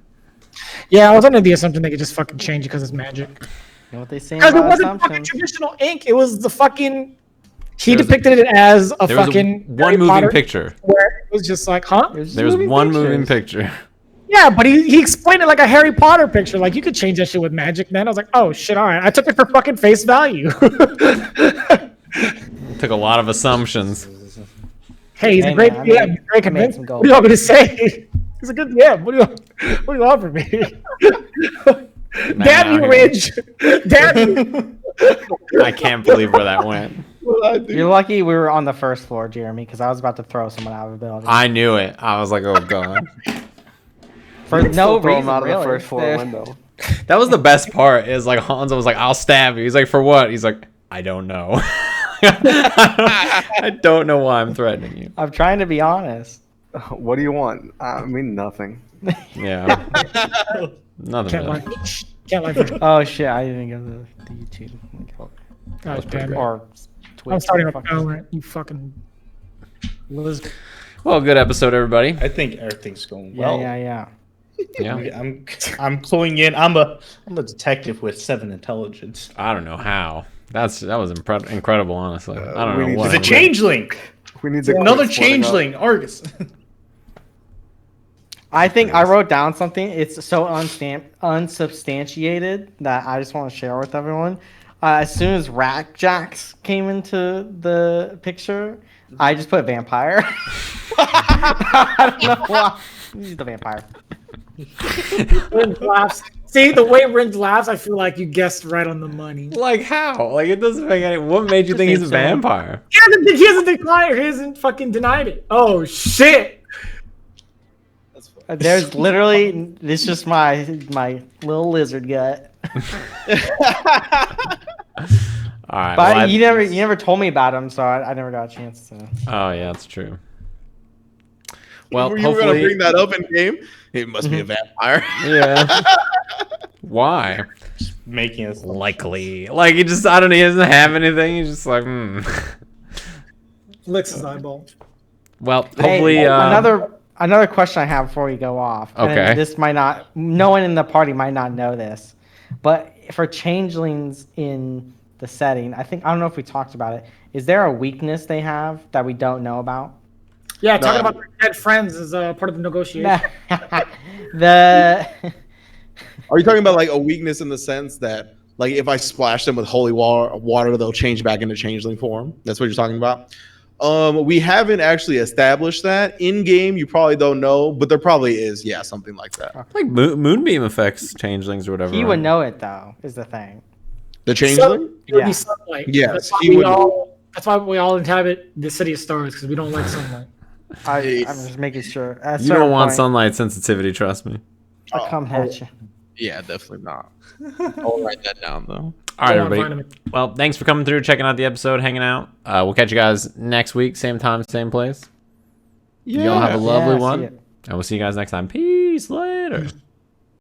Yeah, I was under the assumption they could just fucking change it because it's magic. You know what they say Because it about wasn't fucking assumptions? traditional ink. It was the fucking... He depicted it as a fucking... one moving picture. Where it was just like, huh? There was one moving picture. Yeah, but he explained it like a Harry Potter picture. Like, you could change that shit with magic then. I was like, oh, shit, all right. I took it for fucking face value. Took a lot of assumptions. Hey, he's a great DM. He's very convincing. What do you want me to say? He's a good DM. What do you offer me? Damn you, Rynge. Damn you. I can't believe where that went. You're lucky we were on the first floor, Jeremy, because I was about to throw someone out of the building. I knew it. I was like, oh, God. For no Throw him reason, out of really. the first floor window. That was the best part, is like Honzo was like, I'll stab you. He's like, for what? He's like, I don't know. I don't know why I'm threatening you. I'm trying to be honest. What do you want? I mean, nothing. Yeah. Nothing. Can't lie. Oh shit! I didn't go to the YouTube. God damn it. Or Twitch. I'm starting a Valorant. You fucking lizard. Well, good episode, everybody. I think everything's going well. Yeah. Yeah. I'm cluing in. I'm a detective with 7 intelligence. I don't know how. That was incredible, honestly. I don't know what. It's a changeling. We need to Another changeling, Argus. I think I wrote down something. It's so unsubstantiated that I just want to share with everyone. As soon as Rat Jacks came into the picture, I just put vampire. I don't know why. He's the vampire. Rynge laughs. See, the way Rynge laughs, I feel like you guessed right on the money. Like how? Like it doesn't make any. What made you think he's a vampire? He hasn't declined. He hasn't fucking denied it. Oh shit! There's literally, it's just my little lizard gut. All right. But Well, you never told me about him, so I never got a chance to. Oh yeah, that's true. Well, you were gonna bring that up in game. It must be a vampire. Yeah. Why? Making us likely. Like he just, I don't know. He doesn't have anything. He's just like, Licks his eyeball. Well, hopefully. Hey, another question I have before we go off. Okay. And this might not. No one in the party might not know this, but for changelings in the setting. I don't know if we talked about it. Is there a weakness they have that we don't know about? Yeah, talking about their dead friends is part of the negotiation. The Are you talking about like a weakness in the sense that like if I splash them with holy water, they'll change back into changeling form? That's what you're talking about? We haven't actually established that in game. You probably don't know, but there probably is. Yeah, something like that. Like moonbeam affects changelings or whatever. he would know it though. Is the thing. The changeling? It would Yeah. be sunlight. Yes, that's why, he would. that's why we all inhabit the city of stars, because we don't like sunlight. I'm just making sure. You don't want sunlight sensitivity, trust me. I'll come at you. Yeah, definitely not. I'll write that down though. All right, Go on, everybody. Well, thanks for coming through, checking out the episode, hanging out. We'll catch you guys next week, same time, same place. Yeah. Y'all have a lovely Yeah, see one. ya. And we'll see you guys next time. Peace. Later.